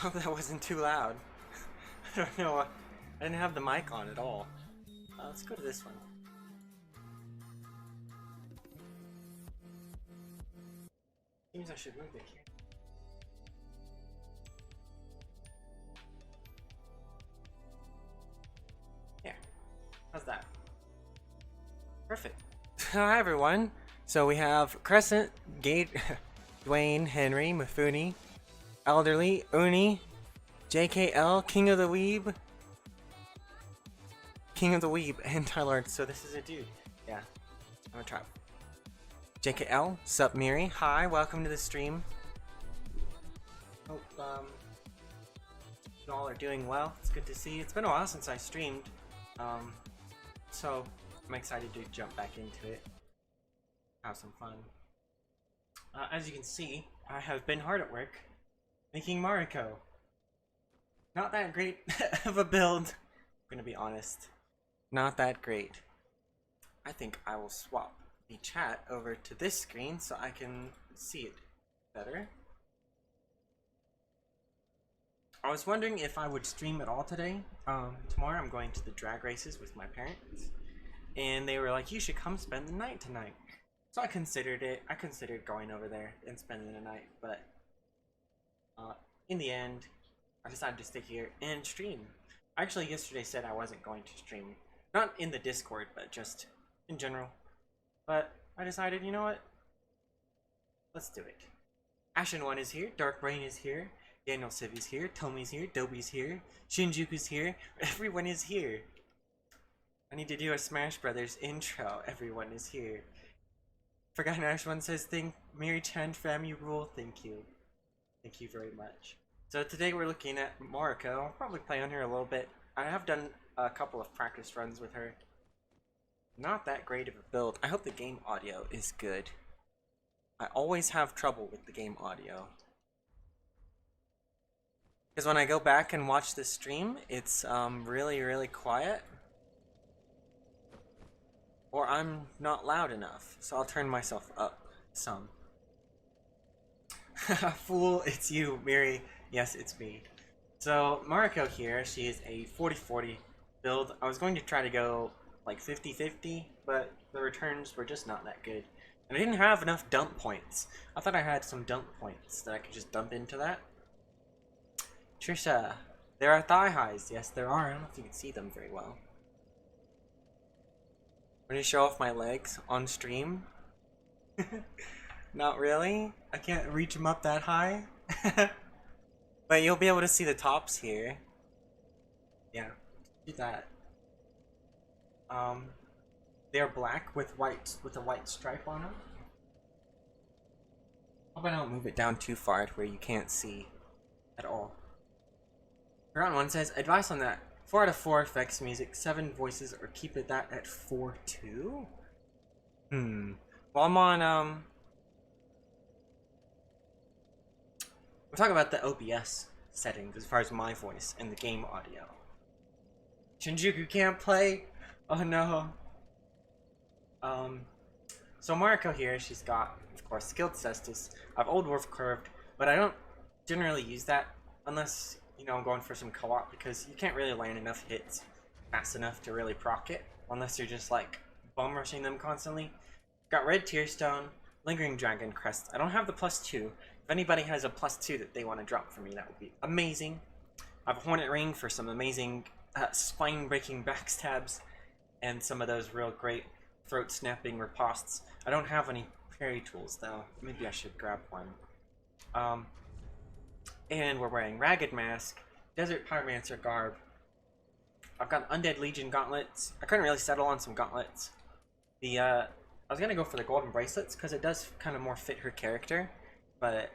hope that wasn't too loud. I don't know. I didn't have the mic on at all. Let's go to this one. Seems I should move it here. Yeah. How's that? Perfect. Hi everyone. So we have Crescent, Gate, Dwayne, Henry, Mifune, Elderly, Uni, JKL, King of the Weeb, and Tylord. So this is a dude. Yeah. I'm gonna try. JKL, sup Miri, hi, welcome to the stream. Hope you all are doing well. It's good to see you. It's been a while since I streamed, so I'm excited to jump back into it, have some fun. As you can see, I have been hard at work making Mariko. Not that great of a build, I'm gonna be honest. Not that great. I think I will swap the chat over to this screen so I can see it better. I was wondering if I would stream at all today. Tomorrow I'm going to the drag races with my parents, and they were like, you should come spend the night tonight. So I considered it. I considered going over there and spending the night, but in the end, I decided to stay here and stream. I actually yesterday said I wasn't going to stream. Not in the Discord, but just in general. But I decided, you know what? Let's do it. Ashen1 is here, Darkbrain is here, Daniel Civ is here, Tommy's here, Dobie's here, Shinjuku's here, everyone is here. I need to do a Smash Brothers intro, everyone is here. Forgotten Ashen1 says, thank Miri-chan, fam, you rule, thank you. Thank you very much. So today we're looking at Mariko. I'll probably play on her a little bit. I have done a couple of practice runs with her. Not that great of a build. I hope the game audio is good. I always have trouble with the game audio. Because when I go back and watch the stream, it's really, really quiet. Or I'm not loud enough, so I'll turn myself up some. Fool, it's you, Miri. Yes, it's me. So, Mariko here, she is a 40-40 build. I was going to try to go like 50-50, but the returns were just not that good. And I didn't have enough dump points. I thought I had some dump points that I could just dump into that. Trisha, there are thigh highs. Yes, there are. I don't know if you can see them very well. I'm going to show off my legs on stream. Not really. I can't reach them up that high. But you'll be able to see the tops here. Yeah, do that. They're black with a white stripe on them. Hope I don't move it down too far to where you can't see at all. Round 1 says, advice on that. 4 out of 4 effects music, 7 voices, or keep it that at 4-2? Well, I'm on, we're talking about the OBS settings as far as my voice and the game audio. Shinjuku can't play? Oh no. So Mariko here, she's got, of course, Skilled Cestus. I have Old Wolf Curved, but I don't generally use that unless, you know, I'm going for some co-op, because you can't really land enough hits fast enough to really proc it, unless you're just like bum rushing them constantly. Got Red Tearstone, Lingering Dragon Crest. I don't have the +2. If anybody has a +2 that they want to drop for me, that would be amazing. I have a Hornet Ring for some amazing spine-breaking backstabs, and some of those real great throat-snapping ripostes. I don't have any parry tools, though. Maybe I should grab one. And we're wearing Ragged Mask, Desert Pyromancer Garb. I've got Undead Legion Gauntlets. I couldn't really settle on some gauntlets. I was gonna go for the Golden Bracelets, because it does kind of more fit her character, but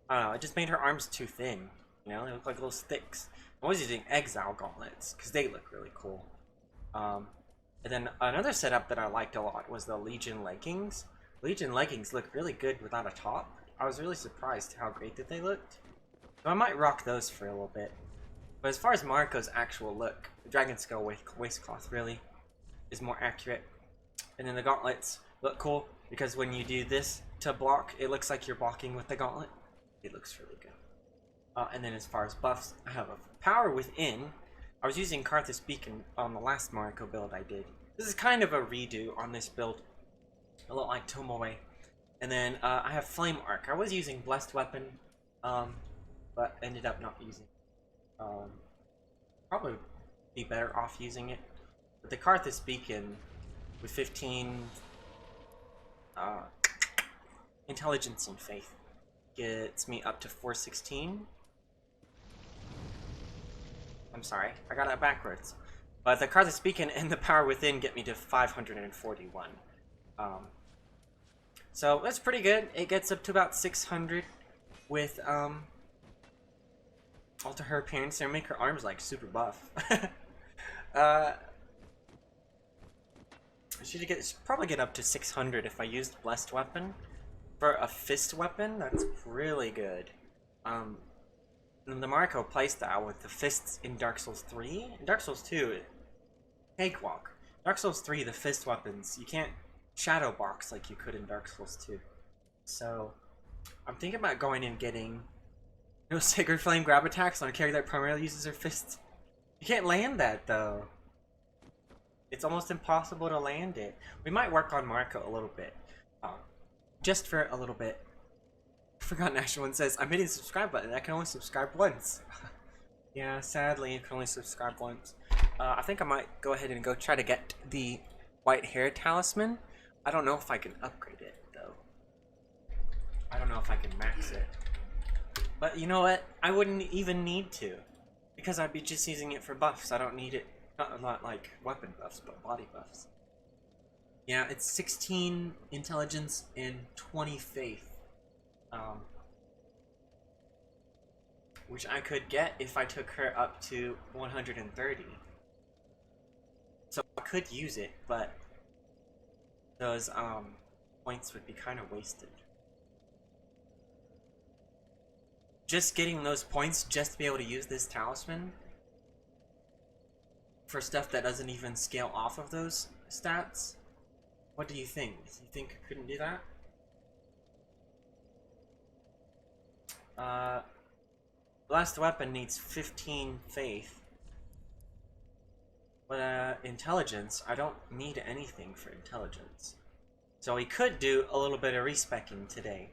I don't know, it just made her arms too thin. You know, they look like little sticks. I was using Exile Gauntlets, because they look really cool. And then another setup that I liked a lot was the Legion Leggings. Legion Leggings look really good without a top. I was really surprised how great that they looked. So I might rock those for a little bit. But as far as Mariko's actual look, the Dragon Skull waistcloth really is more accurate. And then the gauntlets look cool, because when you do this to block, it looks like you're blocking with the gauntlet. It looks really good. And then as far as buffs, I have a Power Within. I was using Karthus Beacon on the last Mariko build I did. This is kind of a redo on this build, a lot like Tomoe. And then I have Flame Arc. I was using Blessed Weapon, but ended up not using it. Probably be better off using it. But the Karthus Beacon with 15 Intelligence and Faith gets me up to 416. I'm sorry, I got it backwards. But the Karthus Beacon and the Power Within get me to 541. So that's pretty good. It gets up to about 600 with alter her appearance and make her arms like super buff. She'd probably get up to 600 if I used Blessed Weapon. For a fist weapon, that's really good. The Mariko playstyle with the fists in Dark Souls 3. In Dark Souls 2, cakewalk. Dark Souls 3, the fist weapons, you can't shadow box like you could in Dark Souls 2. So, I'm thinking about going and getting Sacred Flame grab attacks on a character that primarily uses her fists. You can't land that, though. It's almost impossible to land it. We might work on Mariko a little bit. Just for a little bit. Forgotten Action One says, I'm hitting the subscribe button. I can only subscribe once. Yeah, sadly, you can only subscribe once. I think I might go ahead and go try to get the white hair talisman. I don't know if I can upgrade it, though. I don't know if I can max it. But you know what? I wouldn't even need to. Because I'd be just using it for buffs. I don't need it. Not like weapon buffs, but body buffs. Yeah, it's 16 intelligence and 20 faith. which I could get if I took her up to 130. So I could use it, but those points would be kind of wasted. Just getting those points just to be able to use this talisman for stuff that doesn't even scale off of those stats. What do you think? Do you think I couldn't do that? Blessed weapon needs 15 faith. But intelligence, I don't need anything for intelligence. So we could do a little bit of respecking today.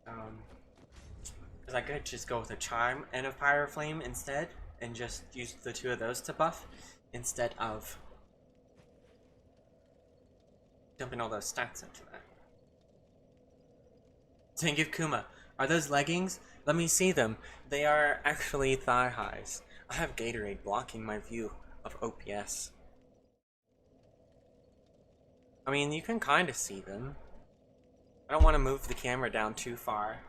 Because I could just go with a charm and a fire flame instead, and just use the two of those to buff, instead of dumping all those stats into that. Thank you, Kuma. Are those leggings? Let me see them. They are actually thigh highs. I have Gatorade blocking my view of OPS. I mean, you can kind of see them. I don't want to move the camera down too far.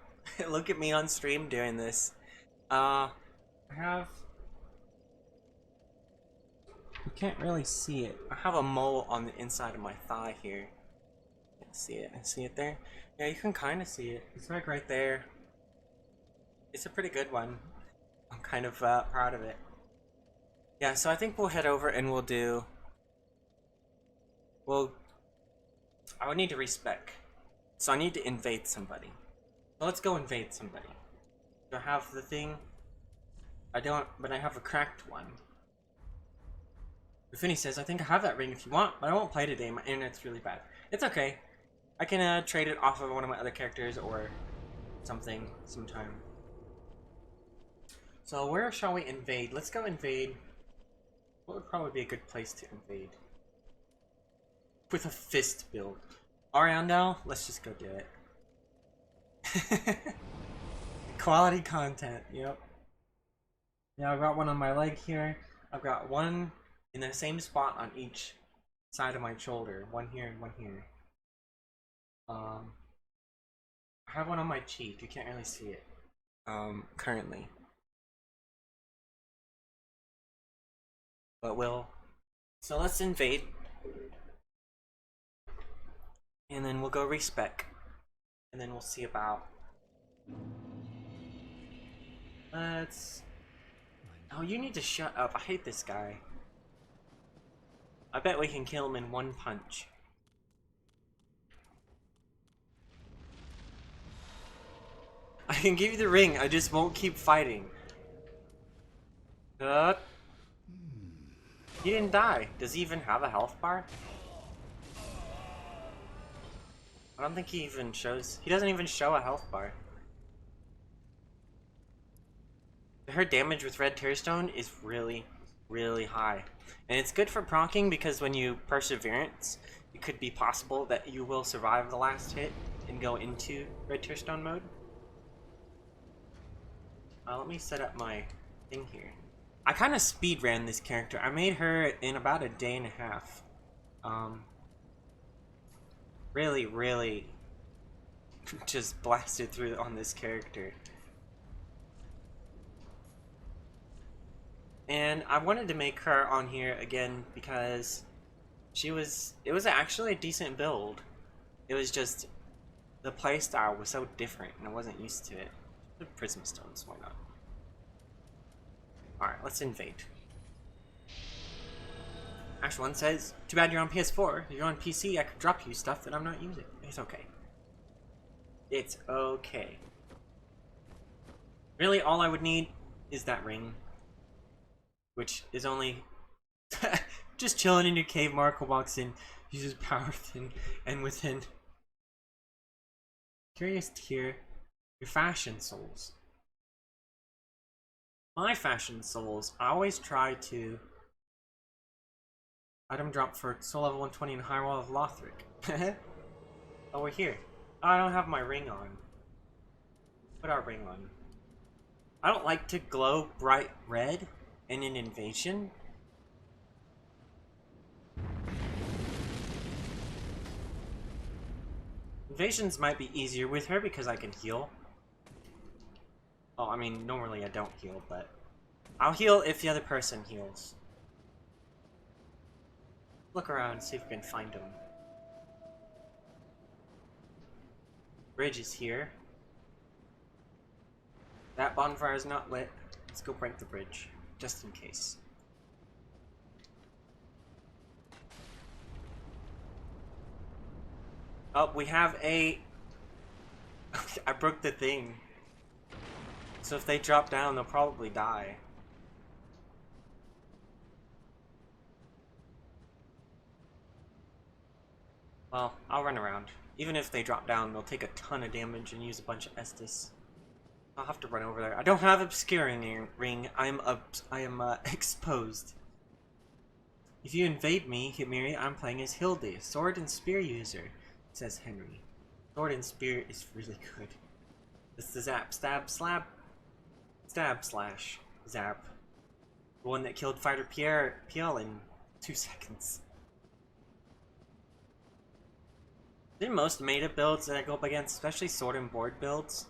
Look at me on stream doing this. I have... You can't really see it. I have a mole on the inside of my thigh here. Can't see it. See it there? Yeah, you can kind of see it. It's like right there. It's a pretty good one. I'm kind of proud of it. Yeah, so I think we'll head over and we'll do... I would need to respec. So I need to invade somebody. So let's go invade somebody. Do I have the thing? I don't, but I have a cracked one. Ruffini says, I think I have that ring if you want, but I won't play today. My internet's really bad. It's okay. I can trade it off of one of my other characters or something sometime. So where shall we invade? Let's go invade. What would probably be a good place to invade? With a fist build. Ariandel? Let's just go do it. Quality content, yep. Yeah, I've got one on my leg here. I've got one in the same spot on each side of my shoulder. One here and one here. I have one on my cheek. You can't really see it. Currently. But we'll... So let's invade. And then we'll go respec. And then we'll see about... Let's... Oh, you need to shut up. I hate this guy. I bet we can kill him in one punch. I can give you the ring, I just won't keep fighting. He didn't die. Does he even have a health bar? I don't think he even shows... He doesn't even show a health bar. Her damage with Red Tearstone is really, really high. And it's good for proccing because when you Perseverance, it could be possible that you will survive the last hit and go into Red Tearstone mode. Let me set up my thing here. I kind of speed ran this character. I made her in about a day and a half. Really, really just blasted through on this character. And I wanted to make her on here again because it was actually a decent build. It was just the playstyle was so different and I wasn't used to it. The Prism Stones, why not? Alright, let's invade. Ash One says, too bad you're on PS4. If you're on PC, I could drop you stuff that I'm not using. It's okay. It's okay. Really, all I would need is that ring. Which is only just chilling in your cave. Marco walks in, uses power within and within. Curious to hear your fashion souls. My fashion souls, I always try to item drop for soul level 120 and high wall of Lothric. Oh, we're here. Oh, I don't have my ring on. Put our ring on. I don't like to glow bright red in an invasion. Invasions might be easier with her because I can heal. Oh, I mean, normally I don't heal, but I'll heal if the other person heals. Look around, see if we can find him. Bridge is here. That bonfire is not lit. Let's go break the bridge, just in case. Oh, we have a... I broke the thing. So if they drop down, they'll probably die. Well, I'll run around. Even if they drop down, they'll take a ton of damage and use a bunch of Estus. I'll have to run over there. I don't have obscuring ring. I am exposed. If you invade me, ᵢᵒᵇ, I'm playing as Hilde, sword and spear user, says Henry. Sword and spear is really good. This is the zap, stab, slap, stab, slash, zap. The one that killed Fighter PL in 2 seconds. In most meta builds that I go up against, especially sword and board builds,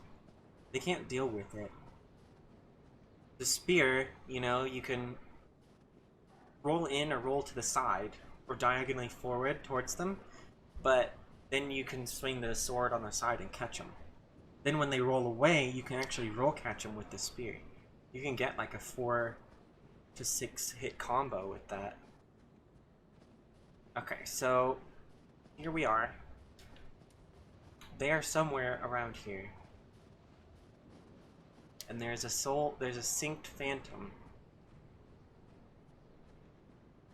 they can't deal with it. The spear, you know, you can roll in or roll to the side, or diagonally forward towards them, but then you can swing the sword on the side and catch them. Then when they roll away, you can actually roll catch them with the spear. You can get like a 4 to 6 hit combo with that. Okay, so here we are. They are somewhere around here. And there's a synced phantom.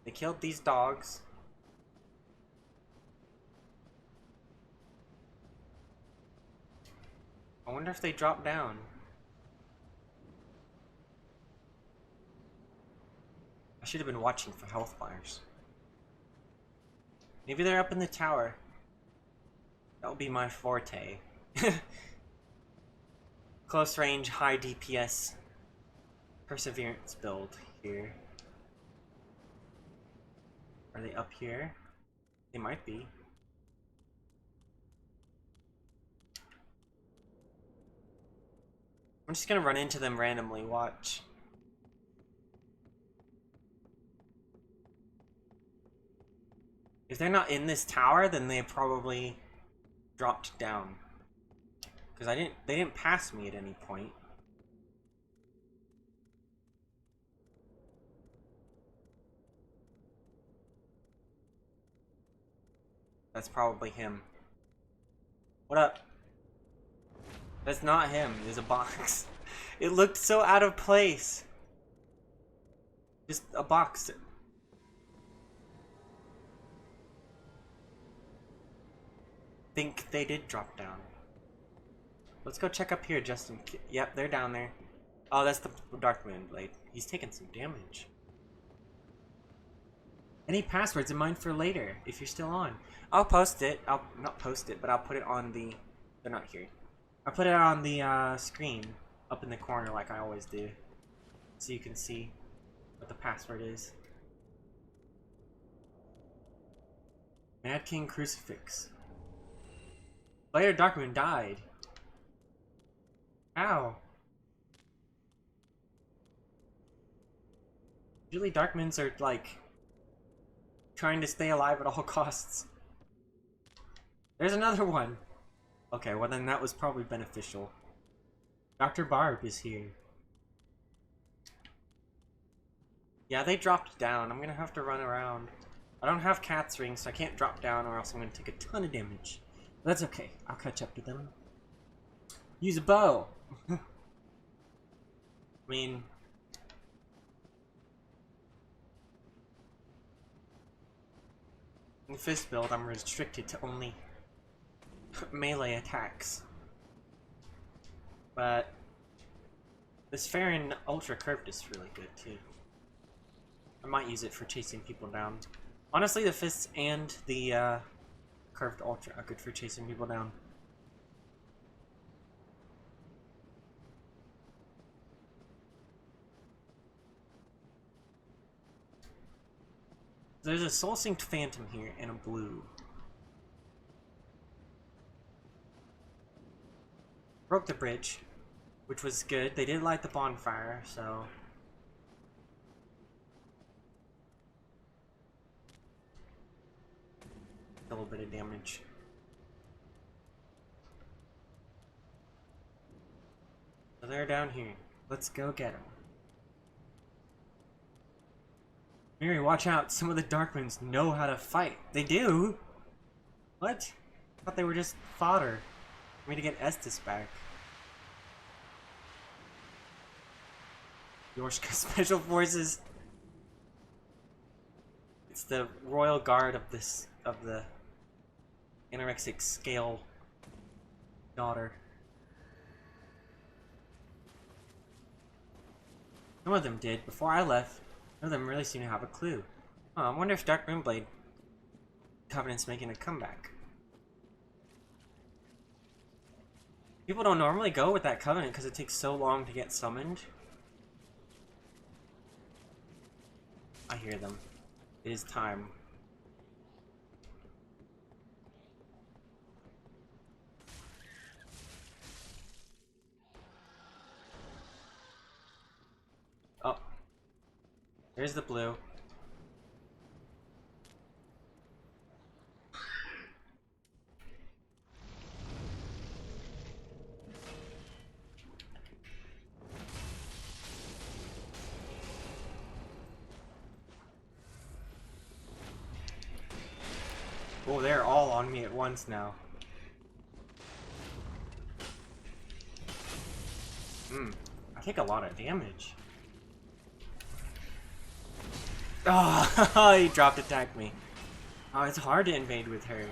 They killed these dogs. I wonder if they drop down. I should have been watching for health bars. Maybe they're up in the tower. That would be my forte. Close range, high DPS perseverance build here. Are they up here? They might be. I'm just gonna run into them randomly, watch. If they're not in this tower, then they probably dropped down. Because they didn't pass me at any point. That's probably him. What up? That's not him, there's a box. It looked so out of place. Just a box. Think they did drop down. Let's go check up here, Justin. Yep, they're down there. Oh, that's the Dark Moon Blade. He's taking some damage. Any passwords in mind for later, if you're still on? I'll post it. I'll not post it, but I'll put it on the... They're not here. I'll put it on the screen, up in the corner like I always do. So you can see what the password is. Mad King Crucifix. Later, Darkmoon died. How? Usually Darkmoons are like trying to stay alive at all costs. There's another one. Okay, well then that was probably beneficial. Dr. Barb is here. Yeah, they dropped down. I'm gonna have to run around. I don't have cat's rings, so I can't drop down or else I'm gonna take a ton of damage. But that's okay. I'll catch up to them. Use a bow! I mean... in the fist build, I'm restricted to only melee attacks. But this Farron Ultra Curved is really good too. I might use it for chasing people down. Honestly, the fists and the Curved Ultra are good for chasing people down. There's a Soul Synced Phantom here and a blue. Broke the bridge. which was good. They did light the bonfire, so... a little bit of damage. So they're down here. Let's go get them. Mary, watch out. Some of the Dark Moons know how to fight. They do? What? I thought they were just fodder for me to get Estes back. Yorshka Special Forces. It's the Royal Guard of the anorexic scale daughter. Some of them did. Before I left, none of them really seem to have a clue. Oh, I wonder if Dark Moonblade Covenant's making a comeback. People don't normally go with that Covenant because it takes so long to get summoned. I hear them. It is time. Oh. There's the blue. Oh, they're all on me at once now. I take a lot of damage. Oh, he dropped attack me. Oh, it's hard to invade with her.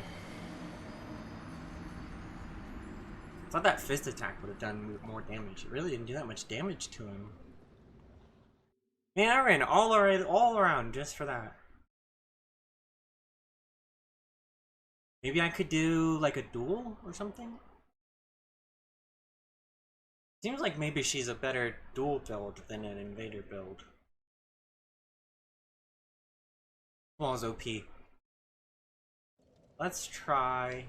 I thought that fist attack would have done more damage. It really didn't do that much damage to him. Man, I ran all around just for that. Maybe I could do like a duel or something? Seems like maybe she's a better duel build than an invader build. Well, it's OP. Let's try...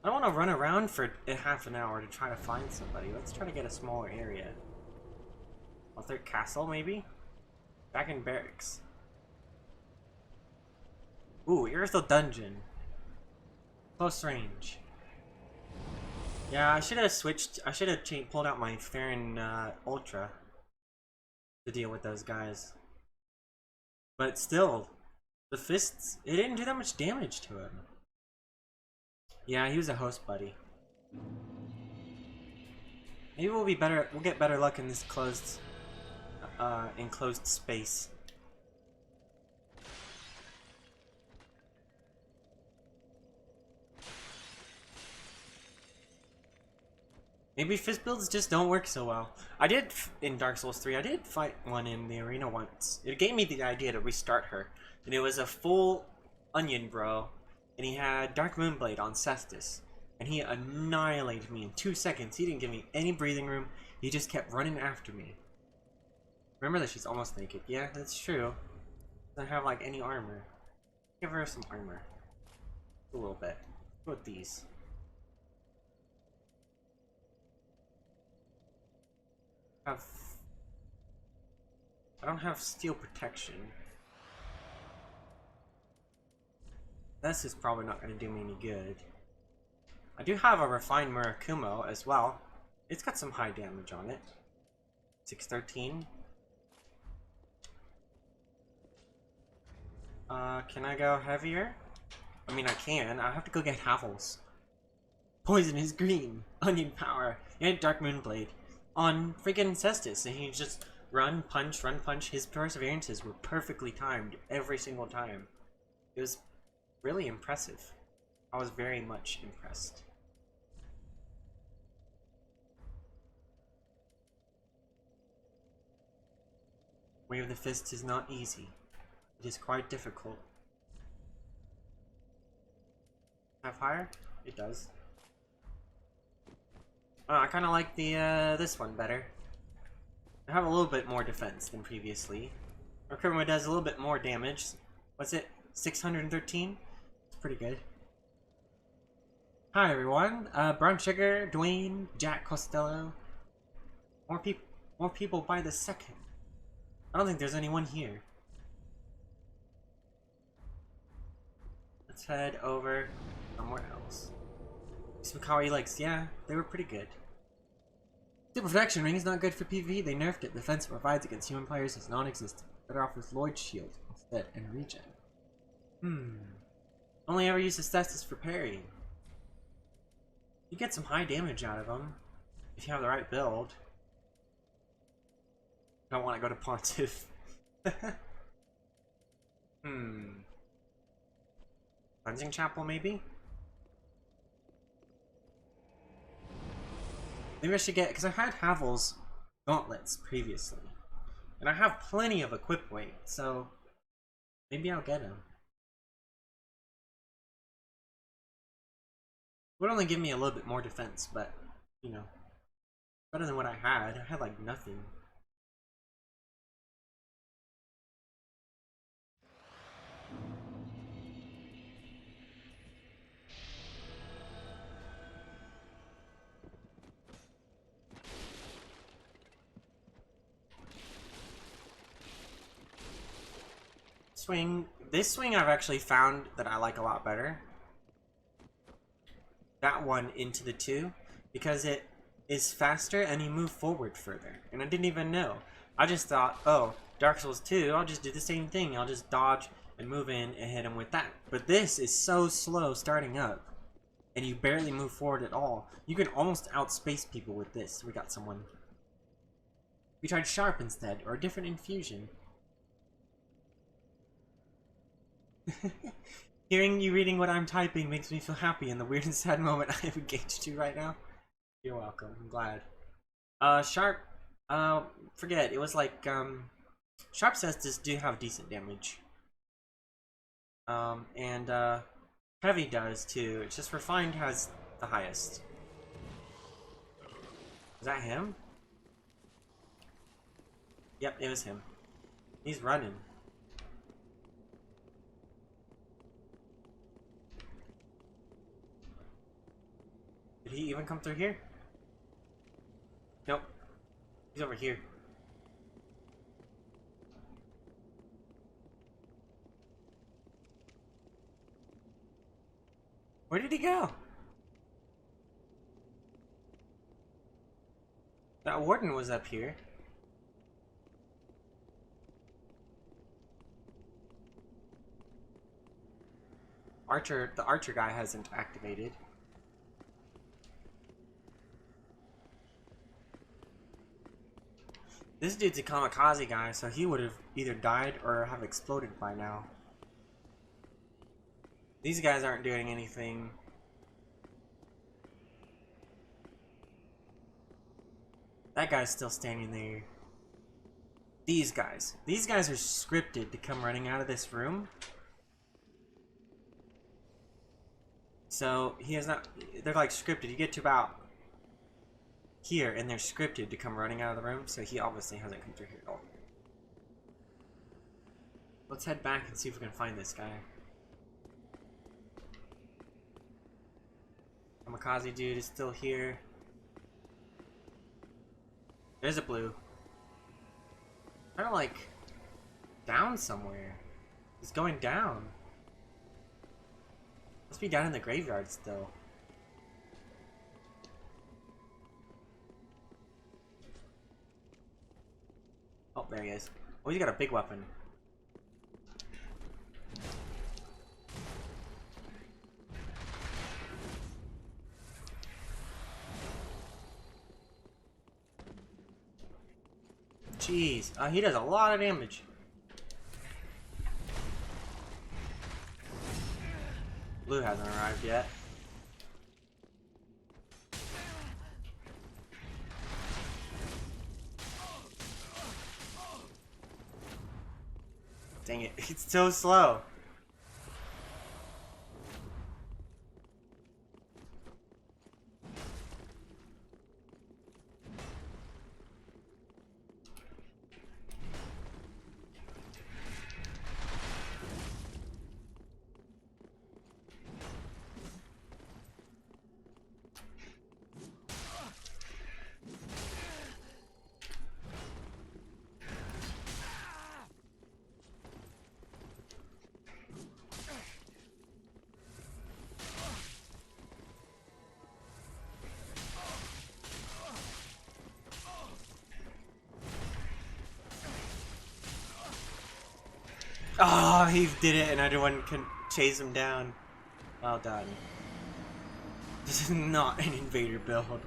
I don't want to run around for half an hour to try to find somebody. Let's try to get a smaller area. Author Castle, maybe? Back in barracks. Ooh, here's the dungeon. Close range. Yeah, I should have switched. I should have pulled out my Farron Ultra to deal with those guys. But still, the fists, it didn't do that much damage to him. Yeah, he was a host buddy. Maybe we'll be better. We'll get better luck in this closed, enclosed space. Maybe fist builds just don't work so well. I did, in Dark Souls 3, I did fight one in the arena once. It gave me the idea to restart her. And it was a full onion bro. And he had Dark Moonblade on Cestus. And he annihilated me in 2 seconds. He didn't give me any breathing room. He just kept running after me. Remember that she's almost naked. Yeah, that's true. Doesn't have like any armor. Give her some armor. A little bit. Go with these. I don't have steel protection. This is probably not going to do me any good. I do have a refined Murakumo as well. It's got some high damage on it. 613. Can I go heavier? I mean, I can. I have to go get Havels. Poison is green. Onion power. And Dark Moonblade. On freaking Cestus, and he just run, punch, run, punch. His perseverances were perfectly timed every single time. It was really impressive. I was very much impressed. Way of the Fist is not easy. It is quite difficult. Have higher? It does. I kind of like the this one better. I have a little bit more defense than previously. Murakumo does a little bit more damage. What's it? 613? It's pretty good. Hi everyone, Brown Sugar, Dwayne, Jack Costello. More people by the second. I don't think there's anyone here. Let's head over somewhere else. Some kawaii legs, yeah, they were pretty good. Super protection ring is not good for PvE. They nerfed it. The defense it provides against human players is non-existent. Better off with Lloyd's shield instead and regen. Only ever use the status for parrying. You get some high damage out of them if you have the right build. Don't want to go to Pontiff. Cleansing Chapel, maybe? Maybe I should get, because I had Havel's gauntlets previously. And I have plenty of equip weight, so maybe I'll get him. It would only give me a little bit more defense, but, you know, better than what I had. I had like nothing. This swing I've actually found that I like a lot better. That one into the 2, because it is faster and you move forward further. And I didn't even know. I just thought, oh, Dark Souls 2, I'll just do the same thing. I'll just dodge and move in and hit him with that. But this is so slow starting up, and you barely move forward at all. You can almost outspace people with this. We got someone. We tried Sharp instead, or a different infusion. Hearing you reading what I'm typing makes me feel happy in the weird and sad moment I have engaged you right now. You're welcome, I'm glad. Sharp, forget, it was like, Sharp says this do have decent damage. Heavy does too, it's just Refined has the highest. Is that him? Yep, it was him. He's running. Did he even come through here? Nope. He's over here. Where did he go? That warden was up here. The archer guy hasn't activated. This dude's a kamikaze guy, so he would have either died or have exploded by now. These guys aren't doing anything. That guy's still standing there. These guys are scripted to come running out of this room. So he has not, they're like scripted. You get to about here and they're scripted to come running out of the room, so he obviously hasn't come through here at all. Let's head back and see if we can find this guy. Kamikaze dude is still here. There's a blue. Kind of like down somewhere. He's going down. Must be down in the graveyard still. Oh, there he is. Oh, he's got a big weapon. Jeez, he does a lot of damage. Blue hasn't arrived yet. Dang it, it's so slow. Oh, he did it and everyone can chase him down. Well done. This is not an invader build.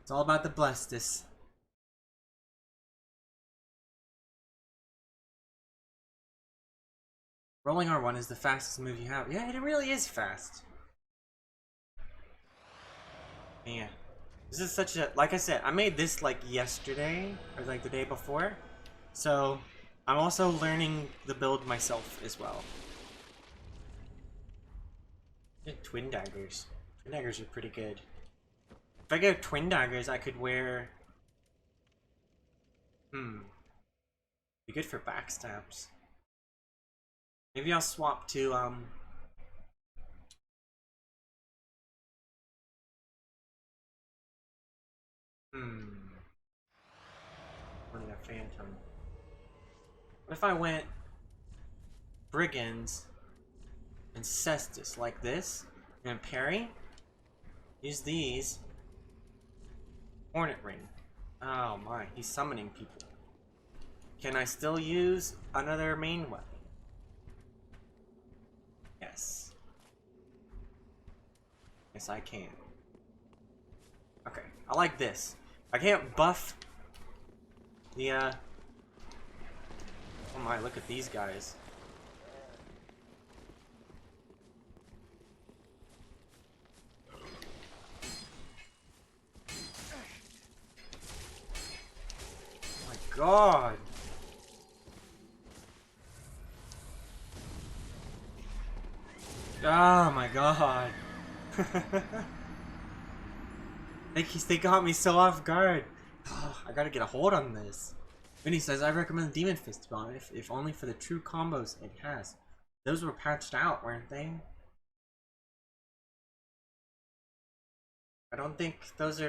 It's all about the blessedness. Rolling R1 is the fastest move you have. Yeah, it really is fast. Man. This is such a... Like I said, I made this like yesterday, or like the day before. So, I'm also learning the build myself as well. Twin daggers. Twin daggers are pretty good. If I go twin daggers, I could wear... Be good for backstabs. Maybe I'll swap to, running a phantom. What if I went brigands and cestus like this, and parry? Use these. Hornet ring. Oh my, he's summoning people. Can I still use another main weapon? Yes. Yes, I can. Okay, I like this. I can't buff the, oh my, look at these guys. Oh my god. Oh my god. They got me so off guard. I gotta get a hold on this. Vinny says, I recommend Demon Fist Bomb, if only for the true combos it has. Those were patched out, weren't they? I don't think those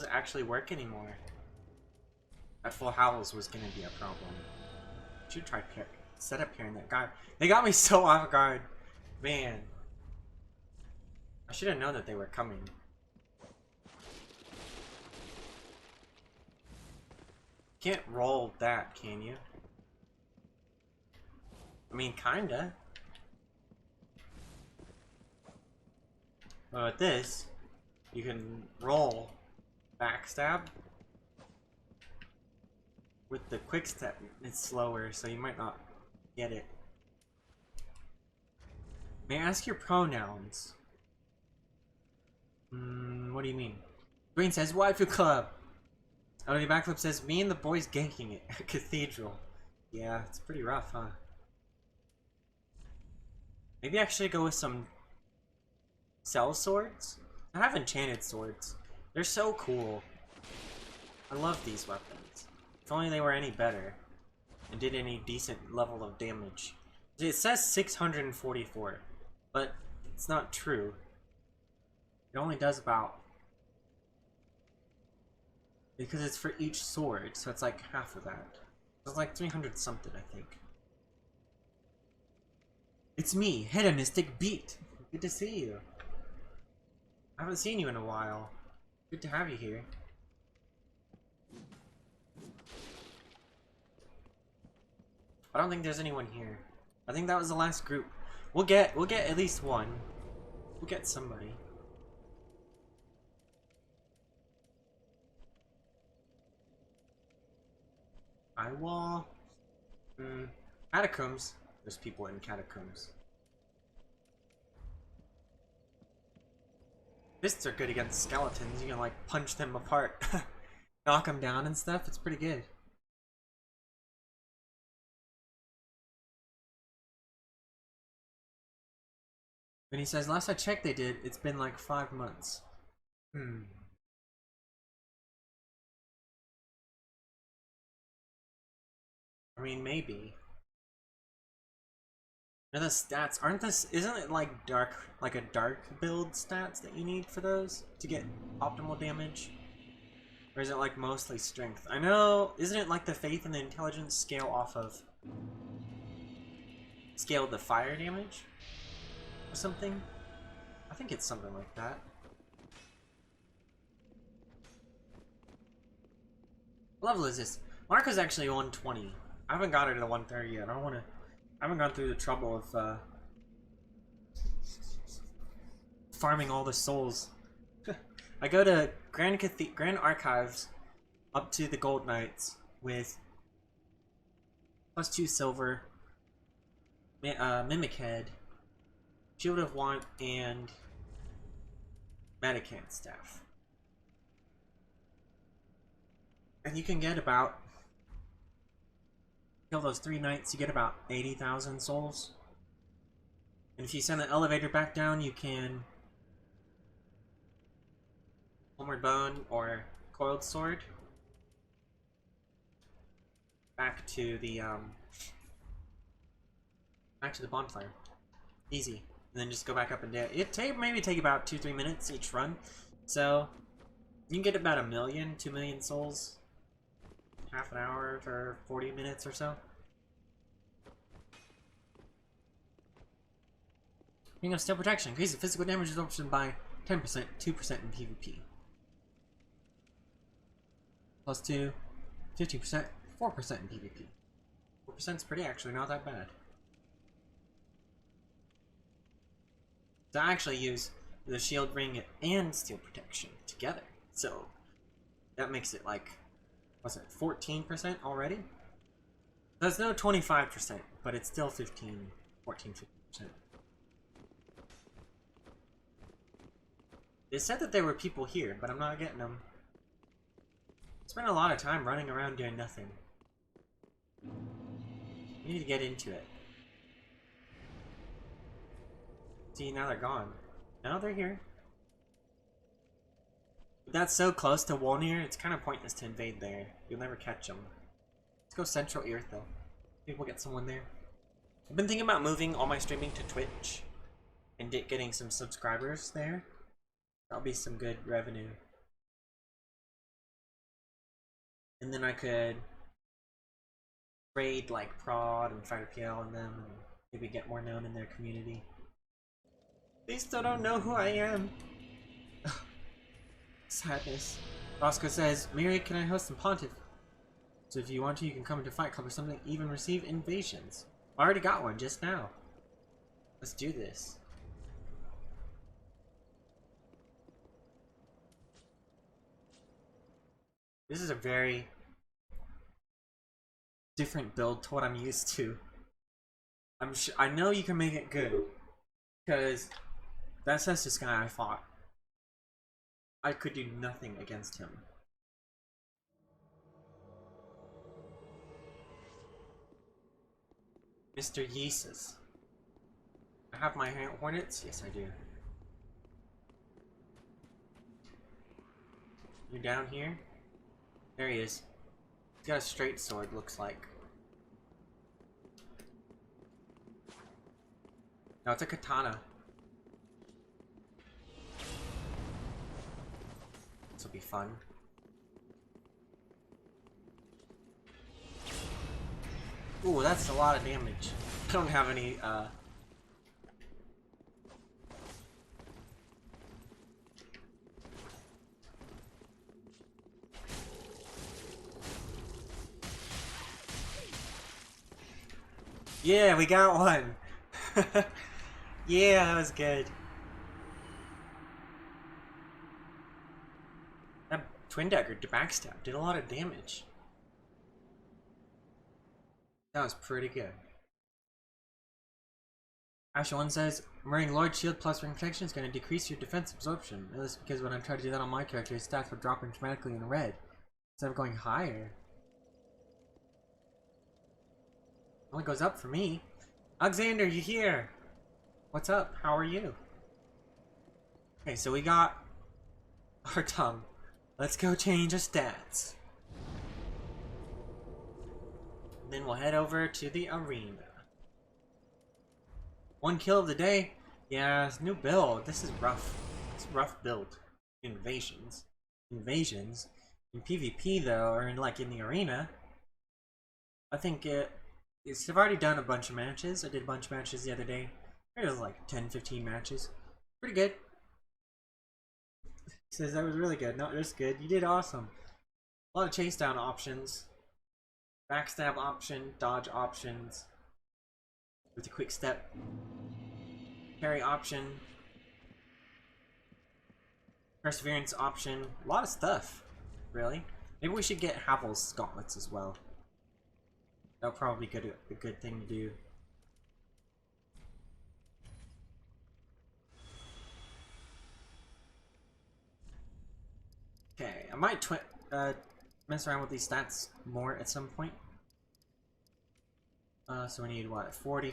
actually work anymore. That full howls was gonna be a problem. Should try setup pairing that guy. They got me so off guard. Man. I should have known that they were coming. Can't roll that, can you? I mean, kinda. But with this, you can roll backstab. With the quick step, it's slower, so you might not get it. May I ask your pronouns? What do you mean? Green says, Waifu Club! Only Backflip says, me and the boys ganking it at Cathedral. Yeah, it's pretty rough, huh? Maybe I should go with some cell swords? I have enchanted swords. They're so cool. I love these weapons. If only they were any better. And did any decent level of damage. It says 644, but it's not true. It only does about... Because it's for each sword, so it's like half of that. It's like 300 something, I think. It's me, Hedonistic Beat. Good to see you. I haven't seen you in a while. Good to have you here. I don't think there's anyone here. I think that was the last group. We'll get at least one. We'll get somebody. Eyewall. Catacombs. There's people in catacombs. Fists are good against skeletons. You can like punch them apart, knock them down and stuff. It's pretty good. And he says, last I checked they did, it's been like 5 months. I mean, maybe. Now the stats, aren't this, isn't it like a dark build stats that you need for those to get optimal damage? Or is it like mostly strength? I know, isn't it like the faith and the intelligence scale off of, scale the fire damage? Or something? I think it's something like that. What level is this? Mark is actually 120. I haven't got her to the 130 yet. I haven't gone through the trouble of farming all the souls. I go to Grand Archives up to the Gold Knights with +2 silver, Mimic Head, Shield of Want, and Medicant Staff. And you can get about, kill those 3 knights, you get about 80,000 souls. And if you send the elevator back down, you can Homeward Bone or Coiled Sword back to the bonfire. Easy. And then just go back up and down. It maybe take about 2-3 minutes each run. So you can get about 1 million, 2 million souls. Half an hour for 40 minutes or so. Ring of Steel Protection. Increases physical damage absorption by 10%, 2% in PvP. +2, 15%, 4% in PvP. 4% is pretty, actually not that bad. So I actually use the shield ring and steel protection together. So that makes it like, what's it, 14% already? That's no 25%, but it's still 14, 15%. They said that there were people here, but I'm not getting them. Spent a lot of time running around doing nothing. You need to get into it. See, now they're gone. No, they're here. But that's so close to Wolnir, it's kind of pointless to invade there. You'll never catch them. Let's go Central Earth, though. Maybe we'll get someone there. I've been thinking about moving all my streaming to Twitch and getting some subscribers there. That'll be some good revenue. And then I could raid like Prod and FighterPL and them and maybe get more known in their community. They still don't know who I am. Sadness. Roscoe says, Miri, can I host some Pontiff? So if you want to, you can come into Fight Club or something, even receive invasions. I already got one just now. Let's do this. This is a very different build to what I'm used to. I know you can make it good, because that's this guy I fought. I could do nothing against him. Mr. Yeesus. I have my hornets? Yes, I do. You're down here? There he is. He's got a straight sword, looks like. No, it's a katana. This will be fun. Ooh, that's a lot of damage. I don't have any, Yeah, we got one! Yeah, that was good. That twin dagger to backstab did a lot of damage. That was pretty good. Asher1 says, wearing Lord Shield plus Ring Protection is going to decrease your defense absorption. This is because when I try to do that on my character, his stats were dropping dramatically in red, instead of going higher. Only goes up for me. Alexander, you here? What's up? How are you? Okay, so we got our tongue. Let's go change our stats. Then we'll head over to the arena. 1 kill of the day. Yeah, it's new build. This is rough. It's a rough build. Invasions. In PvP though, or in the arena, I think I've already done a bunch of matches. I did a bunch of matches the other day. It was like 10-15 matches. Pretty good. He says that was really good. No, it was good. You did awesome. A lot of chase down options. backstab option, dodge options, with a quick step, parry option, perseverance option, a lot of stuff, really. Maybe we should get Havel's gauntlets as well. That'll probably be a good thing to do. Okay, I might mess around with these stats more at some point. So we need what? 40.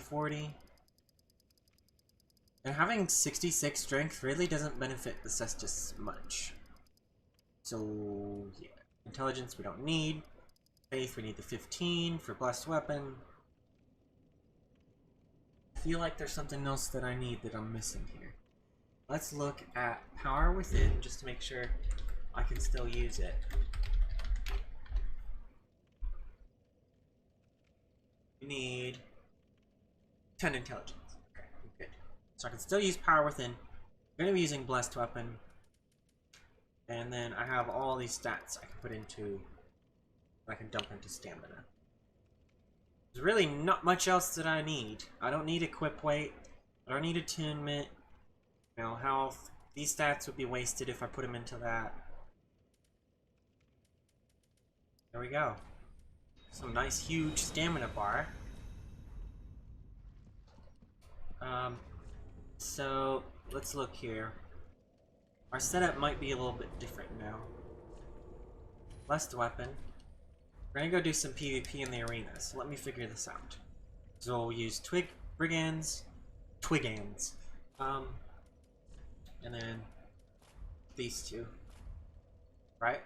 And having 66 strength really doesn't benefit the Cestus much. So yeah, intelligence we don't need. Faith we need the 15 for blessed weapon. I feel like there's something else that I need that I'm missing here. Let's look at power within just to make sure I can still use it. We need 10 intelligence. Okay, good. So I can still use power within. I'm going to be using blessed weapon. And then I have all these stats I can put into, I can dump into stamina. There's really not much else that I need. I don't need equip weight. I don't need attunement. You know, health. These stats would be wasted if I put them into that. There we go. Some nice huge stamina bar. So let's look here. Our setup might be a little bit different now. Blessed weapon. We're gonna go do some PvP in the arena, so let me figure this out. So we'll use Twiggans, and then these two, right?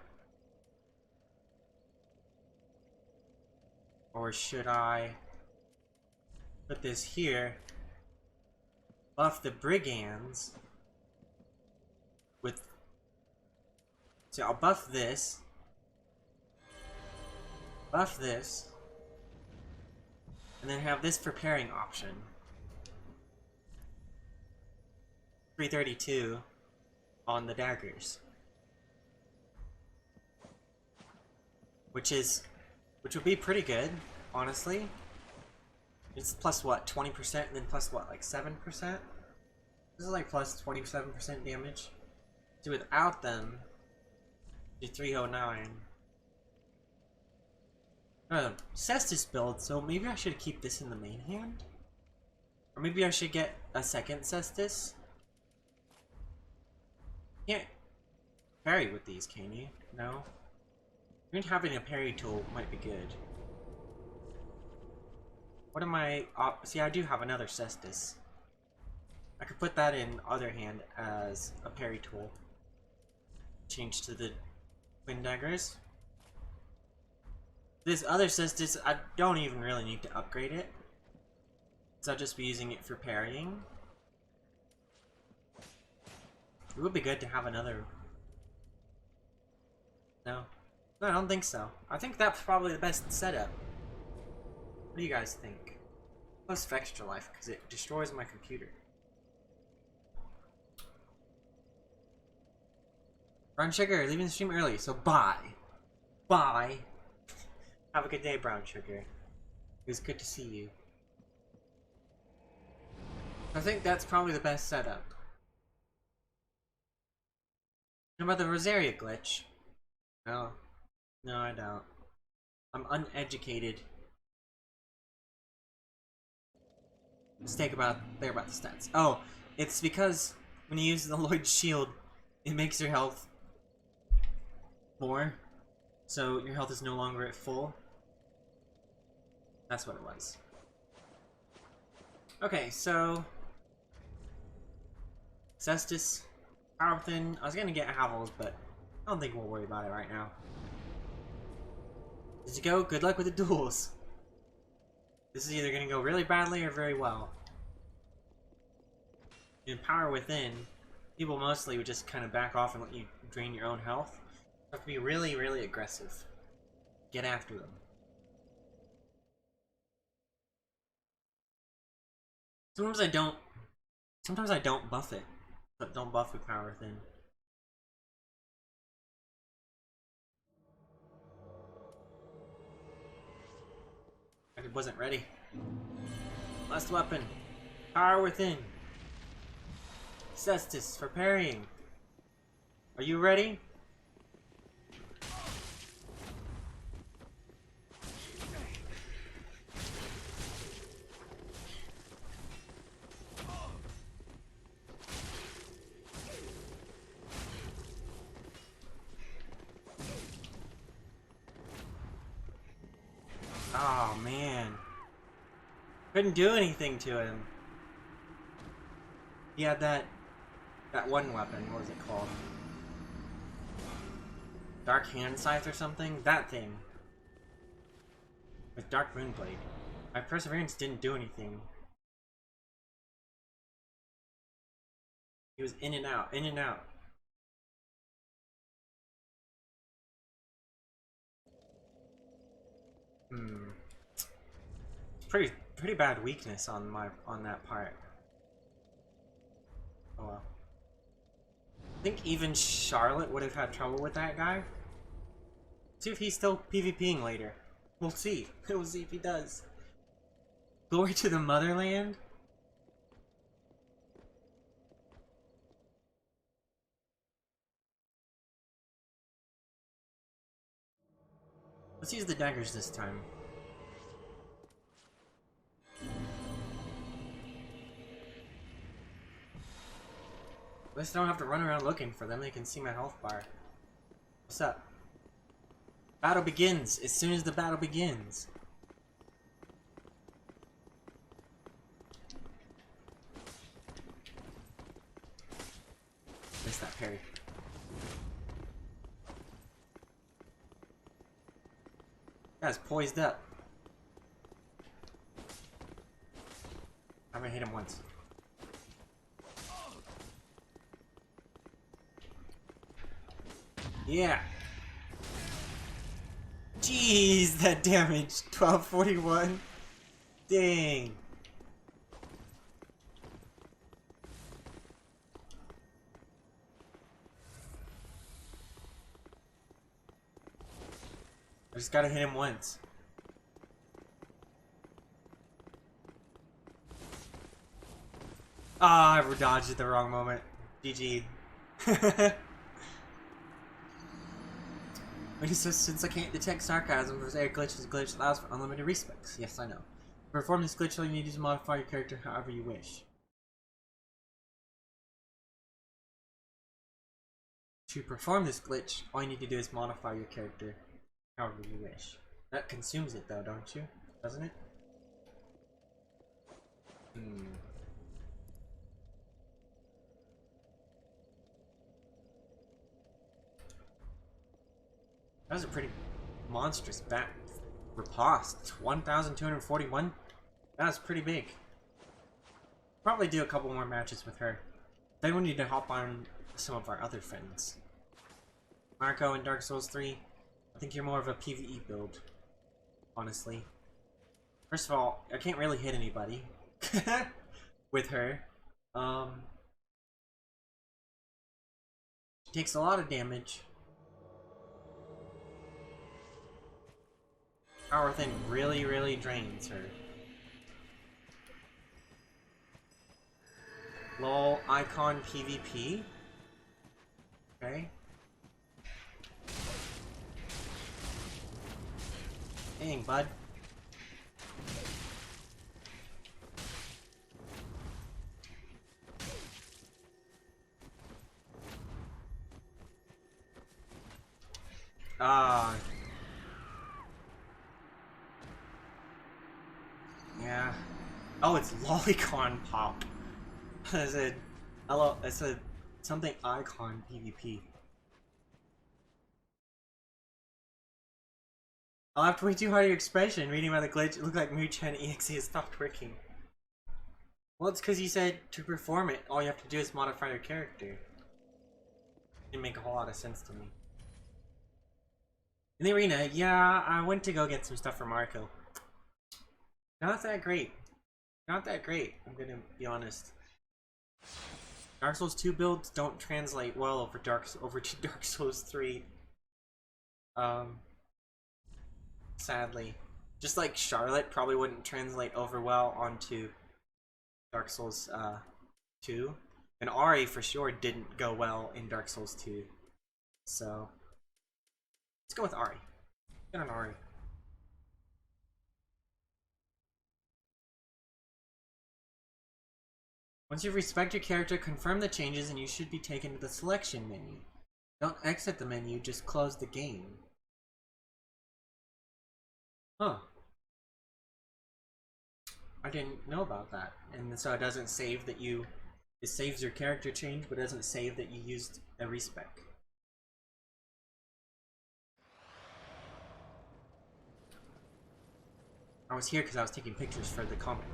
Or should I put this here, buff the Brigands with, so I'll buff this, and then have this preparing option. 332 on the daggers. Which would be pretty good, honestly. It's plus what, 20% and then plus what, like 7%? This is like plus 27% damage. So without them, do 309. Cestus build, so maybe I should keep this in the main hand? Or maybe I should get a second Cestus? Can't parry with these, can you? No? Even having a parry tool might be good. What am I... see, I do have another Cestus. I could put that in other hand as a parry tool. Change to the twin daggers. This other Cestus, I don't even really need to upgrade it. So I'll just be using it for parrying. It would be good to have another... No? No, I don't think so. I think that's probably the best setup. What do you guys think? Plus extra life, because it destroys my computer. Brown Sugar, leaving the stream early, so bye. Bye. Have a good day, Brown Sugar. It was good to see you. I think that's probably the best setup. How about the Rosaria glitch? No. No, I don't. I'm uneducated. Mistake about the stats. Oh, it's because when you use the Lloyd shield, it makes your health more. So your health is no longer at full. That's what it was. Okay, so Cestus, power within. I was gonna get Havel's, but I don't think we'll worry about it right now. Did you go? Good luck with the duels. This is either gonna go really badly or very well. In power within, people mostly would just kind of back off and let you drain your own health. You have to be really, really aggressive. Get after them. Sometimes I don't buff it, but don't buff with power within. wasn't ready. Last weapon. Power within. Cestus for parrying. Are you ready? Oh man. Couldn't do anything to him. He had that one weapon, what was it called? Dark Hand Scythe or something? That thing. With Dark Moonblade. My perseverance didn't do anything. He was in and out, in and out. Pretty bad weakness on that part. Oh well. I think even Charlotte would have had trouble with that guy. See if he's still PvPing later. We'll see. We'll see if he does. Glory to the motherland? Let's use the daggers this time. At least I don't have to run around looking for them. They can see my health bar. What's up? Battle begins as soon as the battle begins. Missed that parry. Guy's poised up. I'm gonna hit him once. Yeah. Jeez, that damage. 1241. Dang. I just gotta hit him once. Ah, I dodged at the wrong moment. GG. Since I can't detect sarcasm, for air glitches, glitch allows for unlimited respecs. Yes, I know. To perform this glitch, all you need is to modify your character however you wish. To perform this glitch, all you need to do is modify your character however you wish. That consumes it though, don't you? Doesn't it? That was a pretty monstrous bat riposte. 1,241? That was pretty big. Probably do a couple more matches with her. Then we need to hop on some of our other friends. Marco in Dark Souls 3, I think you're more of a PvE build, honestly. First of all, I can't really hit anybody with her. She takes a lot of damage. Power thing really drains her. Lol, icon PvP. Okay. Dang, bud. Yeah. Oh, it's Lolicon Pop. I said, hello, I said something icon PvP. I laughed way too hard at your expression. Reading about the glitch, it looked like Muchan EXE has stopped working. Well, it's because you said to perform it, all you have to do is modify your character. Didn't make a whole lot of sense to me. In the arena, yeah, I went to go get some stuff for Marco. Not that great. Not that great, I'm gonna be honest. Dark Souls 2 builds don't translate well over to Dark Souls 3. Sadly. Just like Charlotte probably wouldn't translate over well onto Dark Souls 2. And Ari for sure didn't go well in Dark Souls 2. So let's go with Ari. Get on Ari. Once you respect your character, confirm the changes and you should be taken to the selection menu. Don't exit the menu, just close the game. Huh. I didn't know about that. And so it doesn't save that you... It saves your character change, but doesn't save that you used a respec. I was here because I was taking pictures for the comic.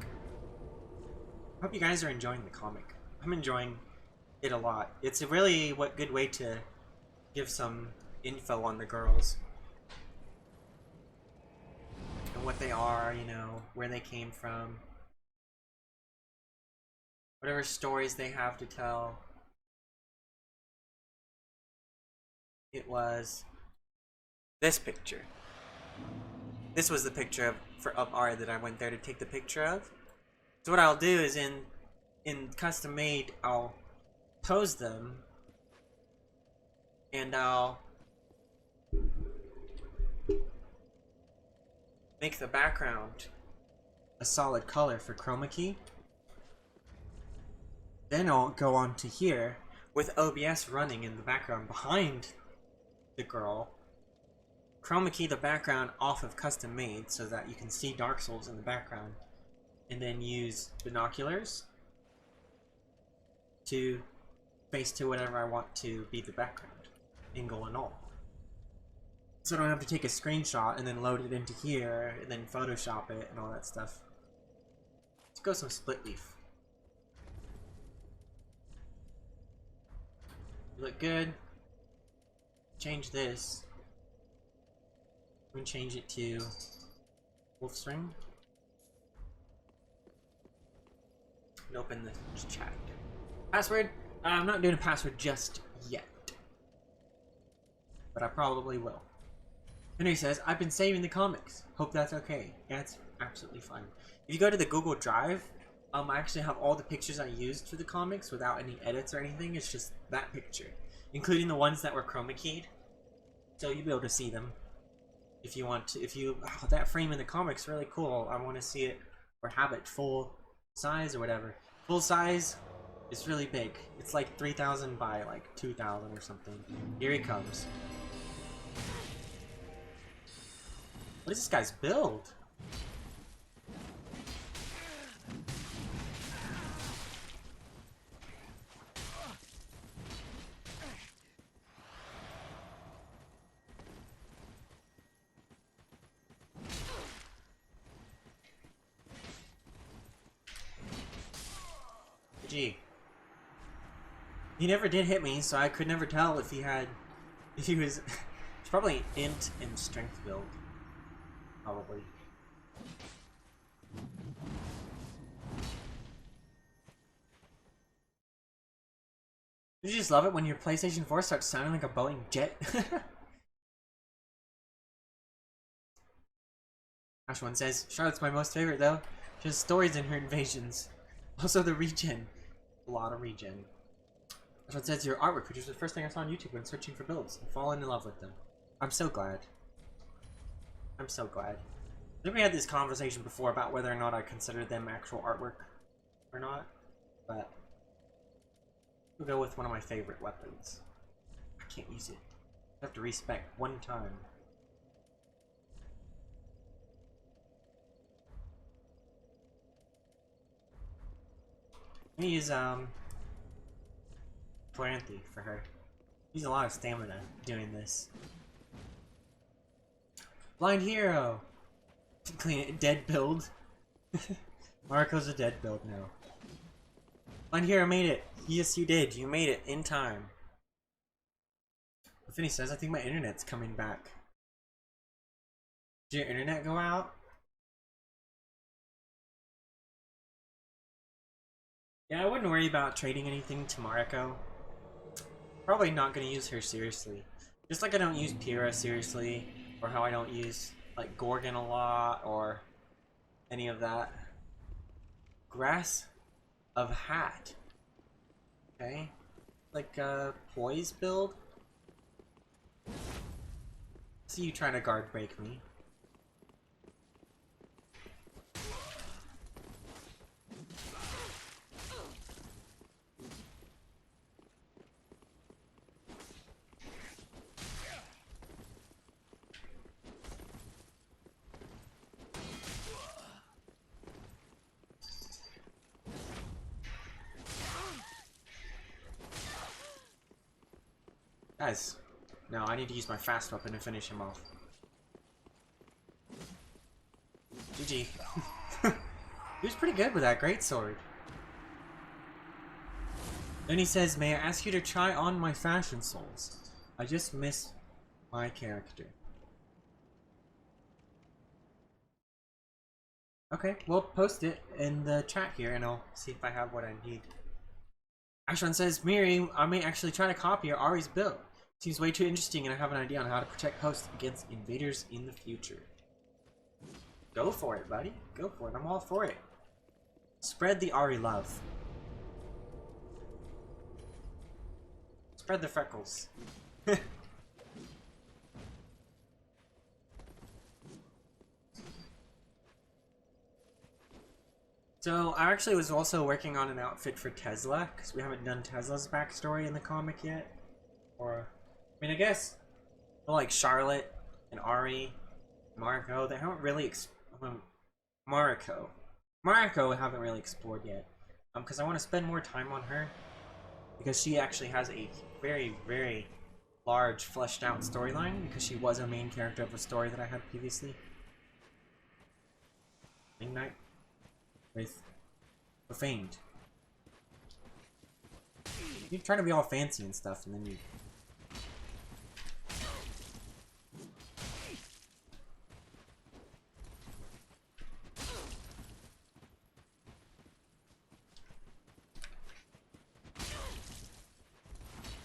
I hope you guys are enjoying the comic. I'm enjoying it a lot. It's a really good way to give some info on the girls. And what they are, you know, where they came from. Whatever stories they have to tell. It was this picture. This was the picture of Ari that I went there to take the picture of. So what I'll do is in custom made, I'll pose them and I'll make the background a solid color for chroma key. Then I'll go on to here with OBS running in the background behind the girl. Chroma key the background off of custom made so that you can see Dark Souls in the background. And then use binoculars to face to whatever I want to be the background, angle and all. So I don't have to take a screenshot and then load it into here and then Photoshop it and all that stuff. Let's go some split leaf. Look good. Change this. I'm gonna change it to wolf string. And open the chat. Password? I'm not doing a password just yet. But I probably will. Henry says, I've been saving the comics. Hope that's okay. Yeah, it's absolutely fine. If you go to the Google Drive, I actually have all the pictures I used for the comics without any edits or anything. It's just that picture, including the ones that were chroma keyed. So you'll be able to see them if you want to. Oh, that frame in the comic's really cool. I want to see it or have it full size or whatever. Full size is really big. It's like 3,000 by like 2,000 or something. Here he comes. What is this guy's build? Gee. He never did hit me, so I could never tell if he was... It's probably int and strength build. Probably. You just love it when your PlayStation 4 starts sounding like a Boeing jet? Ash One says, Charlotte's my most favorite though. She has stories in her invasions. Also the regen. A lot of regen. Ash One says, your artwork, which was the first thing I saw on YouTube when searching for builds. I'm falling in love with them. I'm so glad. I'm so glad. I think we had this conversation before about whether or not I consider them actual artwork or not, but we'll go with one of my favorite weapons. I can't use it. I have to respec one time. I'm gonna use Clancy for her. Use a lot of stamina doing this. Blind Hero! Clean it. Dead build. Marco's a dead build now. Blind Hero made it. Yes, you did. You made it in time. Finney says, I think my internet's coming back. Did your internet go out? Yeah, I wouldn't worry about trading anything to Mariko. Probably not going to use her seriously. Just like I don't use Pyrrha seriously, or how I don't use like Gorgon a lot or any of that. Grass of Hat. Okay. Like a poise build. See you trying to guard break me. Guys, no, I need to use my fast weapon to finish him off. GG. He was pretty good with that greatsword. Then he says, may I ask you to try on my fashion souls? I just miss my character. Okay, we'll post it in the chat here and I'll see if I have what I need. Ashwan says, Miri, I may actually try to copy Ari's build. Seems way too interesting and I have an idea on how to protect hosts against invaders in the future. Go for it, buddy. Go for it. I'm all for it. Spread the Ari love. Spread the freckles. So, I actually was also working on an outfit for Tesla, because we haven't done Tesla's backstory in the comic yet. Or, I mean, I guess, like Charlotte and Ari, Mariko, they haven't really, Mariko we haven't really explored yet. Because I want to spend more time on her, because she actually has a very, very large, fleshed out storyline, because she was a main character of a story that I had previously. Midnight. With Profaned. You try to be all fancy and stuff, and then you...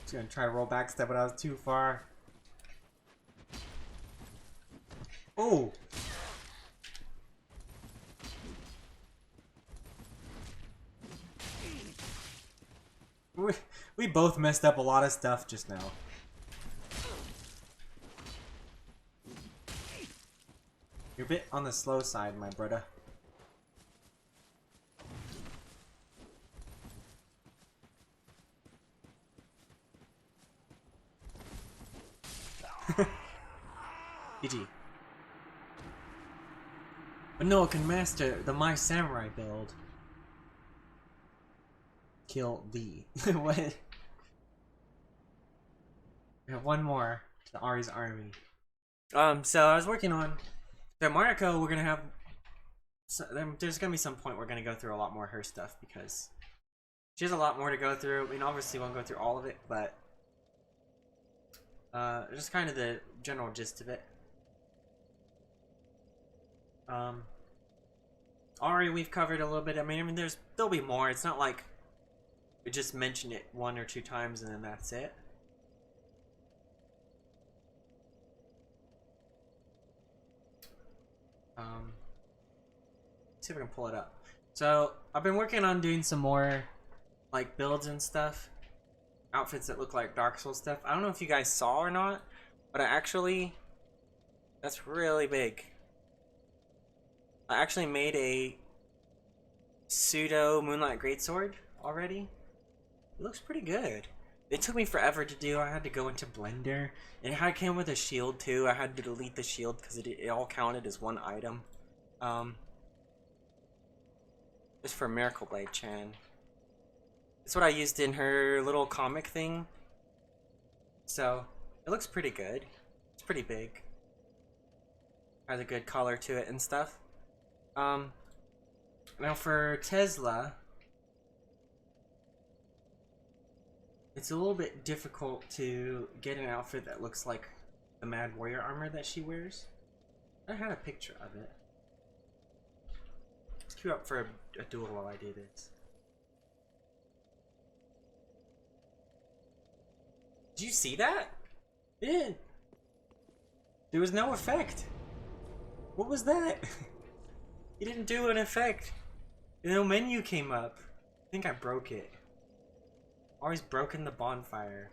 Just gonna try to roll back step, but I was too far. Oh! We both messed up a lot of stuff just now. You're a bit on the slow side, my brother. GG. But no, it can master the My Samurai build. Kill thee. What? We have one more to Ari's army. So I was working on the Mariko. We're gonna have. So, there's gonna be some point we're gonna go through a lot more of her stuff because she has a lot more to go through. I mean, obviously, we won't go through all of it, but just kind of the general gist of it. Ari, we've covered a little bit. I mean, there'll be more. It's not like we just mentioned it 1 or 2 times and then that's it. Let's see if I can pull it up. So I've been working on doing some more like builds and stuff, outfits that look like Dark Souls stuff. I don't know if you guys saw or not, but that's really big. I actually made a pseudo Moonlight Greatsword already. It looks pretty good. It took me forever to do. I had to go into Blender. It came with a shield too. I had to delete the shield because it all counted as one item. Just for Miracle Blade Chan. That's what I used in her little comic thing. So, it looks pretty good. It's pretty big. Has a good color to it and stuff. Now for Tesla, it's a little bit difficult to get an outfit that looks like the Mad Warrior armor that she wears. I had a picture of it. Let's queue up for a duel while I do this. Did you see that? It did. There was no effect. What was that? He didn't do an effect. No menu came up. I think I broke it. Always broken the bonfire.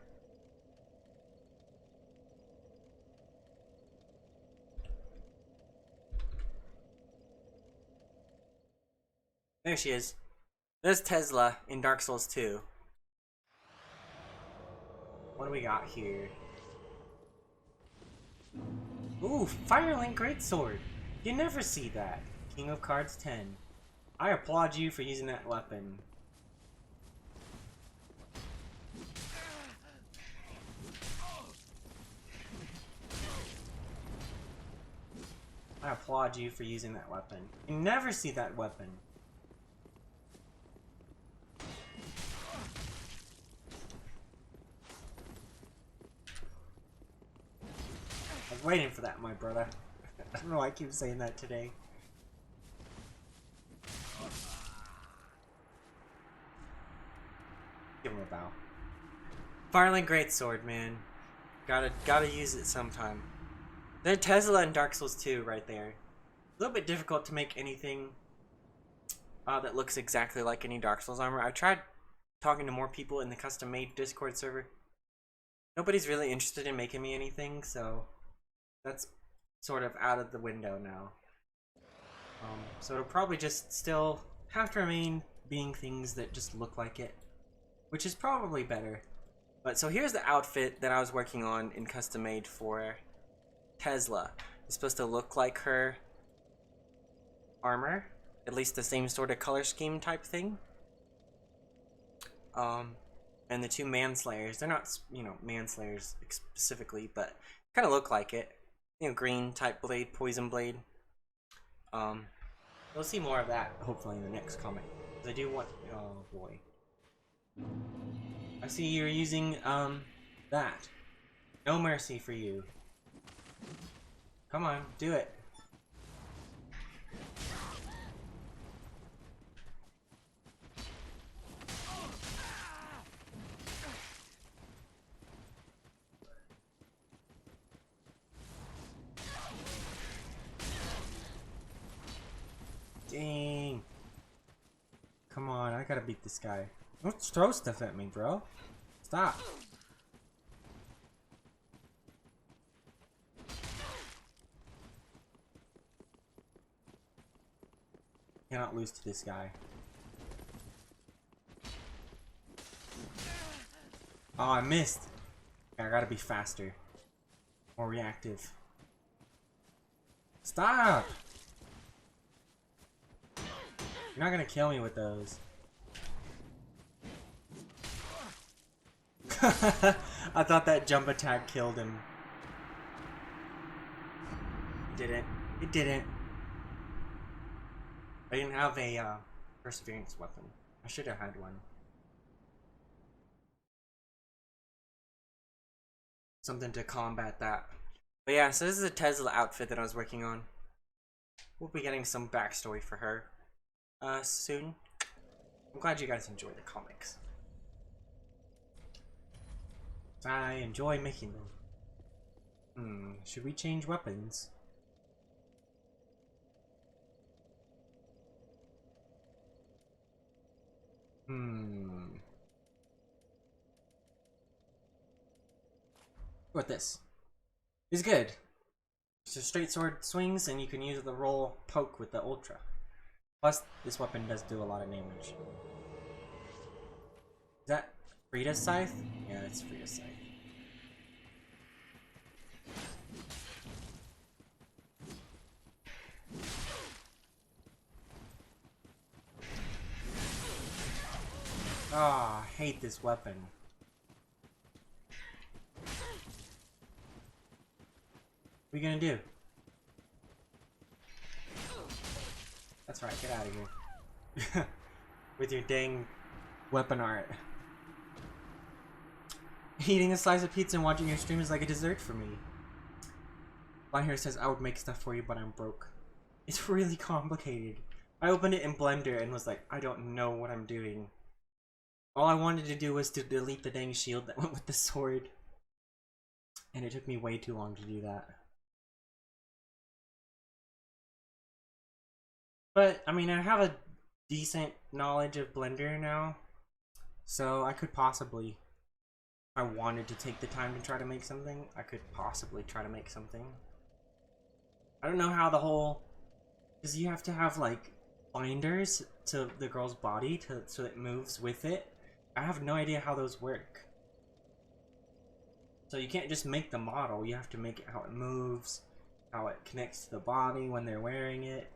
There she is. There's Tesla in Dark Souls 2. What do we got here? Ooh, Firelink Greatsword. You never see that. King of Cards 10. I applaud you for using that weapon. I applaud you for using that weapon. You never see that weapon. I was waiting for that, my brother. I don't know why I keep saying that today. Give him a bow. Firelink Greatsword, man. Gotta use it sometime. There's Tesla in Dark Souls 2 right there. A little bit difficult to make anything that looks exactly like any Dark Souls armor. I tried talking to more people in the custom-made Discord server. Nobody's really interested in making me anything, so that's sort of out of the window now. So it'll probably just still have to remain being things that just look like it, which is probably better. But so here's the outfit that I was working on in custom made for Tesla. It's supposed to look like her armor, at least the same sort of color scheme type thing. And the two manslayers, they're not, you know, manslayers specifically, but kind of look like it. You know, green type blade, poison blade. We'll see more of that hopefully in the next comic. I do want, oh boy. I see you're using, that. No mercy for you. Come on, do it. Dang. Come on, I gotta beat this guy. Don't throw stuff at me, bro. Stop. Cannot lose to this guy. Oh, I missed. I gotta be faster. More reactive. Stop! You're not gonna kill me with those. I thought that jump attack killed him. It didn't. It didn't. I didn't have a perseverance weapon. I should have had one. Something to combat that. But yeah, so this is a Tesla outfit that I was working on. We'll be getting some backstory for her soon. I'm glad you guys enjoy the comics. I enjoy making them. Should we change weapons? What this? It's good. It's a straight sword swings and you can use the roll poke with the ultra. Plus, this weapon does do a lot of damage. Is that Frida's scythe? Yeah, it's Frida's scythe. Ah, I hate this weapon. What are you gonna do? That's right, get out of here. With your dang weapon art. Eating a slice of pizza and watching your stream is like a dessert for me. Line here says, I would make stuff for you, but I'm broke. It's really complicated. I opened it in Blender and was like, I don't know what I'm doing. All I wanted to do was to delete the dang shield that went with the sword. And it took me way too long to do that. But, I mean, I have a decent knowledge of Blender now. So I could possibly, if I wanted to take the time to try to make something, I could possibly try to make something. I don't know how the whole, because you have to have like binders to the girl's body so it moves with it. I have no idea how those work. So you can't just make the model, you have to make it how it moves, how it connects to the body when they're wearing it.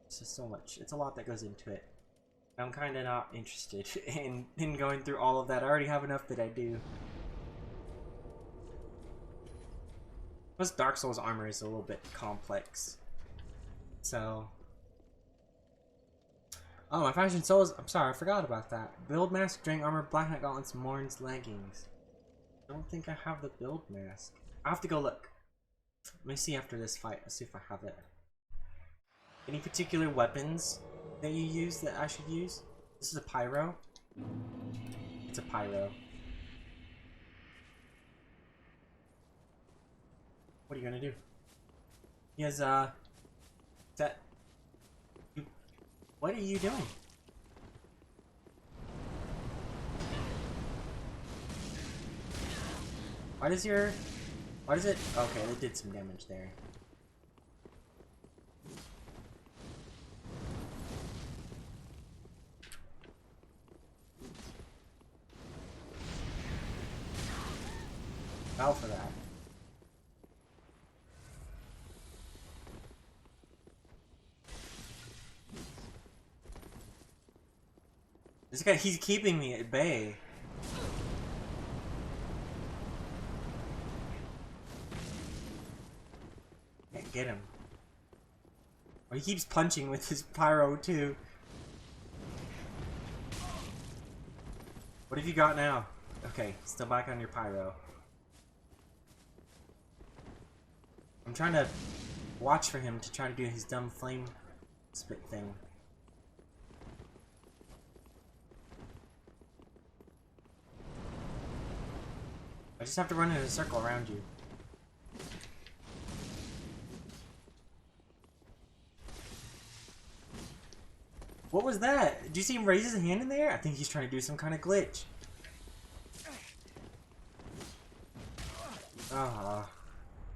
It's just so much, it's a lot that goes into it. I'm kind of not interested in going through all of that. I already have enough that I do. Plus Dark Souls armor is a little bit complex. So... Oh, my fashion souls. I'm sorry, I forgot about that. Build mask, drink armor, black knight gauntlets, Morn's leggings. I don't think I have the build mask. I have to go look. Let me see after this fight. Let's see if I have it. Any particular weapons that you use that I should use? This is a pyro. It's a pyro. What are you gonna do? He has that. What are you doing? Why does it? Okay, it did some damage there. Fell for that. This guy, he's keeping me at bay. Can't get him. Oh, he keeps punching with his pyro too. What have you got now? Okay, still back on your pyro. I'm trying to watch for him to try to do his dumb flame spit thing. I just have to run in a circle around you. What was that? Do you see him raise his hand in there? I think he's trying to do some kind of glitch. Ah.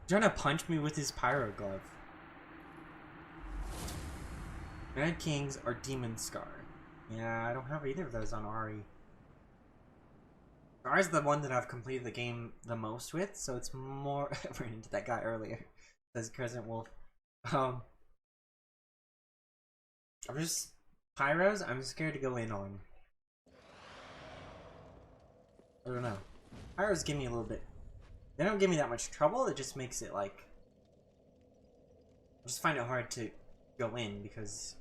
Trying to punch me with his pyro glove. Mad Kings or Demon Scar. Yeah, I don't have either of those on Ari. Ari's the one that I've completed the game the most with, so it's more... I ran into that guy earlier. Says Crescent Wolf. I'm just... Pyros, I'm scared to go in on. I don't know. Pyros give me a little bit... They don't give me that much trouble, it just makes it like... I just find it hard to go in because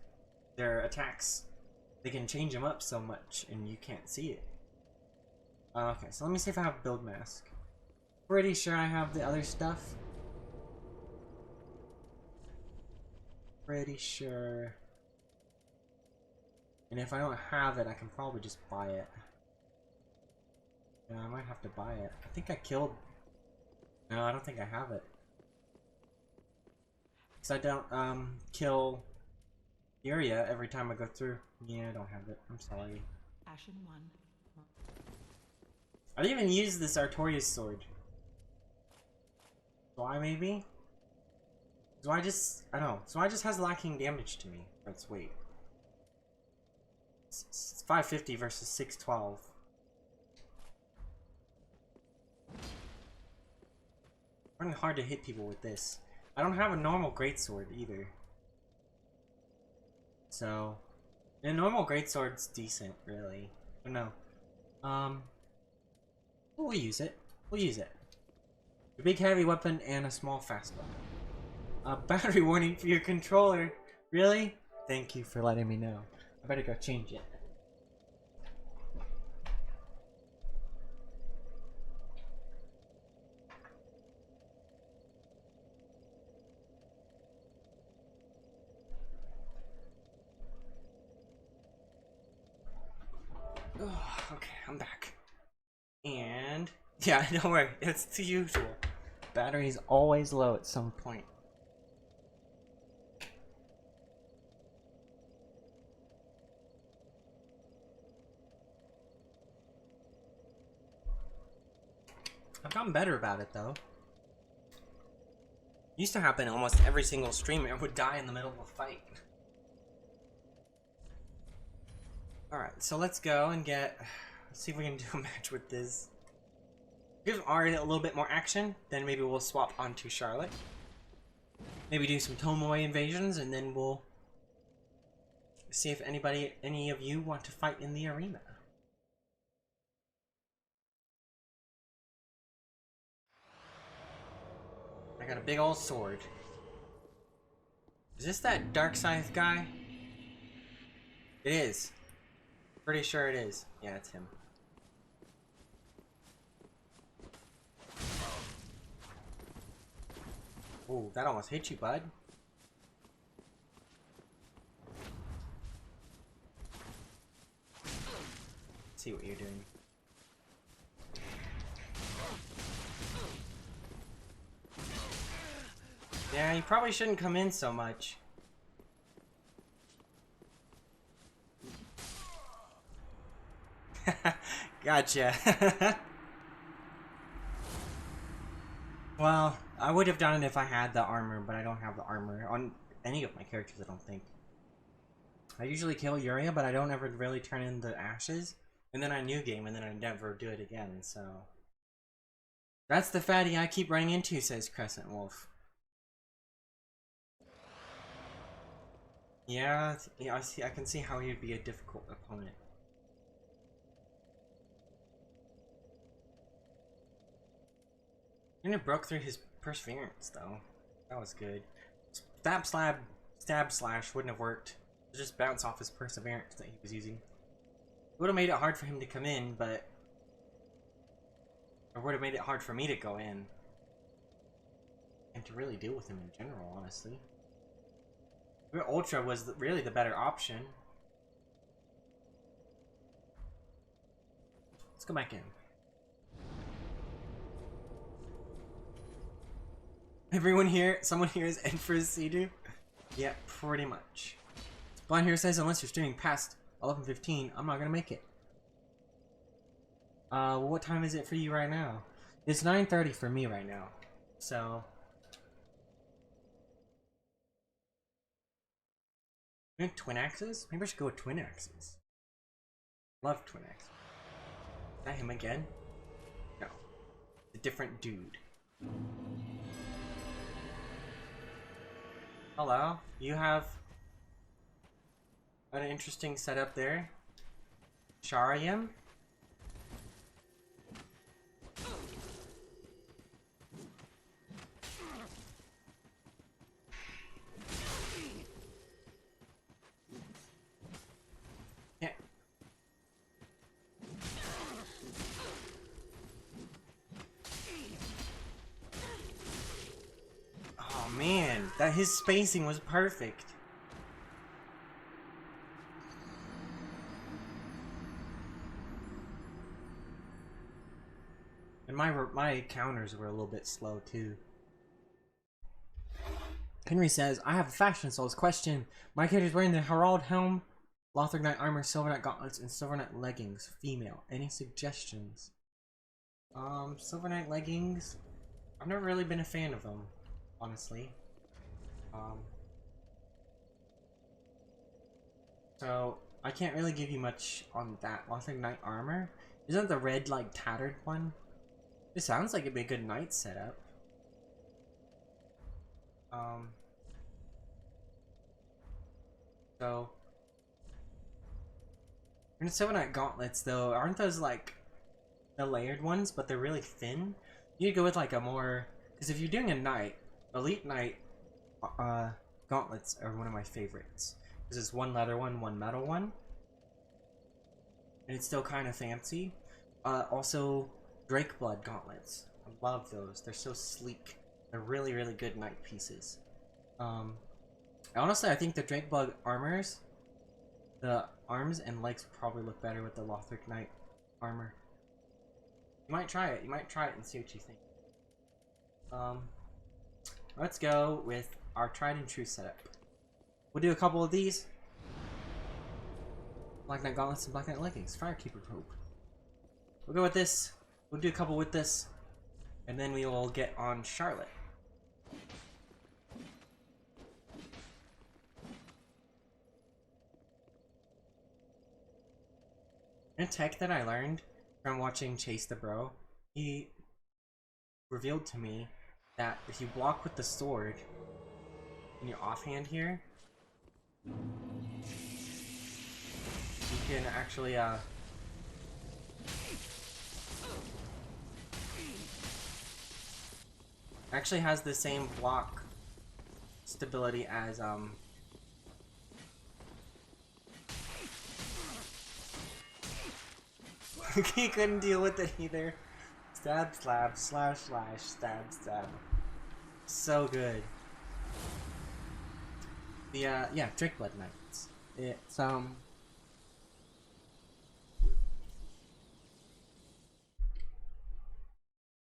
their attacks, they can change them up so much and you can't see it. Okay, so let me see if I have build mask. Pretty sure I have the other stuff. Pretty sure. And if I don't have it, I can probably just buy it. Yeah, I might have to buy it. I think I killed... No, I don't think I have it. Because I don't, kill Furia every time I go through. Yeah, I don't have it. I'm sorry. Ashen 1. I didn't even use this Artorias sword. Why, maybe? I don't know. Why just has lacking damage to me for its weight. It's 550 versus 612. It's hard to hit people with this. I don't have a normal greatsword either. So, a normal greatsword's decent, really. I don't know. We'll use it. We'll use it. A big heavy weapon and a small fast weapon. A battery warning for your controller. Really? Thank you for letting me know. I better go change it. Oh, okay, I'm back. And yeah, don't worry, it's the usual. Battery's always low at some point. gotten better about it though. Used to happen almost every single stream. I would die in the middle of a fight. Alright, so let's go and let's see if we can do a match with this. Give Ari a little bit more action, then maybe we'll swap onto Charlotte. Maybe do some Tomoe invasions, and then we'll see if any of you want to fight in the arena. I got a big old sword. Is this that Dark Scythe guy? It is. Pretty sure it is. Yeah, it's him. Ooh, that almost hit you, bud. Let's see what you're doing. Yeah, you probably shouldn't come in so much. Gotcha. Well, I would have done it if I had the armor, but I don't have the armor on any of my characters, I don't think. I usually kill Yuria, but I don't ever really turn in the ashes. And then I new game, and then I never do it again, so... That's the fatty I keep running into, says Crescent Wolf. Yeah, I can see how he'd be a difficult opponent. And it broke through his perseverance, though. That was good. Stab slash wouldn't have worked. It just bounce off his perseverance that he was using. It would have made it hard for him to come in, but... Or would have made it hard for me to go in. And to really deal with him in general, honestly. Ultra was really the better option. Let's go back in. Someone here is ᵢरहेᵇᵃᵇ? Yeah, pretty much. Blind here says unless you're streaming past 11:15, I'm not gonna make it. Well, what time is it for you right now? It's 9:30 for me right now. So... Twin axes? Maybe I should go with twin axes. Love twin axes. Is that him again? No. A different dude. Hello. You have an interesting setup there. Shariam? Yeah. Oh man, his spacing was perfect. And my counters were a little bit slow too. Henry says, I have a Fashion Souls question. My character's wearing the Herald Helm, Lothric Knight Armor, Silver Knight Gauntlets, and Silver Knight Leggings. Female. Any suggestions? Silver Knight Leggings? I've never really been a fan of them, honestly. So, I can't really give you much on that. Lothric Knight Armor? Isn't the red, like, tattered one? It sounds like it'd be a good knight setup. So... And Silver Knight Gauntlets, though, aren't those, like, the layered ones, but they're really thin? You'd go with, like, a more... Because if you're doing a knight, Elite Knight Gauntlets are one of my favorites. This is one leather one, one metal one. And it's still kind of fancy. Also, Drakeblood Gauntlets. I love those. They're so sleek. They're really, really good knight pieces. Honestly, I think the Drakeblood armors, the arms and legs probably look better with the Lothric Knight armor. You might try it. You might try it and see what you think. Let's go with our tried and true setup. We'll do a couple of these. Black Knight Gauntlets and Black Knight Leggings. Firekeeper Robe. We'll go with this. We'll do a couple with this. and then we will get on Charlotte. A tech that I learned from watching Chase the Bro, he revealed to me that if you block with the sword in your offhand here, you can actually actually has the same block stability as he couldn't deal with it either. Stab, slap, slash, slash, stab, stab. So good. The yeah, Drake-blood Knights. It's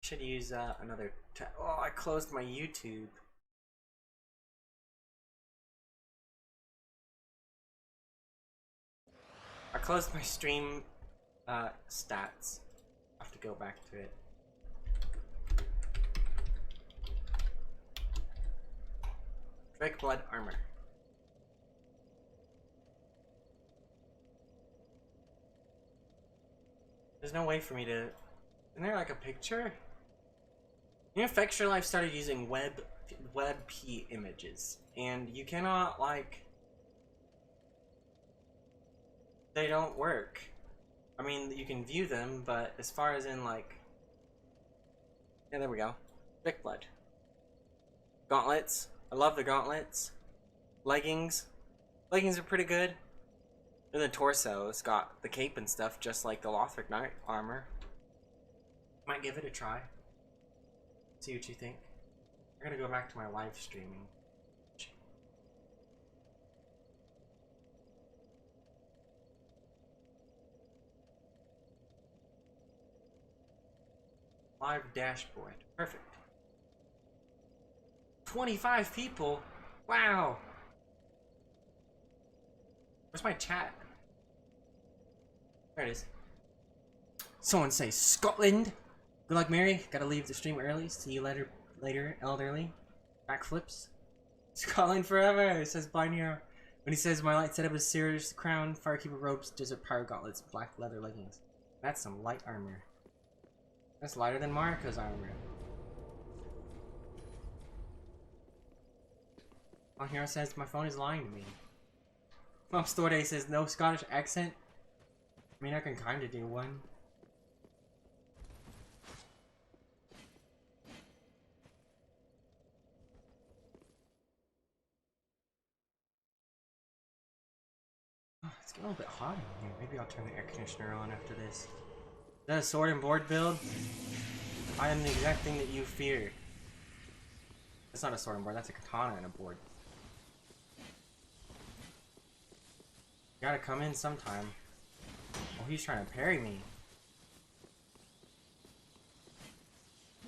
should use another oh, I closed my YouTube. I closed my stream stats. I have to go back to it. Drake blood armor. There's no way for me to... Isn't there like a picture? You know, Fexture Life started using WebP images, and you cannot, like... They don't work. I mean, you can view them, but as far as in, like... Yeah, there we go. Thick blood. Gauntlets. I love the gauntlets. Leggings. Leggings are pretty good. And the torso, it's got the cape and stuff, just like the Lothric Knight armor. Might give it a try. See what you think. I'm gonna go back to my live streaming. Live dashboard. Perfect. 25 people? Wow! Where's my chat? There it is. Someone say Scotland! Good luck, Mary. Gotta leave the stream early. See you later, elderly. Backflips. Scotland forever, says Binary. When he says my light setup is Seer's crown, Firekeeper robes, desert power gauntlets, black leather leggings. That's some light armor. That's lighter than Mariko's armor. On here says my phone is lying to me. Mom Store Day says no Scottish accent. I mean, I can kinda do one. Oh, it's getting a little bit hot in here. Maybe I'll turn the air conditioner on after this. Is that a sword and board build? I am the exact thing that you fear. That's not a sword and board, that's a katana and a board. You gotta come in sometime. Oh, he's trying to parry me.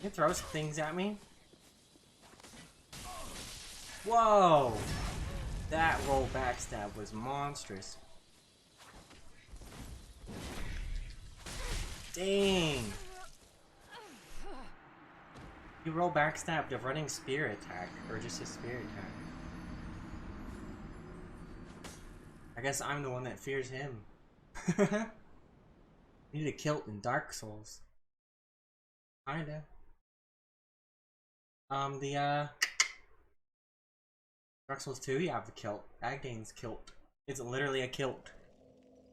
He throws things at me. Whoa! That roll backstab was monstrous. Dang! You roll backstabbed a running spear attack, or just a spear attack. I guess I'm the one that fears him. Need a kilt in Dark Souls. Kinda. Dark Souls 2, you have the kilt. Agdane's kilt. It's literally a kilt.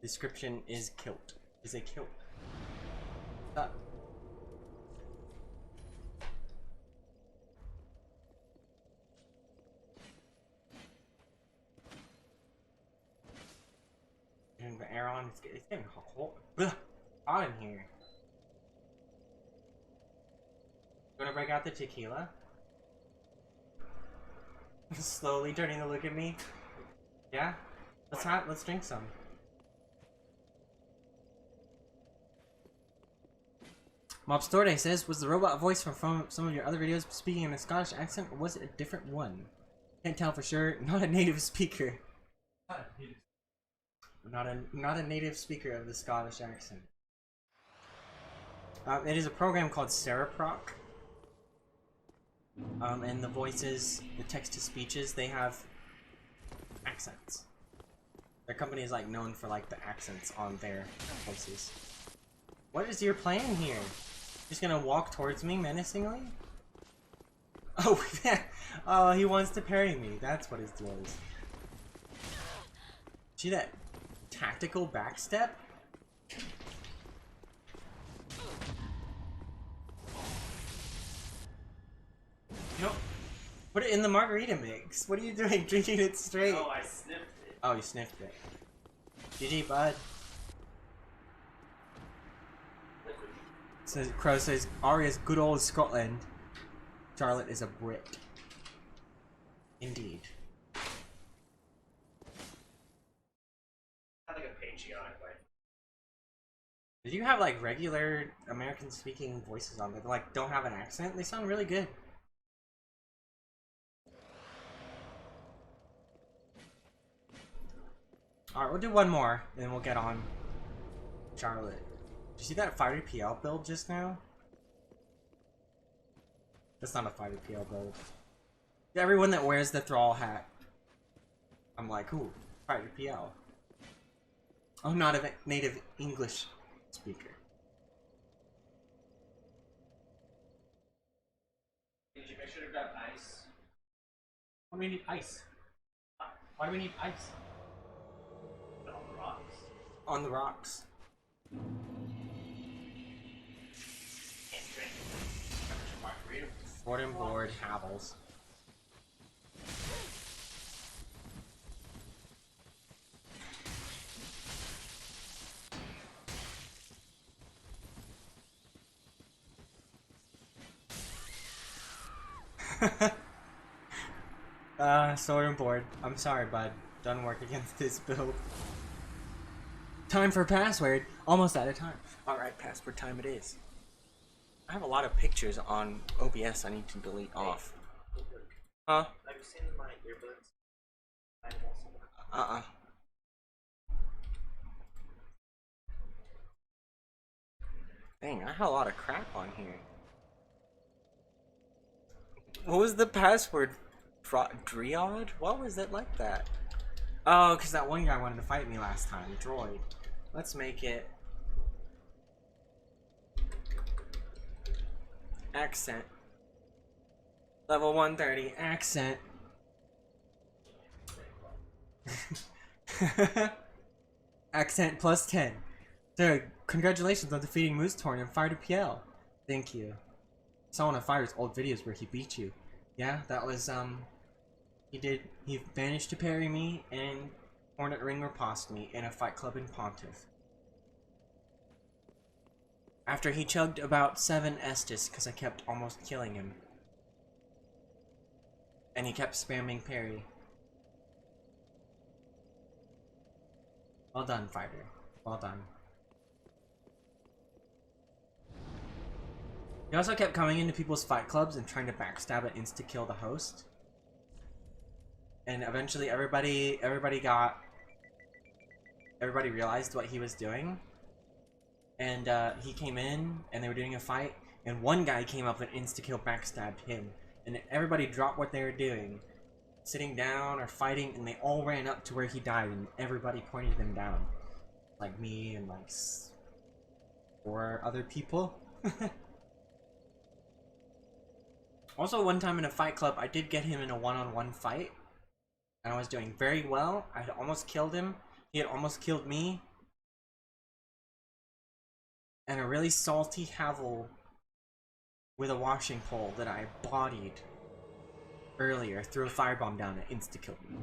Description is kilt. Is a kilt. What's up? And the air on, it's getting hot in here. Gonna break out the tequila? Slowly turning to look at me. Yeah? Let's drink some. Mob Store Day says, was the robot voice from some of your other videos speaking in a Scottish accent, or was it a different one? Can't tell for sure. Not a native speaker. Not a native speaker of the Scottish accent. It is a program called ᵖէᵒᵇᵃᵇvélé̥. And the voices, the text-to-speeches, they have accents. Their company is like known for like the accents on their voices. What is your plan here? Just gonna walk towards me menacingly? Oh, oh, he wants to parry me. That's what his deal is. See that tactical backstep? No. Put it in the margarita mix. What are you doing? Drinking it straight? Oh, I sniffed it. Oh, you sniffed it. GG, bud. Says Crow says Arya's good old Scotland. Charlotte is a Brit. Indeed. I have like a Patreon, but Did you have like regular American speaking voices on there that like don't have an accent? They sound really good. Alright, we'll do one more, then we'll get on Charlotte. Did you see that fighter PL build just now? That's not a fighter PL build. Everyone that wears the Thrall hat, I'm like, ooh, fighter PL. I'm not a native English speaker. did you make sure to grab ice? Why do we need ice? Why do we need ice? On the rocks. On the rocks. Can't drink. Temperature margarita. Board and board, Havels. Sword and board. I'm sorry, bud. Doesn't work against this build. Time for password. Almost out of time. Alright, password time it is. I have a lot of pictures on OBS I need to delete off. Huh? Have you seen my earbuds? Dang, I had a lot of crap on here. What was the password? Driod? What was it like that? Oh, because that one guy wanted to fight me last time. Droid. Let's make it... accent. Level 130. Accent. Accent plus 10. So, congratulations on defeating Moose Torn and Fire to PL. Thank you. Saw one of Fire's old videos where he beat you. Yeah, that was, he managed to parry me and Hornet Ring riposte me in a fight club in Pontiff. After he chugged about 7 Estus because I kept almost killing him. And he kept spamming parry. Well done, fighter. Well done. He also kept coming into people's fight clubs and trying to backstab and insta-kill the host. And eventually everybody realized what he was doing. And he came in and they were doing a fight and one guy came up and insta-kill backstabbed him. And everybody dropped what they were doing, sitting down or fighting, and they all ran up to where he died and everybody pointed them down. Like me and like 4 other people. Also, one time in a fight club, I did get him in a one-on-one fight. And I was doing very well. I had almost killed him. He had almost killed me. And a really salty Havel with a washing pole that I bodied earlier threw a firebomb down and insta-killed me.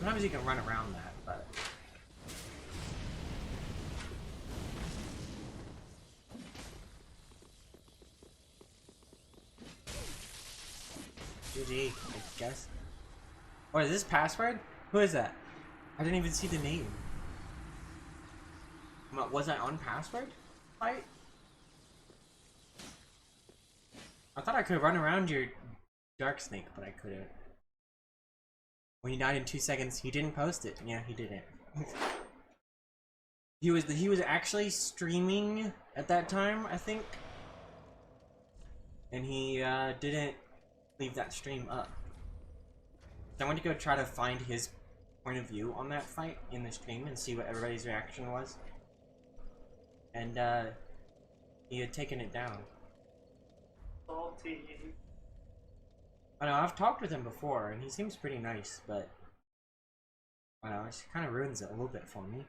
Sometimes you can run around that, but... GG, I guess. Oh, is this password? Who is that? I didn't even see the name. Was I on password? Fight? I thought I could run around your Dark Snake, but I couldn't. When he died in 2 seconds, he didn't post it. Yeah, he didn't. He was actually streaming at that time, I think. And he didn't leave that stream up. So I went to go try to find his point of view on that fight in the stream and see what everybody's reaction was. And he had taken it down. Salty. I know, I've talked with him before and he seems pretty nice, but I know, it just kind of ruins it a little bit for me.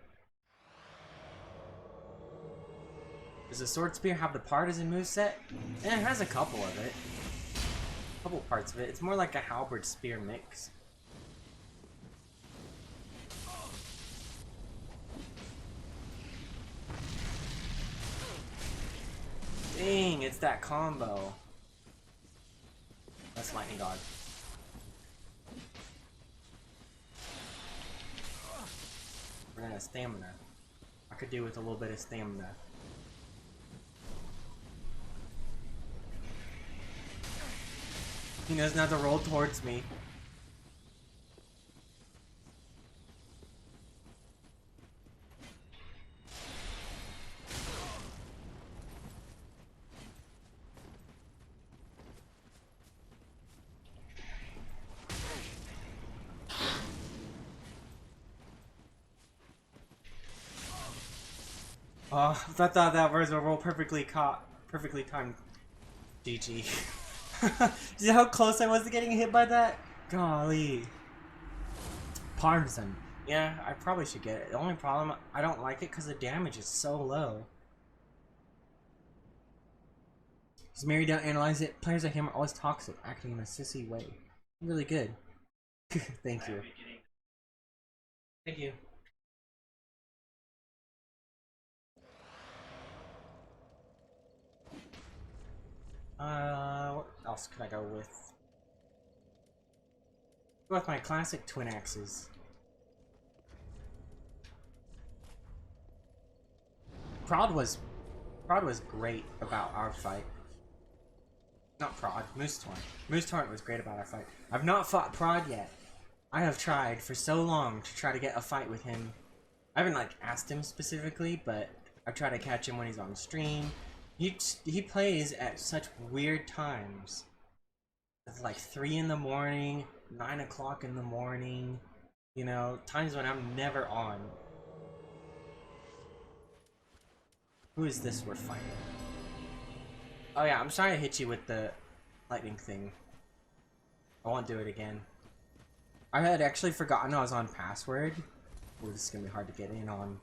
Does the Sword Spear have the partisan moveset? Eh, it has a couple of it. A couple parts of it. It's more like a halberd spear mix. Dang, it's that combo. That's Lightning God. We're gonna stamina. I could do with a little bit of stamina. He doesn't have to roll towards me. Oh, I thought that was a roll perfectly timed. GG. See how close I was to getting hit by that? Golly. Partisan. Yeah, I probably should get it. The only problem, I don't like it because the damage is so low. Does Mary don't analyze it? Players like him are always toxic, acting in a sissy way. Really good. Thank you. Thank you. What else could I go with? Go with my classic twin axes. Prod was great about our fight. Not Prod, Moose Torrent. Moose Torrent was great about our fight. I've not fought Prod yet. I have tried for so long to try to get a fight with him. I haven't like asked him specifically, but I've tried to catch him when he's on stream. He plays at such weird times. It's like 3 in the morning, 9 o'clock in the morning. You know, times when I'm never on. Who is this we're fighting? Oh yeah, I'm sorry to hit you with the lightning thing. I won't do it again. I had actually forgotten I was on password. Ooh, this is gonna be hard to get in on.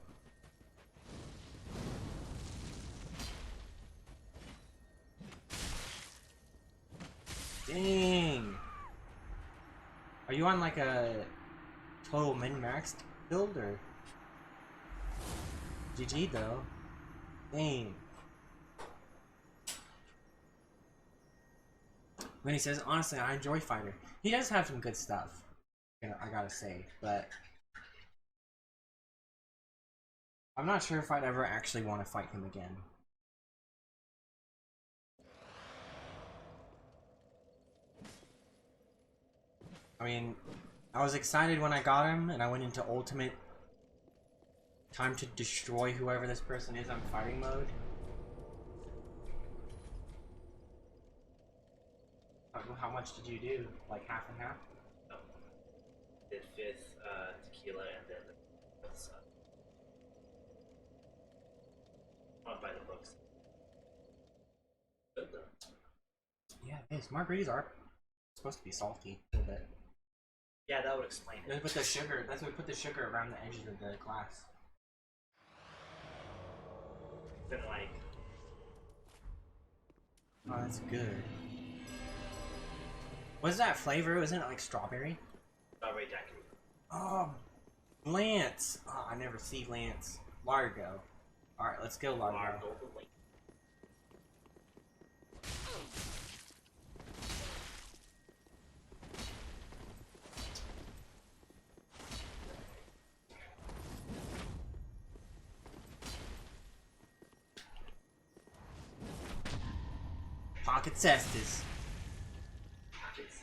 Dang! Are you on like a total min-maxed build or? GG though. Dang. When he says, honestly, I enjoy Fighter. He does have some good stuff, you know, I gotta say, but I'm not sure if I'd ever actually want to fight him again. I mean, I was excited when I got him, and I went into ultimate time to destroy whoever this person is on fighting mode. How much did you do? Like half and half? No. Did 5th tequila and then the 5th I'll buy the books. Good though. Yeah, these margaritas are supposed to be salty a little bit. Yeah, that would explain it. That's what the sugar. That's what we put the sugar around the edges of the glass. Then like. Oh, that's good. What's that flavor? Isn't it like strawberry? Strawberry daiquiri. Oh, Lance. Oh, I never see Lance. Largo. All right, let's go, Largo. Pocket cestus. Pockets.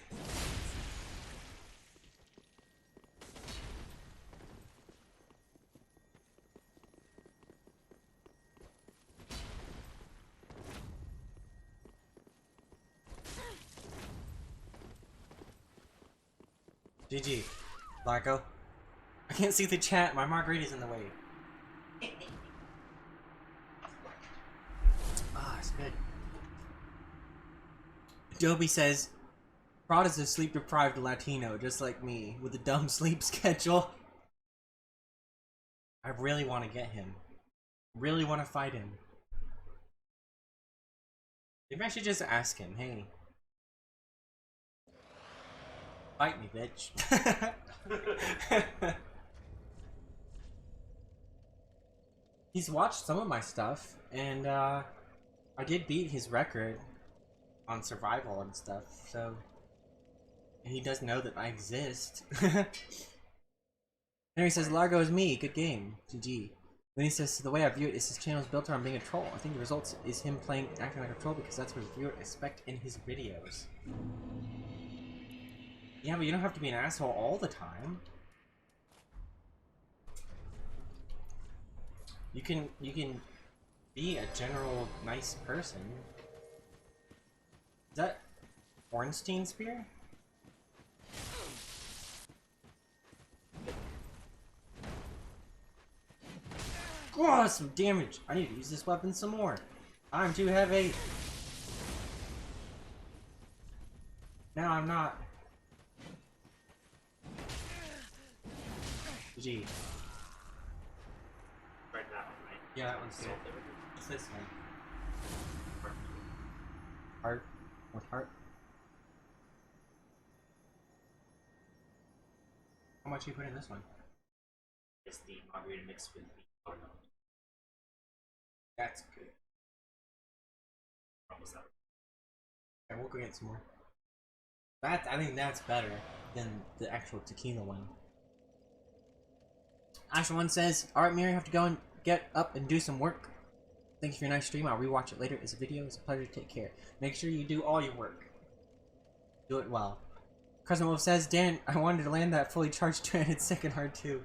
GG. Largo. I can't see the chat. My margarita's in the way. Ah, it's good. Adobe says, Prod is a sleep-deprived Latino, just like me, with a dumb sleep schedule. I really want to get him. Really want to fight him. Maybe I should just ask him, hey. Fight me, bitch. He's watched some of my stuff, and I did beat his record on survival and stuff, so he does know that I exist. Then he says, Largo is me, good game, GG. Then he says, the way I view it is his channel is built around being a troll. I think the results is him playing, acting like a troll because that's what viewers expect in his videos. Yeah, but you don't have to be an asshole all the time. You can be a general nice person. Is that Ornstein spear? Oh, some damage! I need to use this weapon some more. I'm too heavy. No, I'm not. GG. Right, that one, right? Yeah, that one's good. What's this one? Heart? What heart? How much you put in this one? It's the margarita mixed with the watermelon. That's good. Almost out. Okay, we'll go get some more. That, I think that's better than the actual tequila one. Asher one says, alright Miri, I have to go and get up and do some work. Thank you for your nice stream. I'll rewatch it later as a video. It's a pleasure. Take care. Make sure you do all your work. Do it well. Cousin Wolf says, Dan, I wanted to land that fully charged 2-handed second hard too.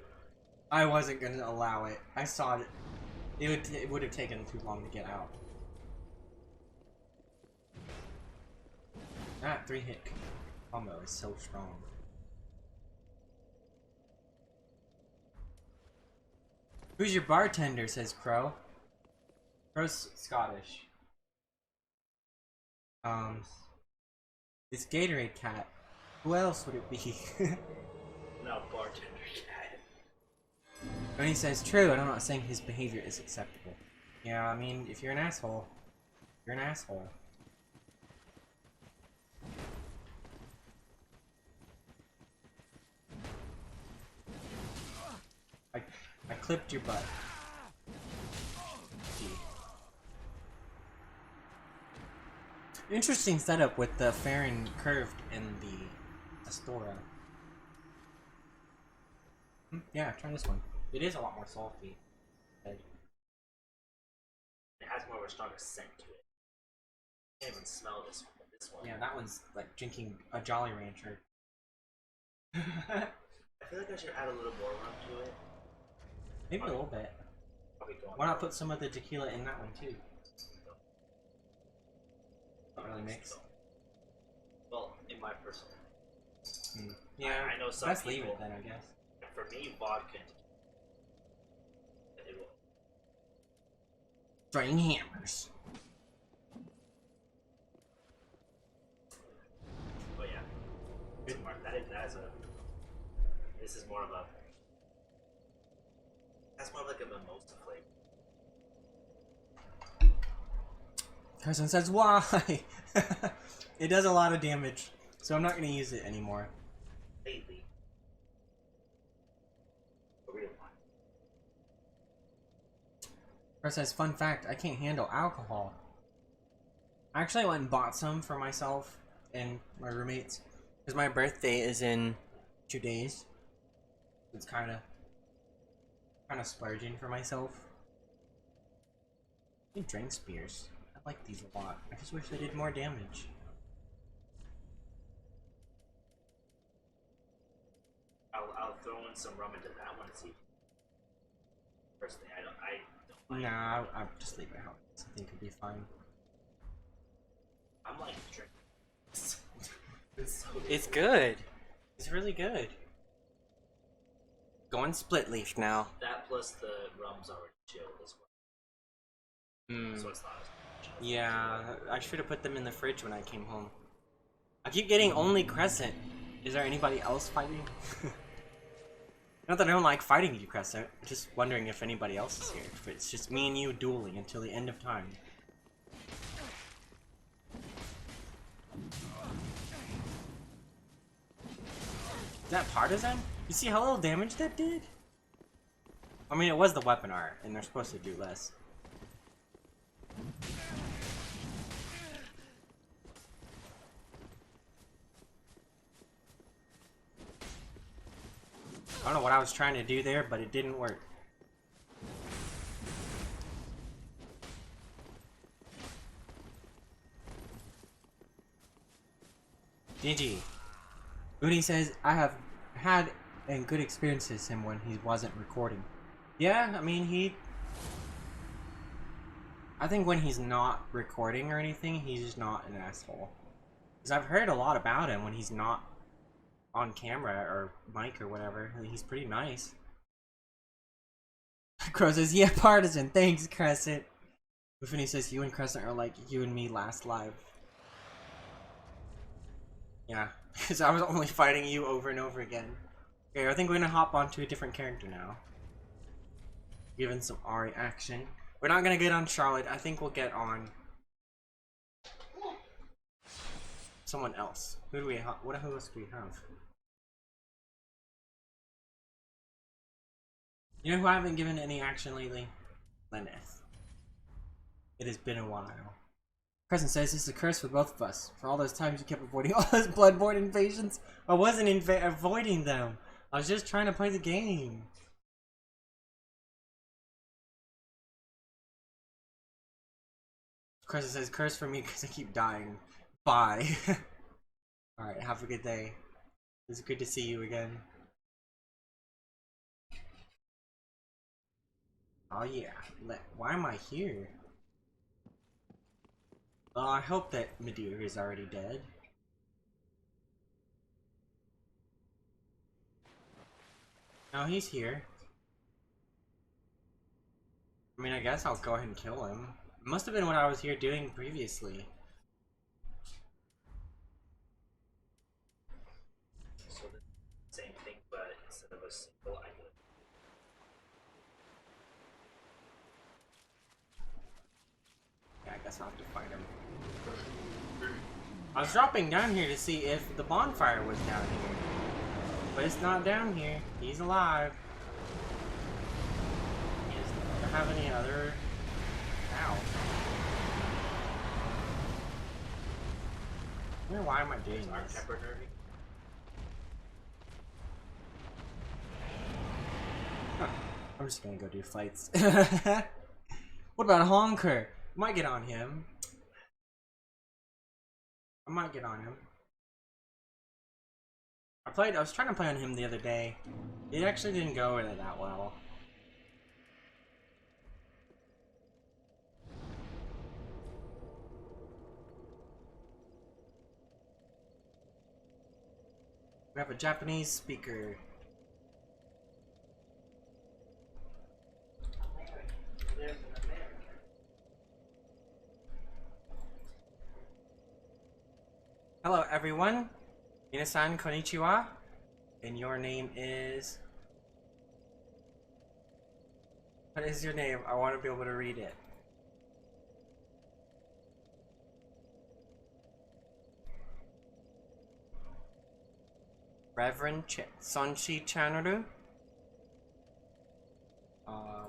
I wasn't going to allow it. I saw it. It would have taken too long to get out. That 3-hit combo is so strong. Who's your bartender, says Crow. Crow's Scottish. It's Gatorade Cat. Who else would it be? No, bartender cat. When he says true, and I'm not saying his behavior is acceptable. Yeah, I mean, if you're an asshole, you're an asshole. I clipped your butt. Gee. Interesting setup with the Farron curved and the Astora. Yeah, try this one. It is a lot more salty. It has more of a stronger scent to it. I can't even smell this one. This one. Yeah, that one's like drinking a Jolly Rancher. I feel like I should add a little more rum to it. Maybe a little bit. Why not put some of the tequila in that one too? Not really mixed. Well, in my personal. Yeah, I know some best people. Leave it then, I guess. For me, vodka. It will. Throwing hammers. But yeah, that is a. This is more of a. That's more like a mimosa flavor. Carson says, why? It does a lot of damage, so I'm not going to use it anymore. Lately. A real one. Carson says, fun fact, I can't handle alcohol. I actually went and bought some for myself and my roommates, because my birthday is in 2 days. It's kind of splurging for myself. I drink spears. I like these a lot. I just wish they did more damage. I'll throw in some rum into that one and see. Personally, I don't. Nah, I'll just leave it how it is. I think it'll be fine. I'm like drinking. It's good. It's really good. Going split leaf now. That plus the rum's already chilled as well. So it's not as much. Yeah, I should have put them in the fridge when I came home. I keep getting only Crescent. Is there anybody else fighting? Not that I don't like fighting you, Crescent. I'm just wondering if anybody else is here. If it's just me and you dueling until the end of time. Is that partisan? You see how little damage that did? I mean, it was the weapon art, and they're supposed to do less. I don't know what I was trying to do there, but it didn't work. GG. Uni says, I have had and good experiences him when he wasn't recording. Yeah, I mean, I think when he's not recording or anything, he's just not an asshole. Because I've heard a lot about him when he's not on camera or mic or whatever. I mean, he's pretty nice. Crow says, yeah, partisan. Thanks, Crescent. Buffini says, you and Crescent are like you and me last live. Yeah, because I was only fighting you over and over again. Okay, I think we're gonna hop onto a different character now. Given some Ari action. We're not gonna get on Charlotte. I think we'll get on someone else. Who do we have? What else do we have? You know who I haven't given any action lately? Lenneth. It has been a while. Crescent says this is a curse for both of us. For all those times you kept avoiding all those bloodborne invasions, I wasn't avoiding them. I was just trying to play the game. Crescent says, curse for me because I keep dying. Bye. Alright, have a good day. It's good to see you again. Oh yeah. Why am I here? Well, I hope that Medea is already dead. No, he's here. I mean, I guess I'll go ahead and kill him. It must have been what I was here doing previously. So the same thing, but instead of a single item. Yeah, I guess I'll have to find him. I was dropping down here to see if the bonfire was down here. But it's not down here. He's alive. He doesn't have any other... Ow. I wonder why am I doing this? Huh. I'm just gonna go do fights. What about Honker? Might get on him. I might get on him. I was trying to play on him the other day. It actually didn't go really that well. We have a Japanese speaker. Hello everyone. Minasan konnichiwa. And your name is... What is your name? I want to be able to read it. Reverend Sonshi Chanaru.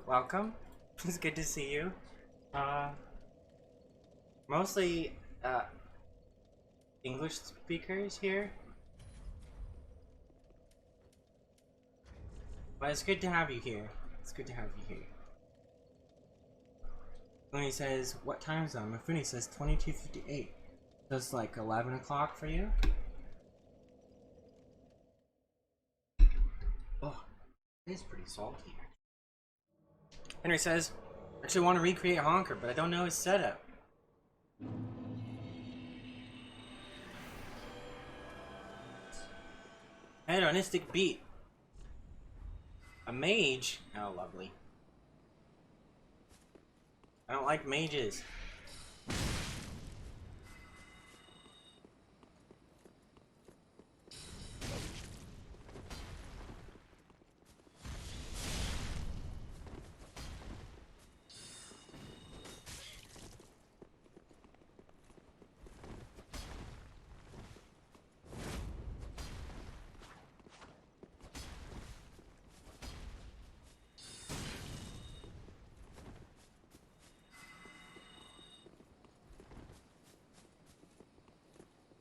Welcome. It's good to see you. Mostly English speakers here. But it's good to have you here. It's good to have you here. Funi says, what time zone? Mifune says 22:58. So it's like 11 o'clock for you? Oh, it is pretty salty. Henry says, I actually want to recreate Honker, but I don't know his setup. Hedonistic beat. A mage? Oh, lovely. I don't like mages.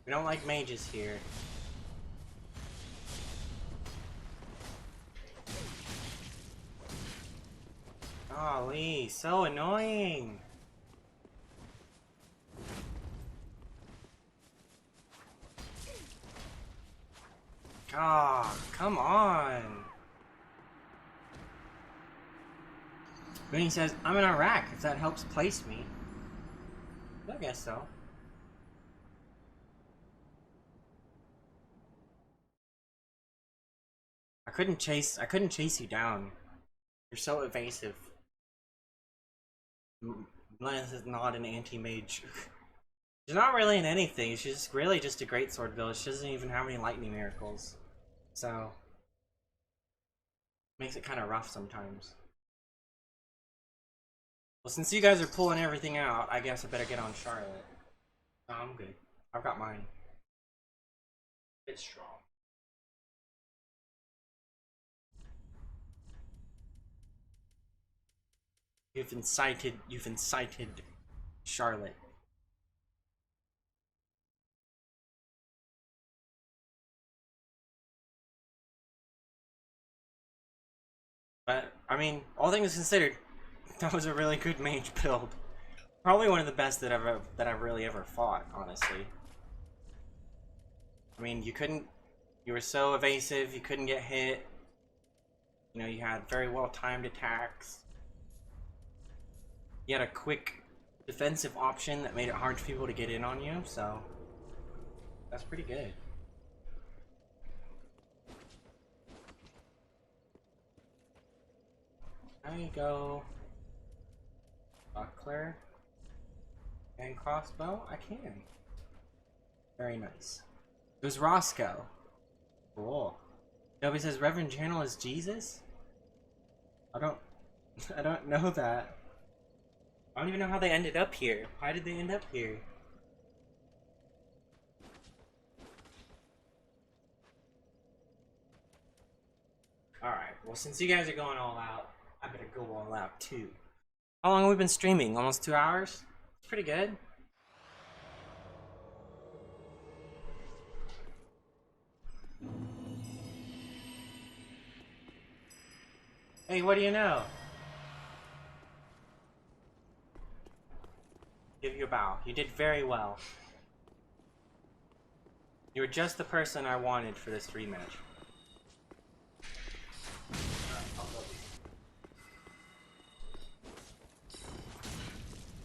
We don't like mages here. Golly, so annoying. Ah, come on. Then he says, I'm in Iraq, if that helps place me. I guess so. I couldn't chase you down. You're so evasive. Lance is not an anti-mage. She's not really in anything. She's really just a greatsword village. She doesn't even have any lightning miracles. So makes it kind of rough sometimes. Well, since you guys are pulling everything out, I guess I better get on Charlotte. No, I'm good. I've got mine. It's strong. You've incited Charlotte. But I mean, all things considered, that was a really good mage build. Probably one of the best that I've really ever fought, honestly. I mean, you were so evasive, you couldn't get hit. You know, you had very well timed attacks. You had a quick defensive option that made it hard for people to get in on you, so that's pretty good. There you go. Buckler and crossbow. I can. Very nice. There's Roscoe. Cool. Nobody says Reverend Channel is Jesus? I don't know that. I don't even know how they ended up here. Why did they end up here? Alright, well since you guys are going all out, I better go all out too. How long have we been streaming? Almost 2 hours? It's pretty good. Hey, what do you know? Give you a bow. You did very well. You were just the person I wanted for this rematch.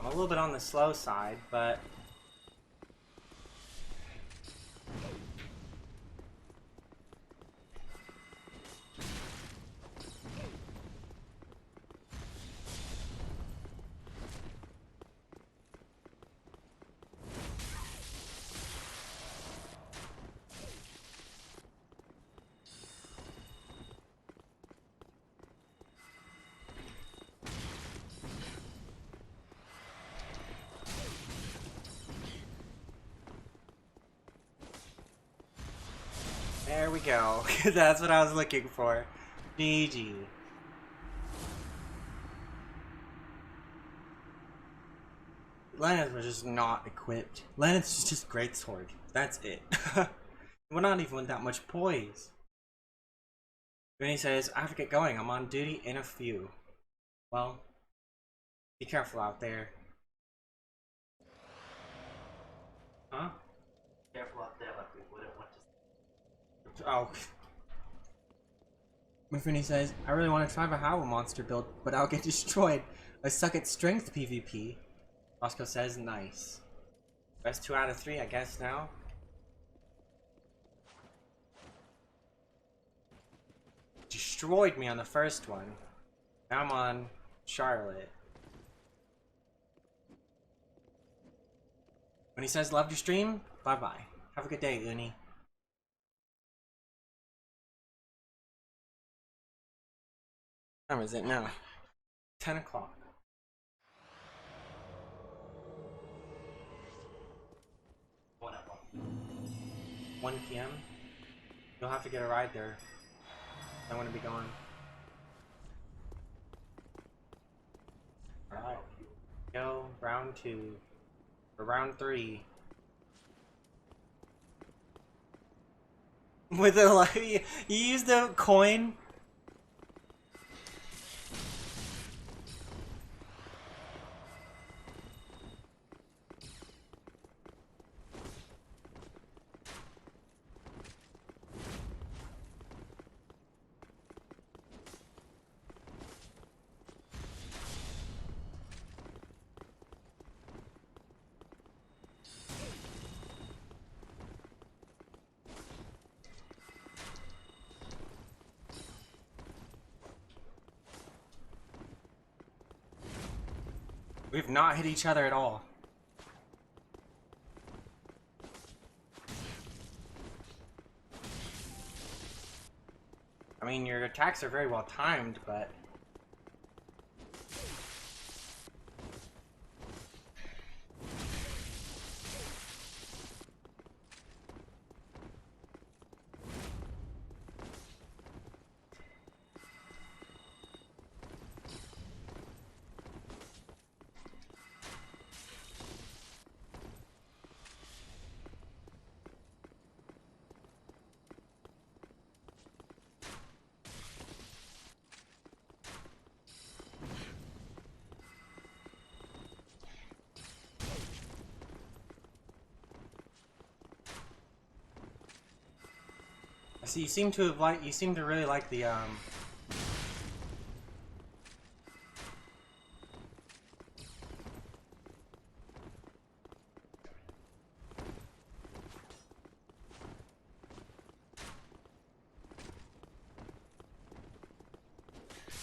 I'm a little bit on the slow side, but there we go. That's what I was looking for. GG. Lance was just not equipped. Lance is just greatsword. That's it. We're not even with that much poise. Then he says, I have to get going. I'm on duty in a few. Well, be careful out there. Huh? Careful out there, like we wouldn't want to. Oh. Miffini says, I really want to try the Howl monster build, but I'll get destroyed. I suck at strength PvP. Roscoe says, nice. Best 2 out of 3, I guess, now. destroyed me on the first one. Now I'm on ᵦ'લેել. When he says love your stream, bye bye. Have a good day, Uni. What time is it now? 10 o'clock. 1 p.m. You'll have to get a ride there. I want to be gone. Alright. Go, round 2. Or round 3. With the, like, you use the coin. We've not hit each other at all. I mean, your attacks are very well timed, but... I see, you seem to really like the,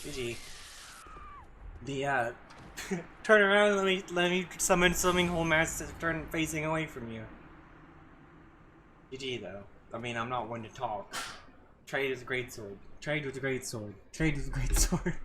GG. The, turn around and let me summon Swimming Hole Master to turn facing away from you. GG though. I mean, I'm not one to talk. Trade is a great sword. Trade with a great sword. Trade with a great sword.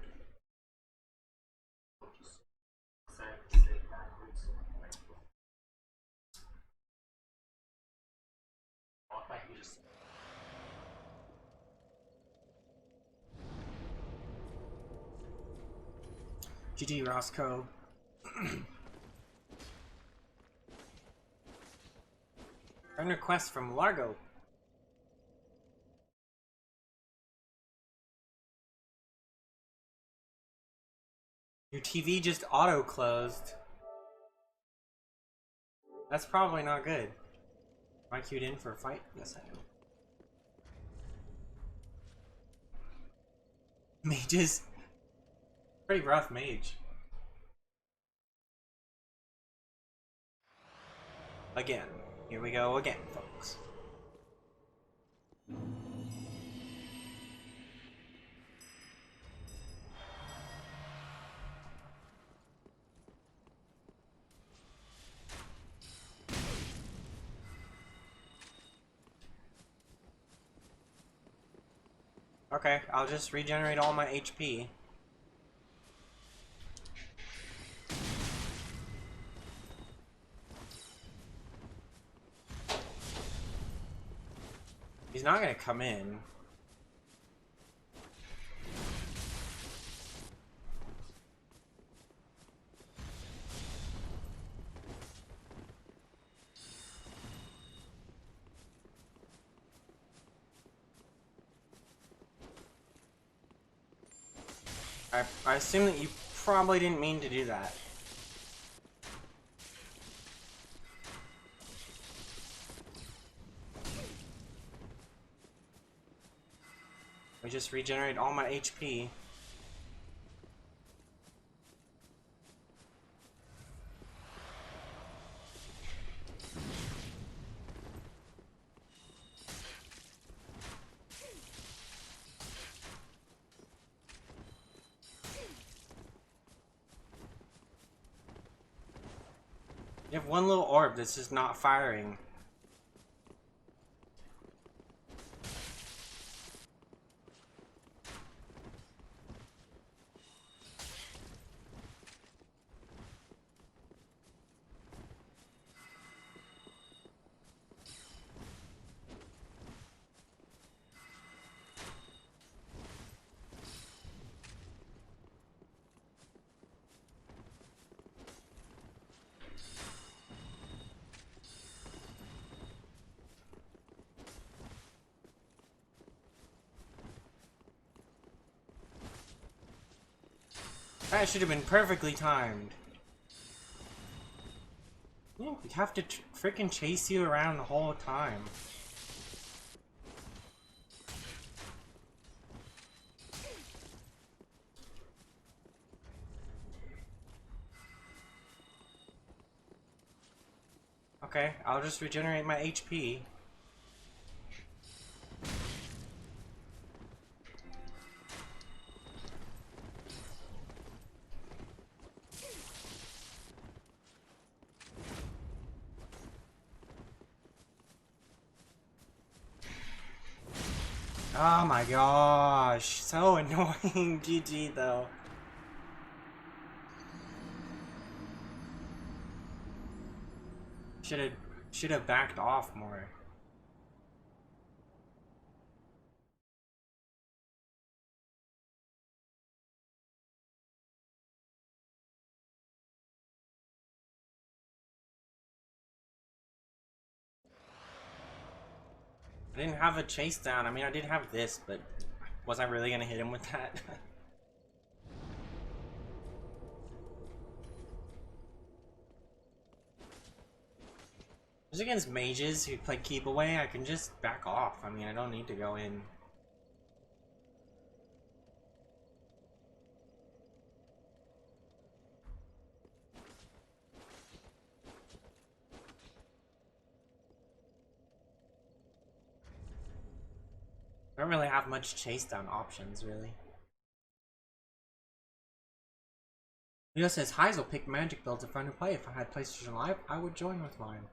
GG Roscoe. Friend request from Largo. Your TV just auto-closed. That's probably not good. Am I queued in for a fight? Yes, I am. Mages. Pretty rough mage. Again. Here we go again, folks. Okay, I'll just regenerate all my HP. He's not gonna come in. I assume that you probably didn't mean to do that. We just regenerate all my HP. You have one little orb that's just not firing. That should have been perfectly timed. Yeah, we have to freaking chase you around the whole time. Okay, I'll just regenerate my HP. Oh my gosh, so annoying. GG though. Should have backed off more. I didn't have a chase down. I mean, I did have this, but was I really gonna hit him with that? Just against mages who play keep away, I can just back off. I mean, I don't need to go in. I don't really have much chase down options, really. Leo says, Highs will pick magic builds if I to play. If I had PlayStation Live, I would join with mine.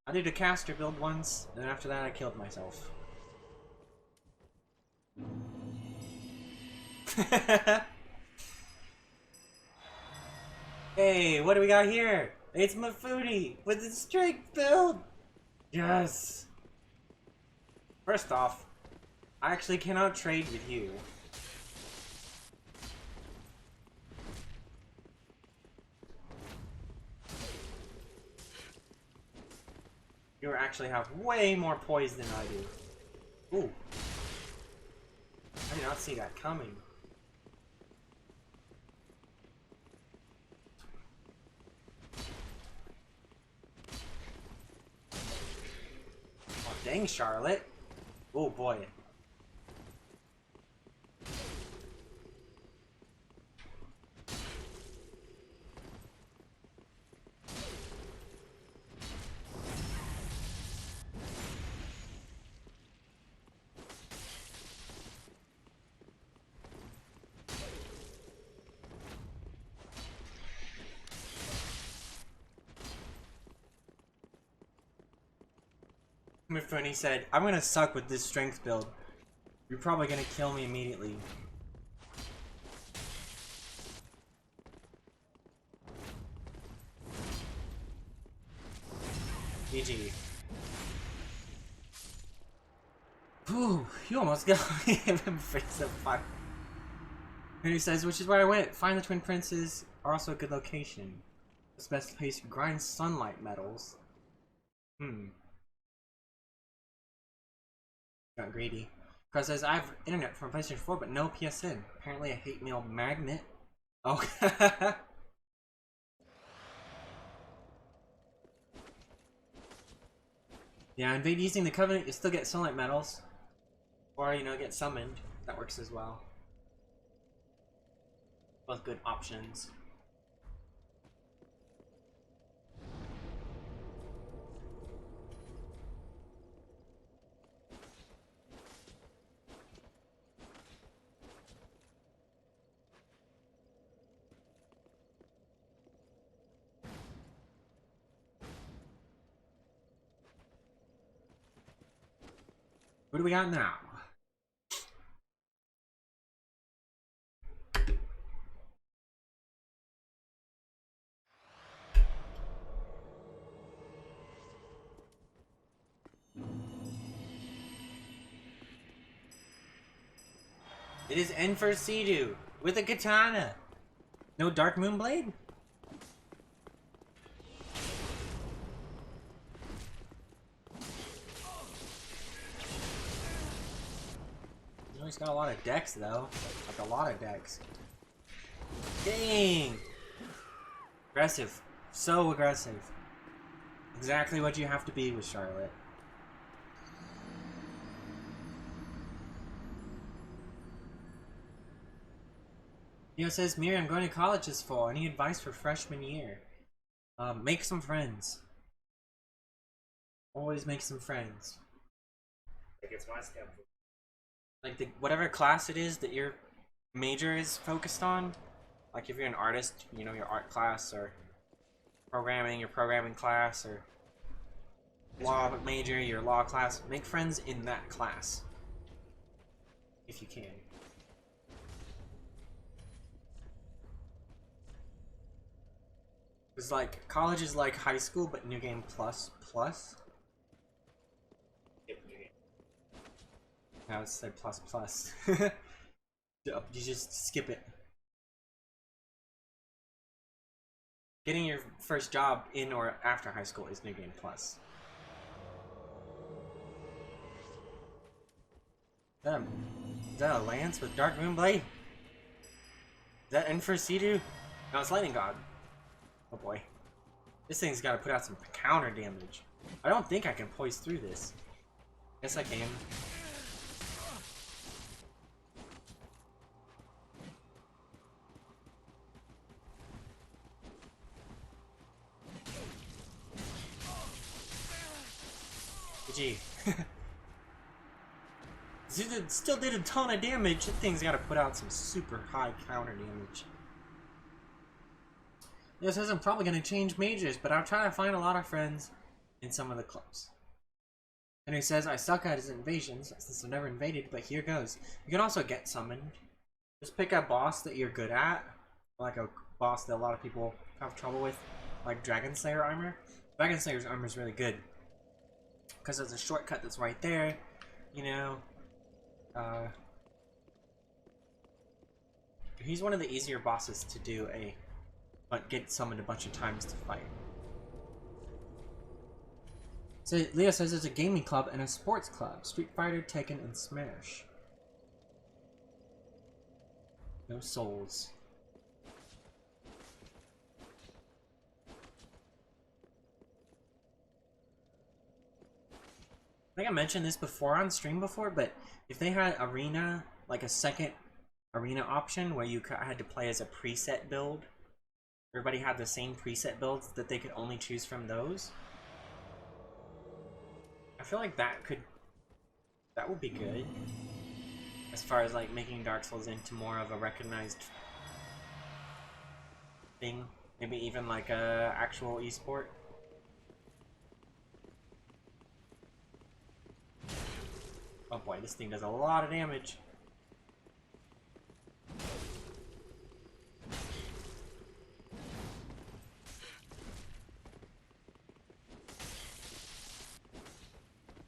I did a caster build once, and after that I killed myself. Hey, what do we got here? It's ᵦ'લેલે with the strength build! Yes! First off, I actually cannot trade with you. You actually have way more poise than I do. Ooh. I did not see that coming. Oh, dang, Charlotte. Oh boy. Mifuni said, I'm gonna suck with this strength build. You're probably gonna kill me immediately. GG. Whew, you almost got me in the face of fire. And he says, which is where I went. Find the Twin Princes are also a good location. It's the best place to grind sunlight metals. Got greedy. Because says, I have internet from PlayStation 4, but no PSN. Apparently a hate mail magnet. Oh. Yeah, invade using the Covenant, you still get sunlight metals. Or, you know, get summoned. That works as well. Both good options. What do we got now? It is ᵢEØS with a katana. No Dark Moonblade? You know, he's got a lot of decks though. Like a lot of decks. Dang! Aggressive. So aggressive. Exactly what you have to be with Charlotte. Leo says, Miri, I'm going to college this fall. Any advice for freshman year? Make some friends. Always make some friends. Like it's my step. Like whatever class it is that your major is focused on. Like if you're an artist, you know, your art class, or programming, your programming class, or law major, your law class. Make friends in that class. If you can. It's like, college is like high school, but New Game Plus plus. I would say plus plus. You just skip it. Getting your first job in or after high school is New Game Plus. Is that a lance with Dark Moonblade? Is that ᵢEØS? No, it's Lightning God. Oh boy. This thing's gotta put out some counter damage. I don't think I can poise through this. Yes, I can. Gee. Still did a ton of damage. That thing's gotta put out some super high counter damage. It says I'm probably going to change majors, but I'll try to find a lot of friends in some of the clubs. And he says, I suck at his invasions, since I've never invaded, but here goes. You can also get summoned. Just pick a boss that you're good at. Like a boss that a lot of people have trouble with. Like Dragon Slayer armor. Dragon Slayer's armor is really good. Because there's a shortcut that's right there. You know. He's one of the easier bosses to do but get summoned a bunch of times to fight. So Leo says there's a gaming club and a sports club. Street Fighter, Tekken, and Smash. No souls. I think I mentioned this before on stream before, but if they had arena, like a second arena option where you had to play as a preset build, everybody had the same preset builds that they could only choose from those. I feel like that would be good. As far as like making Dark Souls into more of a recognized thing. Maybe even like a actual esport. Oh boy, this thing does a lot of damage.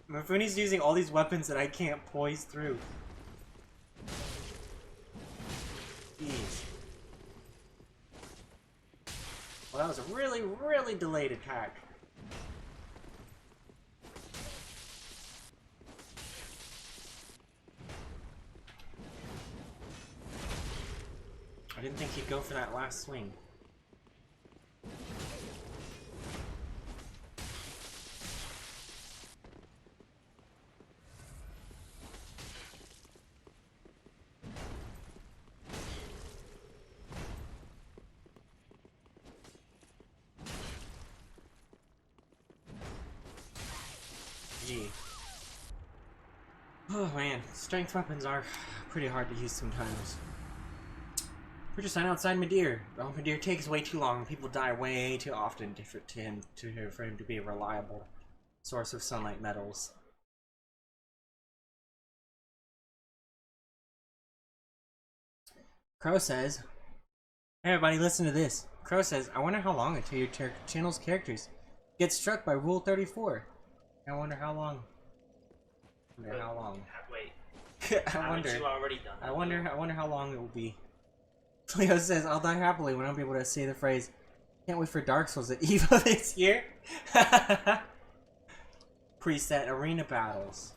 Mifune's using all these weapons that I can't poise through. Jeez. Well, that was a really, really delayed attack. I didn't think he'd go for that last swing. Oh man, strength weapons are pretty hard to use sometimes. We're just outside Madeir. Well, Madeir takes way too long. People die way too often for him to be a reliable source of sunlight metals. Crow says, hey everybody, listen to this. Crow says, I wonder how long until your channel's characters get struck by Rule 34. I wonder how long. How long? Wait. I wonder. You already done that? I wonder how long it will be. Leo says, I'll die happily when I'll be able to say the phrase, can't wait for Dark Souls at EVO this year. Preset arena battles.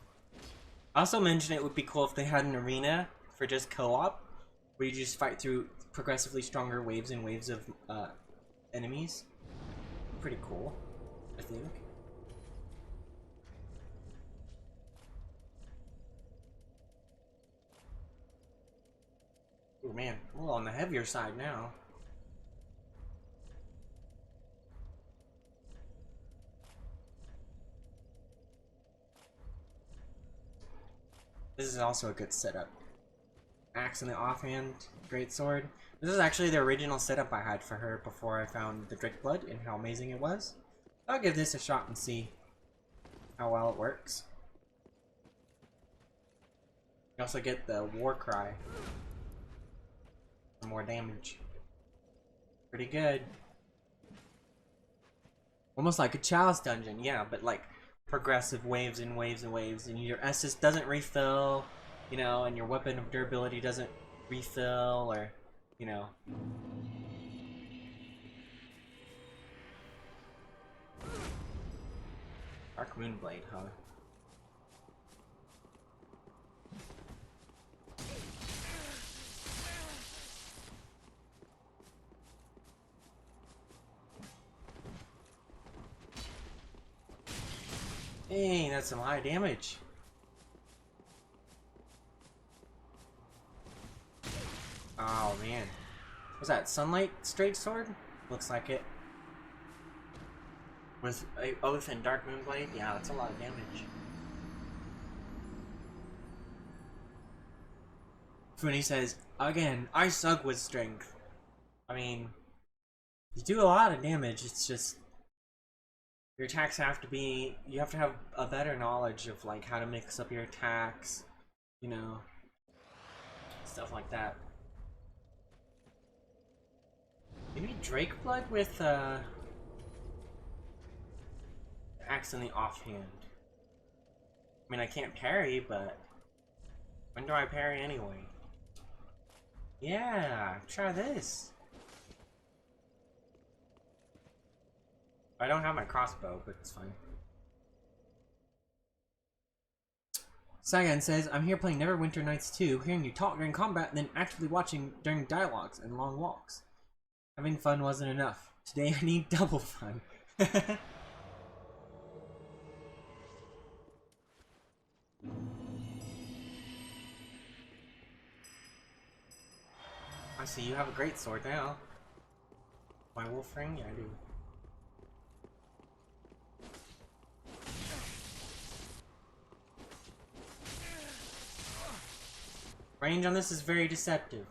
I also mentioned it would be cool if they had an arena for just co-op, where you just fight through progressively stronger waves and waves of enemies. Pretty cool, I think. Oh man, I'm a little on the heavier side now. This is also a good setup. Axe in the offhand, great sword. This is actually the original setup I had for her before I found the Drake Blood and how amazing it was. I'll give this a shot and see how well it works. You also get the war cry for more damage. Pretty good. Almost like a Chalice dungeon, yeah, but like progressive waves and waves and waves, and your Estus doesn't refill, you know, and your weapon of durability doesn't refill, or, you know. Dark Moonblade, huh? Dang, that's some high damage. Oh man. Was that Sunlight Straight Sword? Looks like it. With Oath and Dark Moonblade? Yeah, that's a lot of damage. Funi says, again, I suck with strength. I mean, you do a lot of damage, it's just your attacks have to be, you have to have a better knowledge of like how to mix up your attacks, you know, stuff like that. Maybe Drake Blood with axe in the offhand. I mean, I can't parry, but when do I parry anyway? Yeah, try this. I don't have my crossbow, but it's fine. Sagan says, I'm here playing Neverwinter Nights 2, hearing you talk during combat, and then actively watching during dialogues and long walks. Having fun wasn't enough. Today I need double fun. I see you have a great sword now. My wolf ring? Yeah, I do. Range on this is very deceptive.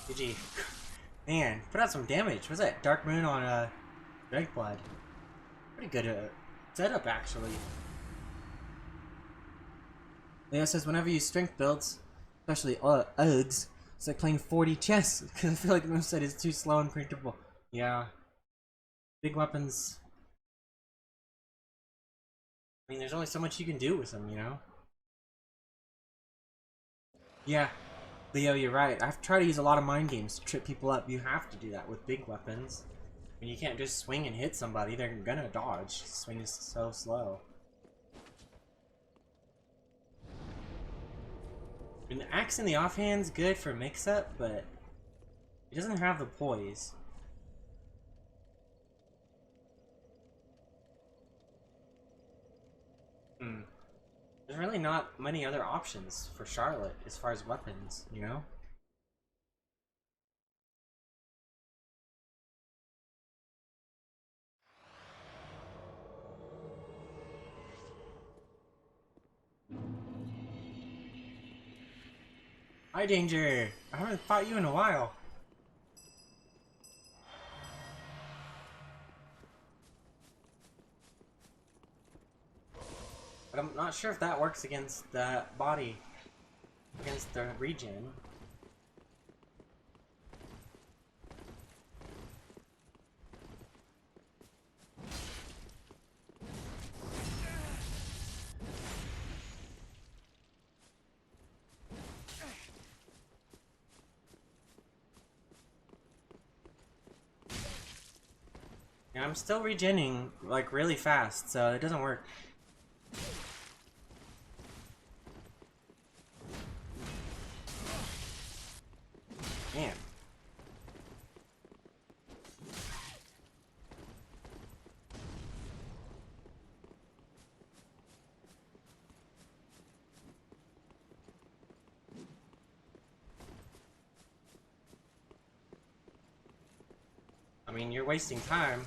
GG. Man, put out some damage. What's that? Dark Moon on Drake Blood. Pretty good setup, actually. Leo says, whenever you strength builds, especially Uggs, it's like playing 40 chess, because I feel like the moveset is too slow and predictable. Yeah. Big weapons. I mean, there's only so much you can do with them, you know? Yeah. Leo, you're right. I've tried to use a lot of mind games to trip people up. You have to do that with big weapons. I mean, you can't just swing and hit somebody. They're gonna dodge. Swing is so slow. I mean, the axe in the offhand's good for mix-up, but it doesn't have the poise. It There's really not many other options for Charlotte as far as weapons, you know? Hi, Danger! I haven't fought you in a while. But I'm not sure if that works against the body. Against the regen. And I'm still regenning, like, really fast, so it doesn't work. Man. I mean, you're wasting time.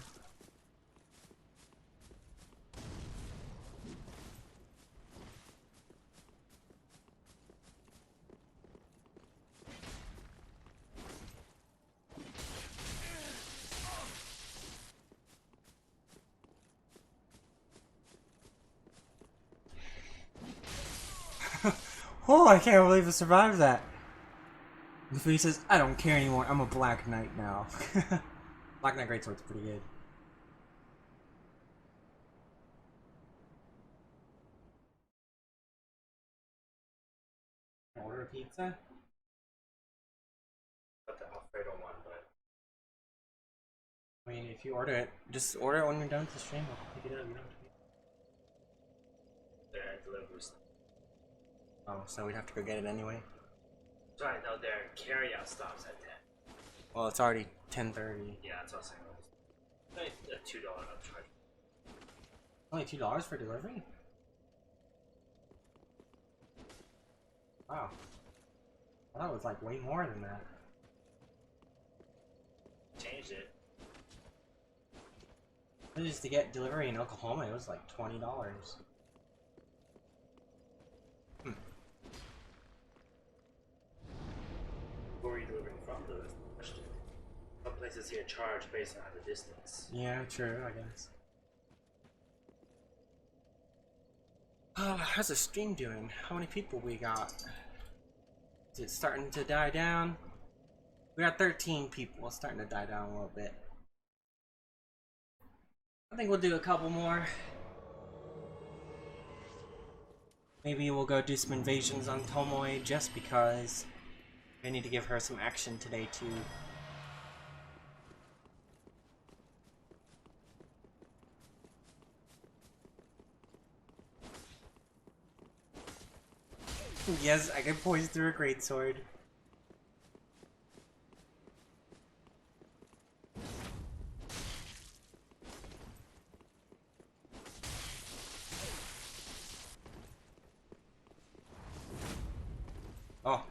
Oh, I can't believe I survived that. The foodie says, I don't care anymore, I'm a Black Knight now. Black Knight Greatsword's pretty good. Order a pizza? But the Alfredo one, but I mean, if you order it, just order it when you're done with the stream. I'll pick it up. You don't have to their deliveries. Oh, so we'd have to go get it anyway? Sorry, no, their carryout stops at 10. Well, it's already 10:30. Yeah, that's what I'm saying. Only a $2 upcharge. Only $2 for delivery? Wow. I thought it was like way more than that. Changed it. Just to get delivery in Oklahoma, it was like $20. Where are you delivering from, though? That's the question. Some places here charge based on the distance. Yeah, true, I guess. How's the stream doing? How many people we got? Is it starting to die down? We got 13 people. It's starting to die down a little bit. I think we'll do a couple more. Maybe we'll go do some invasions on Tomoe just because I need to give her some action today too. Yes, I can poise through a greatsword. Oh,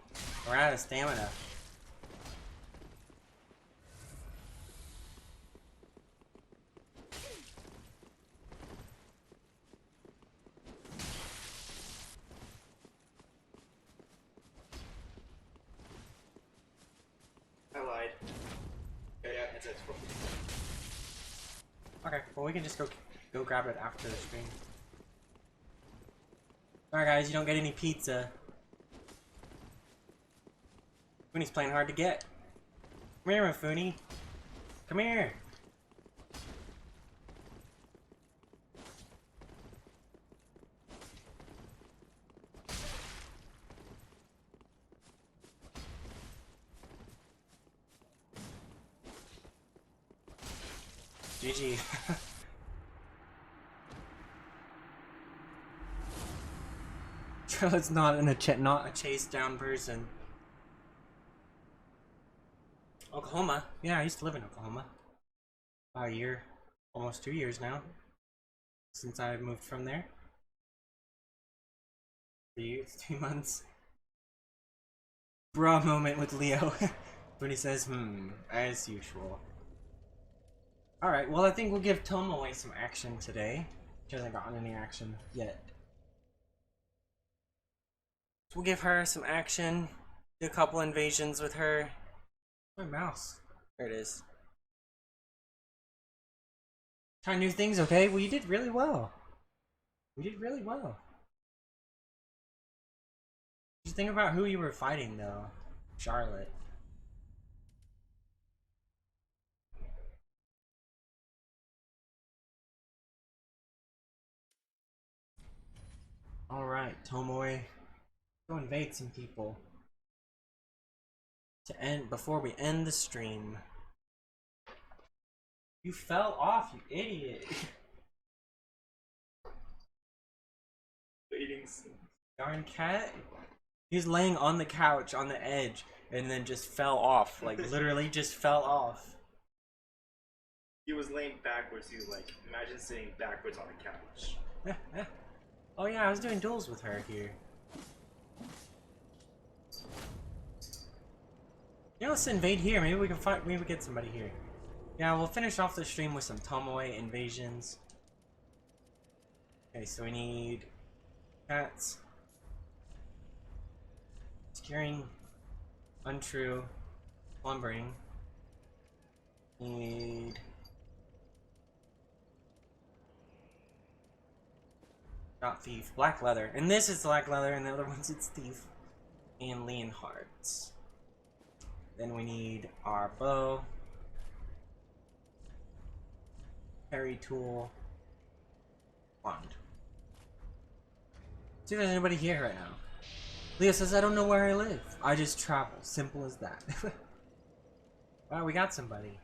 we're out of stamina. I lied. Yeah, it's Okay, well we can just go grab it after the stream. Sorry guys, you don't get any pizza. Funie's playing hard to get. Come here, Mifune. Come here. GG. Charlotte's not a chase down person. Oklahoma. Yeah, I used to live in Oklahoma. About a year, almost 2 years now, since I moved from there. For you, it's 3 months. Bra moment with Leo. When he says, as usual. Alright, well I think we'll give Tomoe some action today. She hasn't gotten any action yet. So we'll give her some action. Do a couple invasions with her. My mouse. There it is. Try new things, okay? Well, you did really well. You did really well. Just think about who you were fighting, though. Charlotte. Alright, Tomoe. Go invade some people. To end before we end the stream. You fell off, you idiot. Darn cat. He's laying on the couch on the edge and then just fell off. Like literally just fell off. He was laying backwards. He was like, imagine sitting backwards on the couch. Oh yeah, I was doing duels with her here. Yeah, let's invade here. Maybe we can fight. Maybe we get somebody here. Yeah, we'll finish off the stream with some Tomoe invasions. Okay, so we need cats. Securing. Untrue. Slumbering. Need. Not thief. Black leather. And this is black leather, and the other one's it's thief. And lean hearts. Then we need our bow. Parry tool. Wand. See if there's anybody here right now. Leo says, I don't know where I live. I just travel. Simple as that. Wow, we got somebody.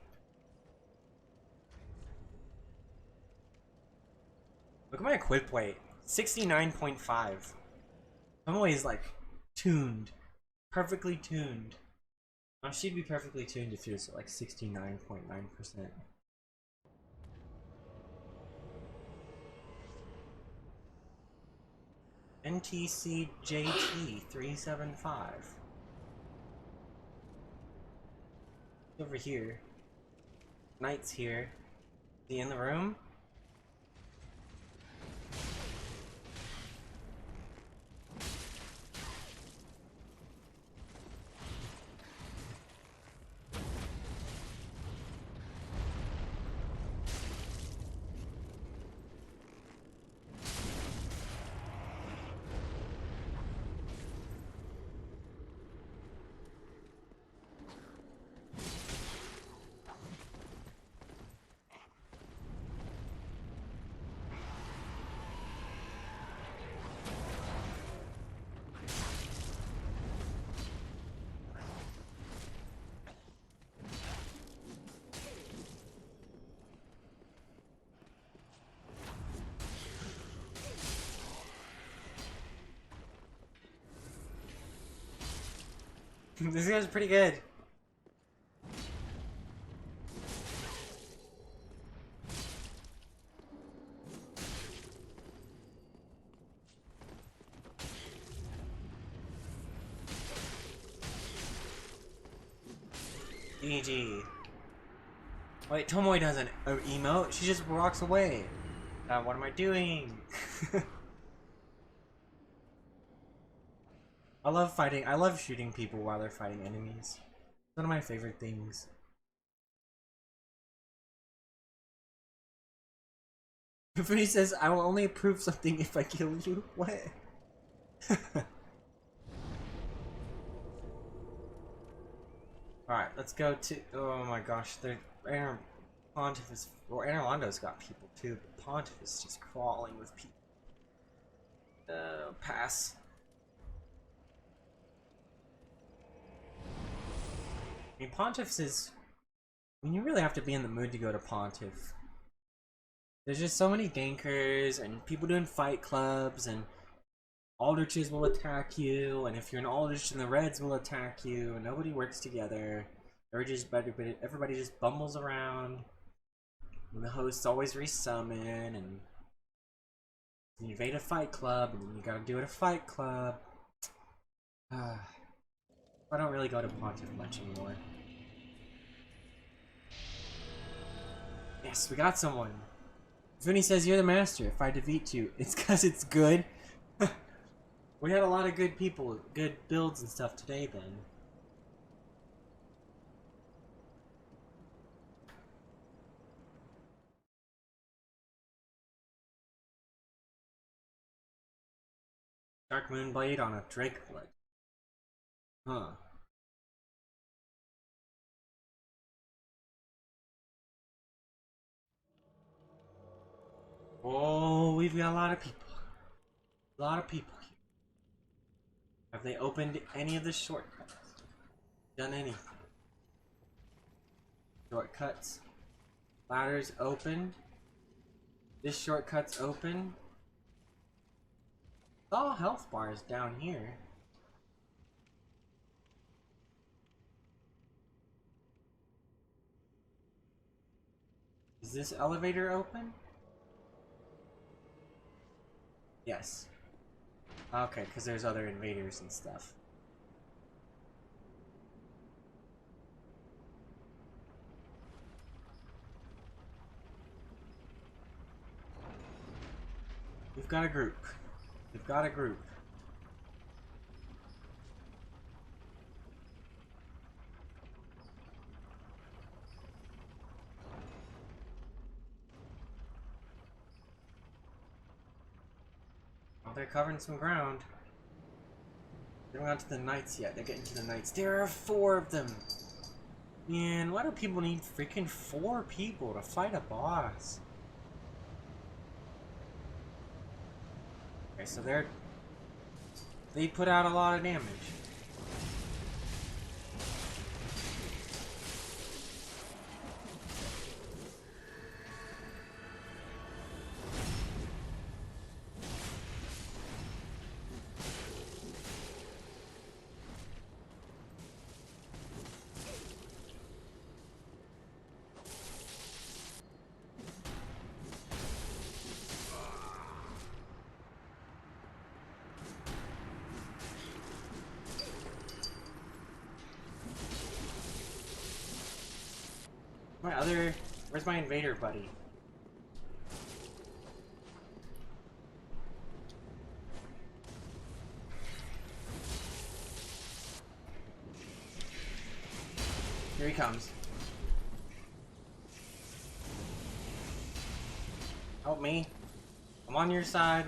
Look at my equip weight. 69.5. I'm always like tuned. Perfectly tuned. Now she'd be perfectly tuned if she was like 69.9%. NTCJT 375. Over here. Knight's here. Is he in the room? This guy's pretty good. GG. Wait, Tomoe doesn't emote. She just walks away. What am I doing? I love fighting. I love shooting people while they're fighting enemies. It's one of my favorite things. Tiffany says, I will only approve something if I kill you. What? Alright, let's go to... Oh my gosh, the Pontiff Well, Anorlando's got people too, but Pontiff is just crawling with people. Pass. I mean, Pontiff's is... I mean, you really have to be in the mood to go to Pontiff. There's just so many gankers and people doing fight clubs, and Aldriches will attack you, and if you're an Aldrich, then the Reds will attack you, and nobody works together. Everybody just bumbles around, and the hosts always resummon, and You invade a fight club, and then you gotta do it at a fight club. I don't really go to Pontiff much anymore. Yes, we got someone. Vinny says you're the master. If I defeat you, it's because it's good. We had a lot of good people, good builds and stuff today then. Dark Moonblade on a Drake-blood. Huh. Oh, we've got a lot of people. A lot of people here. Have they opened any of the shortcuts? Done anything? Shortcuts. Ladders open. This shortcut's open. All health bars down here. Is this elevator open? Yes. Okay, because there's other invaders and stuff. We've got a group. We've got a group. Oh, they're covering some ground. They haven't got to the knights yet. They're getting to the knights. There are 4 of them. Man, why do people need freaking 4 people to fight a boss? Okay, so they put out a lot of damage. Where's my invader buddy? Here he comes. Help me. I'm on your side.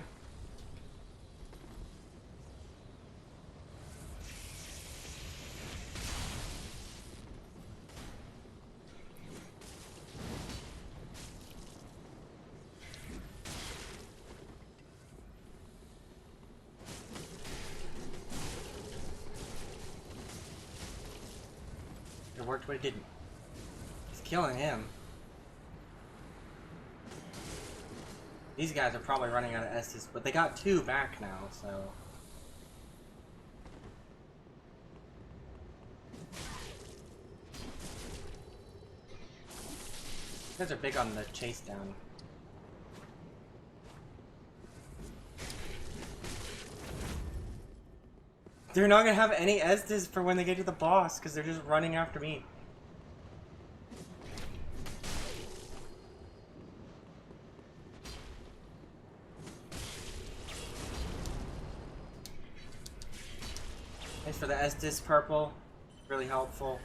It worked, but it didn't. It's killing him. These guys are probably running out of Estus, but they got 2 back now, so... You guys are big on the chase down. They're not gonna have any Estus for when they get to the boss, because they're just running after me. Thanks for the Estus purple. Really helpful.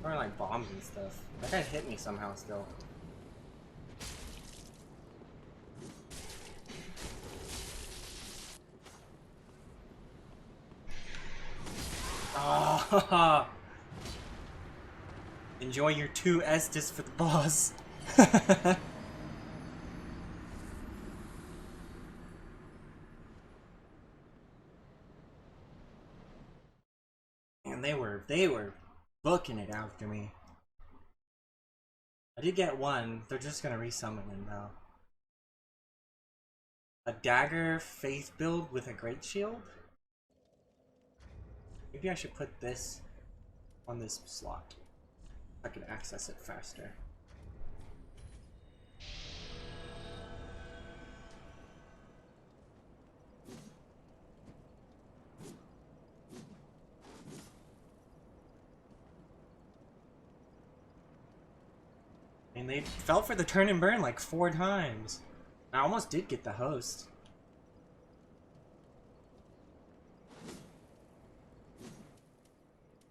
Or like bombs and stuff. That guy hit me somehow still. Oh, enjoy your 2 Estus for the boss. And they were booking it after me. I did get 1. They're just gonna resummon him now. A dagger faith build with a great shield? Maybe I should put this on this slot. I could access it faster. And they fell for the turn and burn like 4 times. I almost did get the host.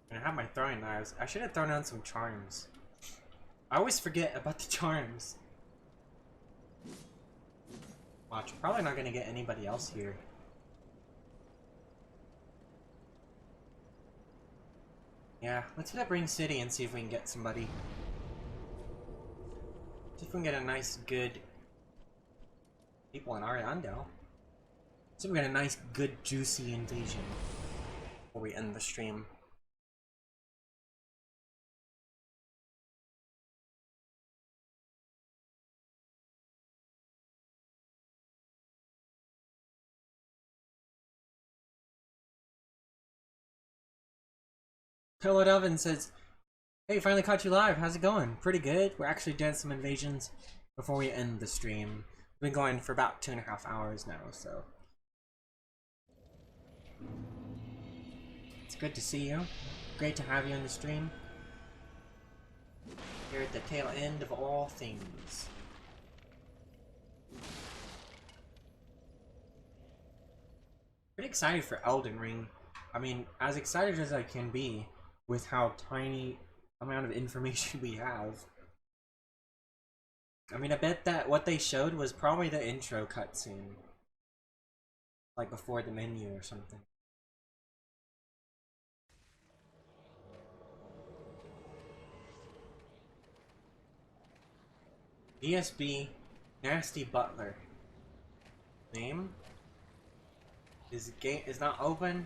And I have my throwing knives. I should have thrown on some charms. I always forget about the charms. Watch, probably not gonna get anybody else here. Yeah, let's hit up Ring City and see if we can get somebody. See if we can get a nice, good people in Ariando. See if we get a nice, good, juicy invasion before we end the stream. Hello Delvin says, hey, finally caught you live. How's it going? Pretty good. We're actually doing some invasions before we end the stream. We've been going for about 2.5 hours now, so. It's good to see you. Great to have you on the stream. You're at the tail end of all things. Pretty excited for Elden Ring. I mean, as excited as I can be with how tiny amount of information we have. I mean, I bet that what they showed was probably the intro cutscene. Like before the menu or something. DSB, Nasty Butler. Name? His gate is not open.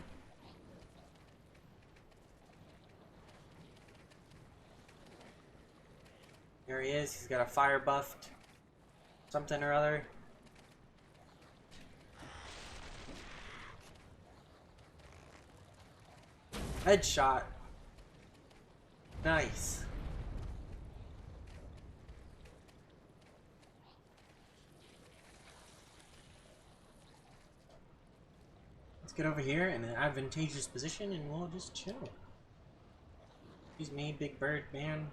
There he is. He's got a fire buffed something or other. Headshot. Nice. Let's get over here in an advantageous position and we'll just chill. Excuse me, Big Bird man.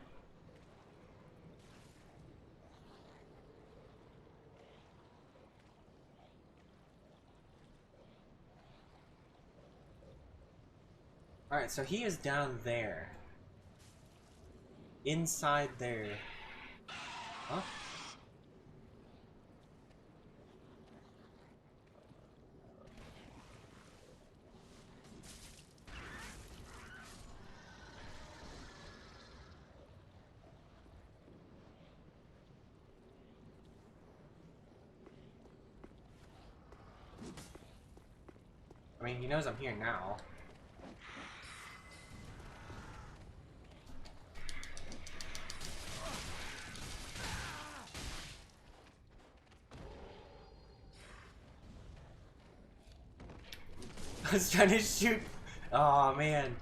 Alright, so he is down there. Inside there. Huh? I mean, he knows I'm here now. I was trying to shoot. Oh man.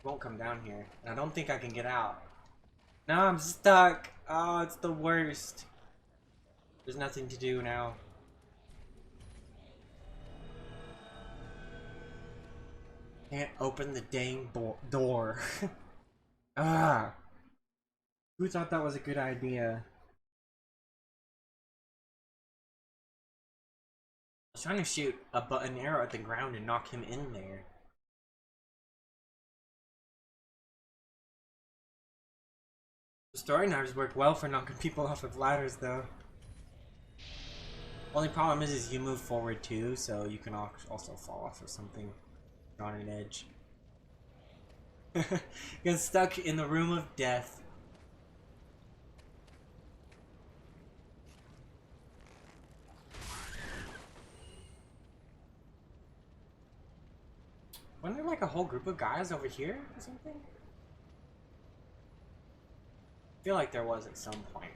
Won't come down here. I don't think I can get out. Now I'm stuck. Oh, it's the worst. There's nothing to do now. Can't open the dang door. Ah. Who thought that was a good idea? I was trying to shoot an arrow at the ground and knock him in there. The story knives work well for knocking people off of ladders, though. Only problem is you move forward too, so you can also fall off of something on an edge. Get stuck in the room of death. Wasn't there like a whole group of guys over here or something? I feel like there was at some point.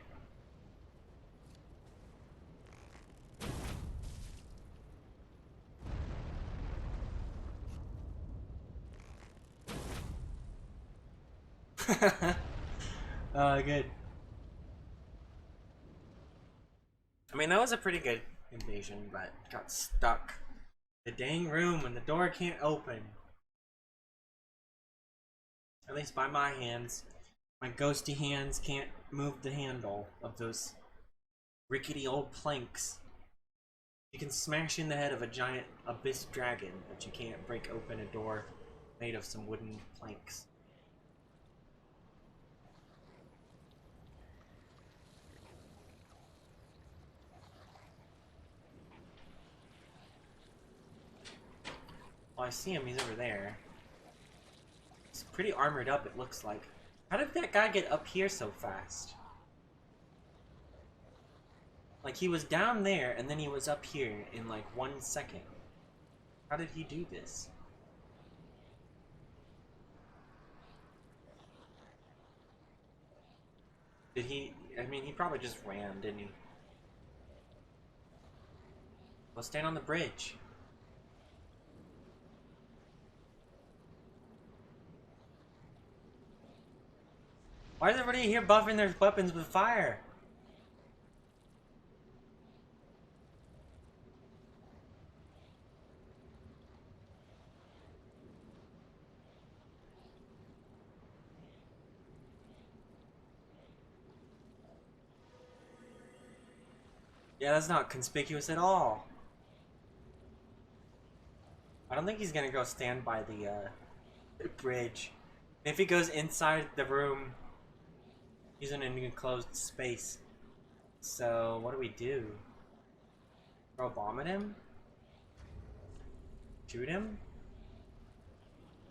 Good. I mean, that was a pretty good invasion, but got stuck. The dang room when the door can't open. At least by my hands. My ghosty hands can't move the handle of those rickety old planks. You can smash in the head of a giant abyss dragon, but you can't break open a door made of some wooden planks. Well, I see him, he's over there. He's pretty armored up, it looks like. How did that guy get up here so fast? Like, he was down there, and then he was up here in like 1 second. How did he do this? Did he... I mean, he probably just ran, didn't he? Well, stand on the bridge. Why is everybody here buffing their weapons with fire? Yeah, that's not conspicuous at all. I don't think he's gonna go stand by the bridge. If he goes inside the room, he's in an enclosed space. So, what do we do? Throw a bomb at him? Shoot him?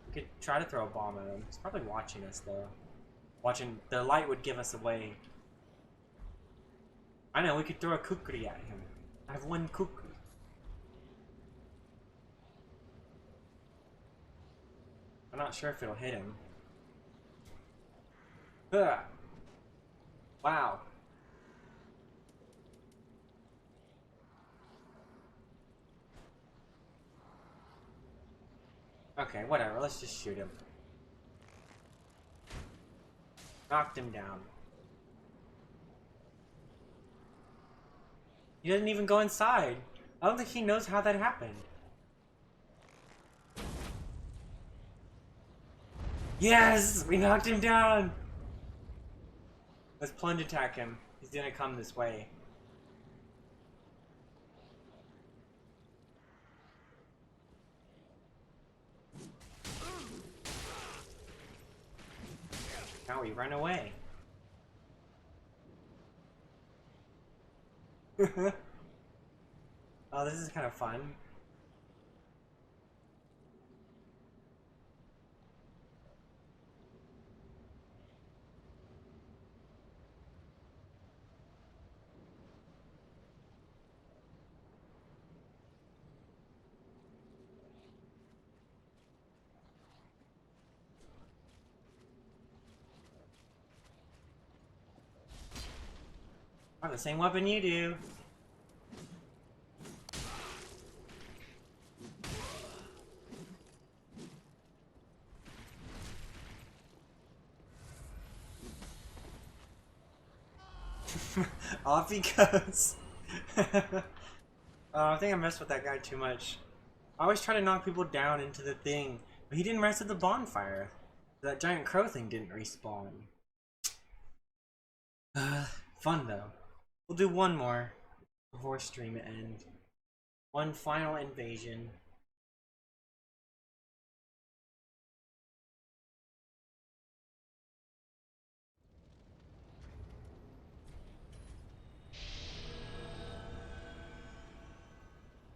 We could try to throw a bomb at him. He's probably watching us, though. Watching... The light would give us away. I know, we could throw a kukri at him. I have 1 kukri. I'm not sure if it'll hit him. Ugh. Wow. Okay, whatever, let's just shoot him. Knocked him down. He doesn't even go inside. I don't think he knows how that happened. Yes! We knocked him down! Let's plunge attack him. He's gonna come this way. Now we run away. Oh, this is kind of fun. I have the same weapon you do. Off he goes. I think I messed with that guy too much. I always try to knock people down into the thing, but he didn't mess with the bonfire. That giant crow thing didn't respawn. Fun though. We'll do one more before stream ends. One final invasion.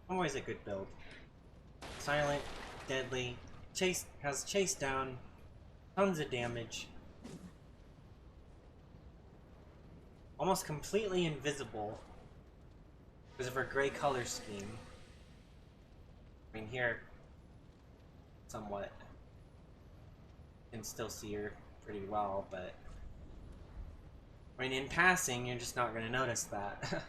Always a good build. Silent, deadly, has chase down, tons of damage. Almost completely invisible because of her gray color scheme. I mean, here, somewhat, can still see her pretty well, but I mean, in passing, you're just not going to notice that.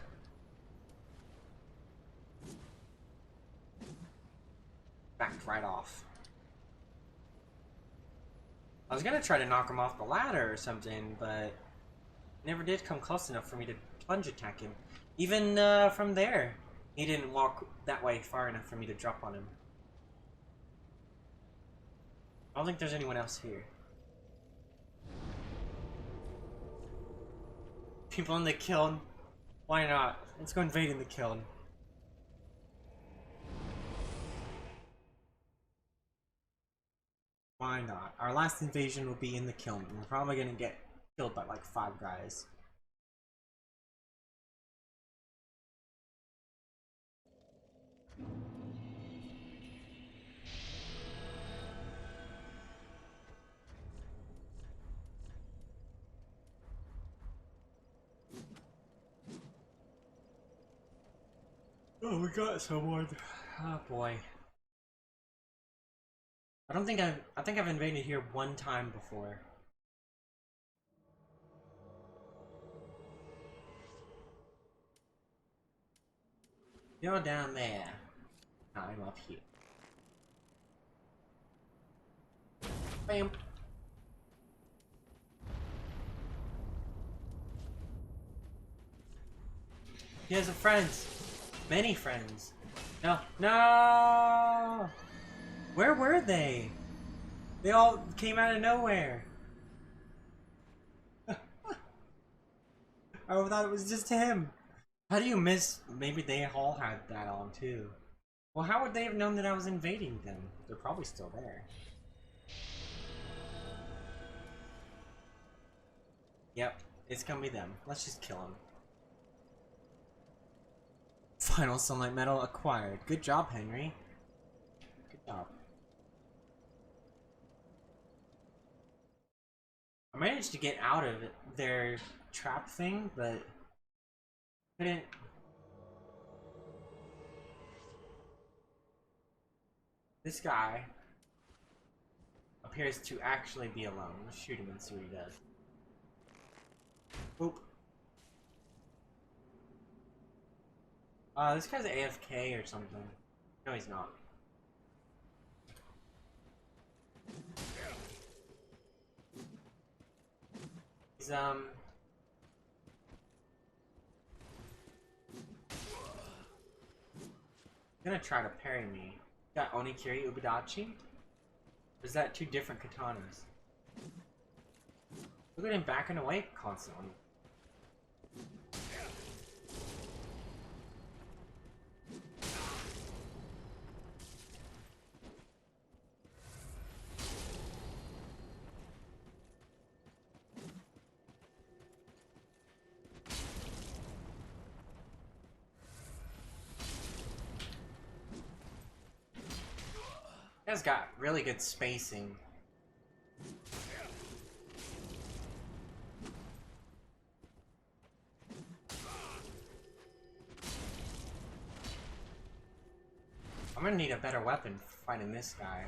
Backed right off. I was gonna try to knock him off the ladder or something, but never did come close enough for me to plunge attack him. Even from there, he didn't walk that way far enough for me to drop on him. I don't think there's anyone else here. People in the kiln? Why not? Let's go invade in the kiln. Why not? Our last invasion will be in the kiln, and we're probably gonna get killed by like 5 guys. Oh, we got someone. Oh boy. I think I've invaded here one time before. You're down there. I'm up here. Bam. He has friends. Many friends. No. No! Where were they? They all came out of nowhere. I thought it was just him. How do you miss? Maybe they all had that on too. Well, how would they have known that I was invading them? They're probably still there. Yep, it's gonna be them. Let's just kill them. Final sunlight medal acquired. Good job, Henry. Good job. I managed to get out of their trap thing, but couldn't. This guy appears to actually be alone. Let's shoot him and see what he does. Oop. This guy's AFK or something. No, he's not. He's, gonna try to parry me. Got Onikiri Ubidachi? Or is that 2 different katanas? Look at him backing away constantly. This guy's got really good spacing. I'm gonna need a better weapon fighting this guy.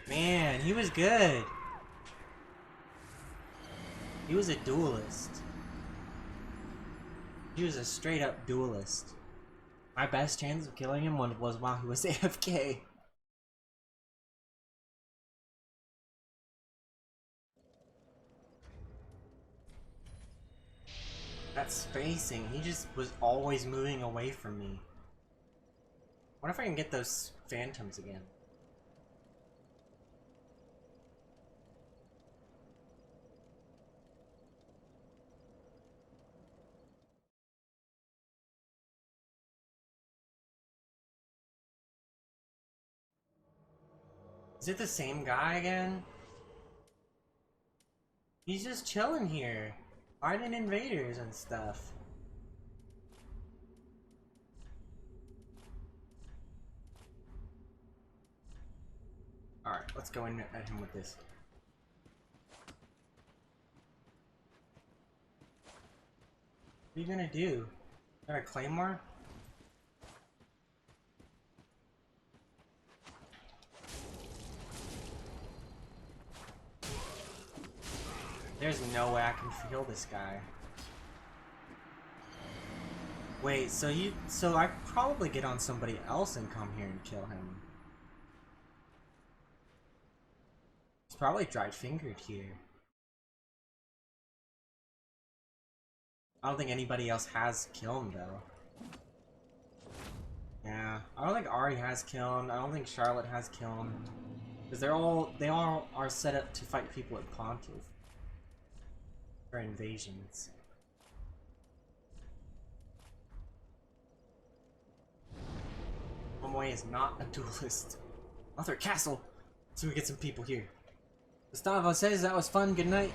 Man, he was good. He was a duelist. He was a straight up duelist. My best chance of killing him was while he was AFK. That spacing, he just was always moving away from me. What if I can get those phantoms again? Is it the same guy again? He's just chilling here, fighting invaders and stuff. Alright, let's go in at him with this. What are you gonna do? Got a claymore? There's no way I can kill this guy. Wait, so I could probably get on somebody else and come here and kill him. He's probably dry-fingered here. I don't think anybody else has killed him, though. Yeah, I don't think Ari has killed him. I don't think Charlotte has killed him. Because they all are set up to fight people at Pontiff. For invasions. Momoy is not a duelist. Arthur Castle! So we get some people here. Gustavo says that was fun. Good night.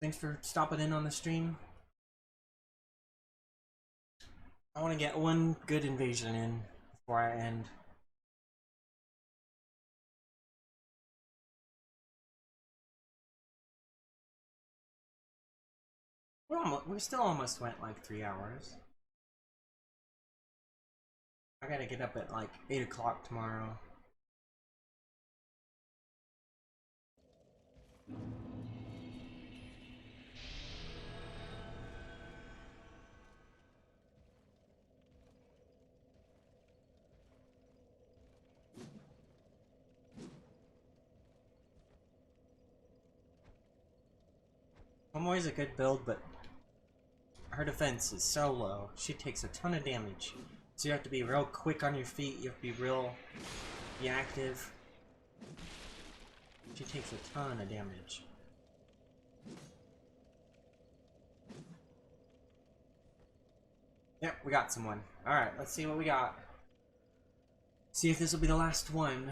Thanks for stopping in on the stream. I want to get one good invasion in before I end. We still almost went like 3 hours. I gotta get up at like 8 o'clock tomorrow. Momoy's a good build, but her defense is so low. She takes a ton of damage. So you have to be real quick on your feet, you have to be active. She takes a ton of damage. Yep, we got someone. Alright, let's see what we got. See if this will be the last one.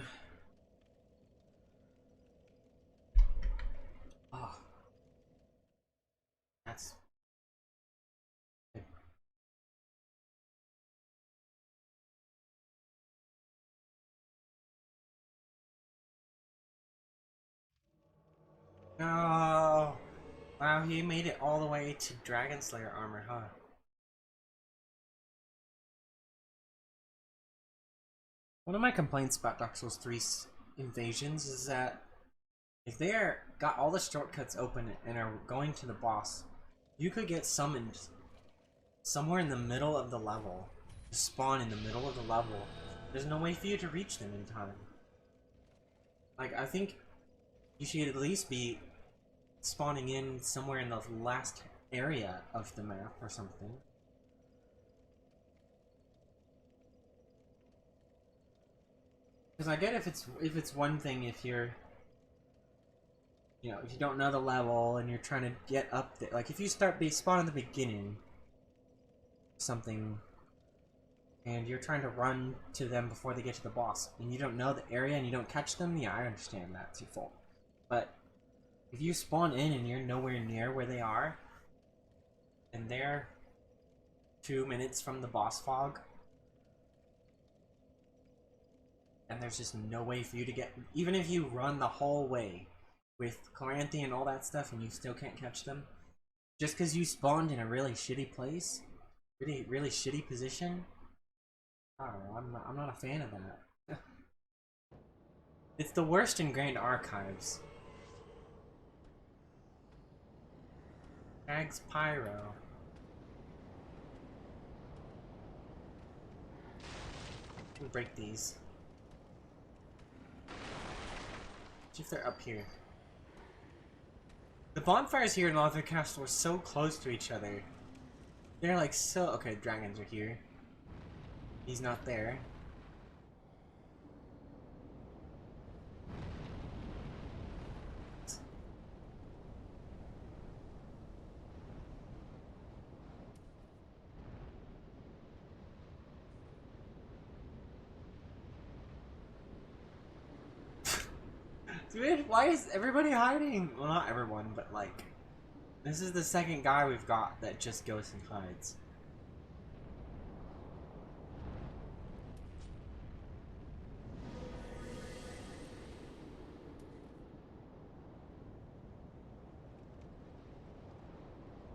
Oh. That's... No! Wow, he made it all the way to Dragon Slayer armor, huh? One of my complaints about Dark Souls 3's invasions is that if they got all the shortcuts open and are going to the boss, you could get summoned somewhere in the middle of the level. Just spawn in the middle of the level. There's no way for you to reach them in time. Like, I think you should at least be spawning in somewhere in the last area of the map or something. Because I get if it's one thing if you're, you know, if you don't know the level and you're trying to get up there. Like if you spawn in the beginning, something, and you're trying to run to them before they get to the boss, and you don't know the area and you don't catch them, yeah, I understand that's your fault. But if you spawn in and you're nowhere near where they are, and they're 2 minutes from the boss fog, and there's just no way for you to get, even if you run the whole way with Cloranthe and all that stuff and you still can't catch them, just because you spawned in a really shitty place, really shitty position, I don't know, I'm not a fan of that. It's the worst in Grand Archives. Tags Pyro. Can break these. See if they're up here. The bonfires here in Arthur Castle are so close to each other. They're like so... Okay, dragons are here. He's not there. Dude, why is everybody hiding? Well, not everyone, but like... This is the second guy we've got that just goes and hides.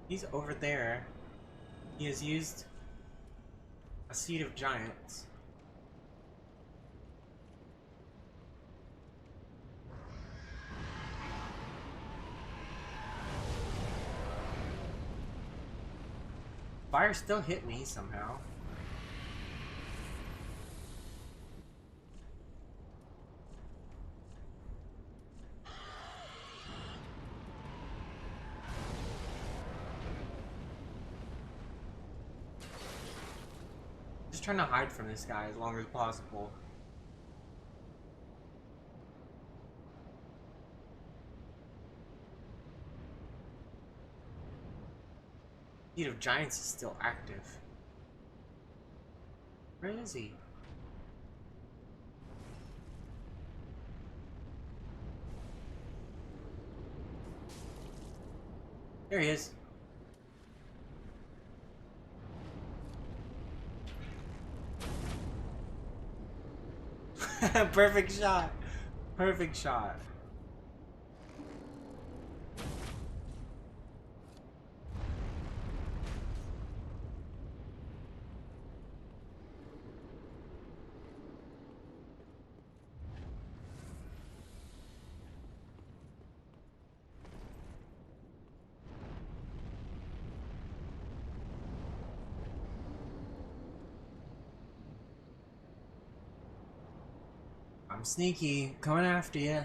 He's over there. He has used a Seed of Giants. Fire still hit me somehow. Just trying to hide from this guy as long as possible. Seed of Giants is still active. Where is he? There he is. Perfect shot. Perfect shot. I'm sneaky, coming after you.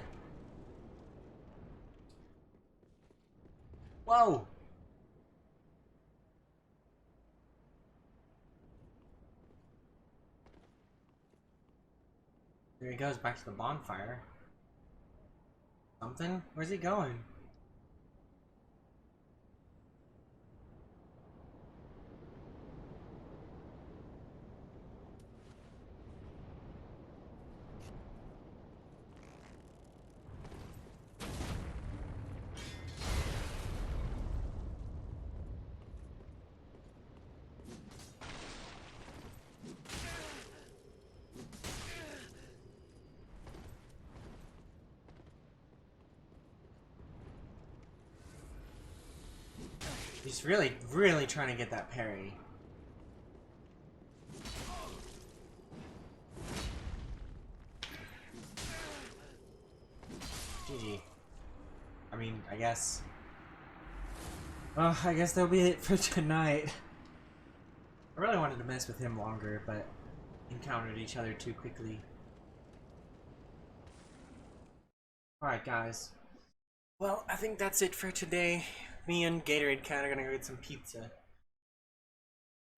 Whoa! There he goes, back to the bonfire. Something? Where's he going? He's really trying to get that parry. GG. I mean, I guess. Well, I guess that'll be it for tonight. I really wanted to mess with him longer, but encountered each other too quickly. Alright, guys. Well, I think that's it for today. Me and ᵗቬᵇ are gonna go get some pizza.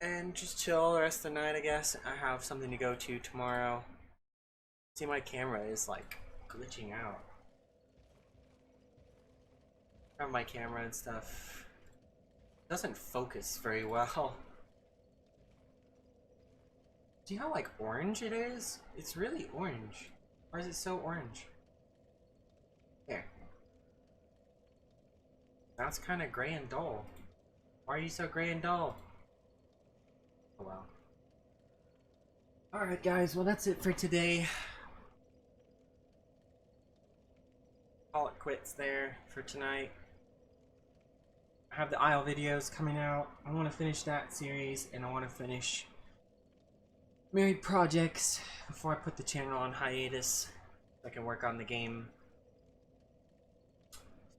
And just chill the rest of the night, I guess. I have something to go to tomorrow. See, my camera is like glitching out. I have my camera and stuff. It doesn't focus very well. See how like orange it is? It's really orange. Why is it so orange? There. That's kind of gray and dull. Why are you so gray and dull? Oh well. Alright guys, well that's it for today. Call it quits there for tonight. I have the Isle videos coming out. I want to finish that series and I want to finish Married Projects before I put the channel on hiatus so I can work on the game.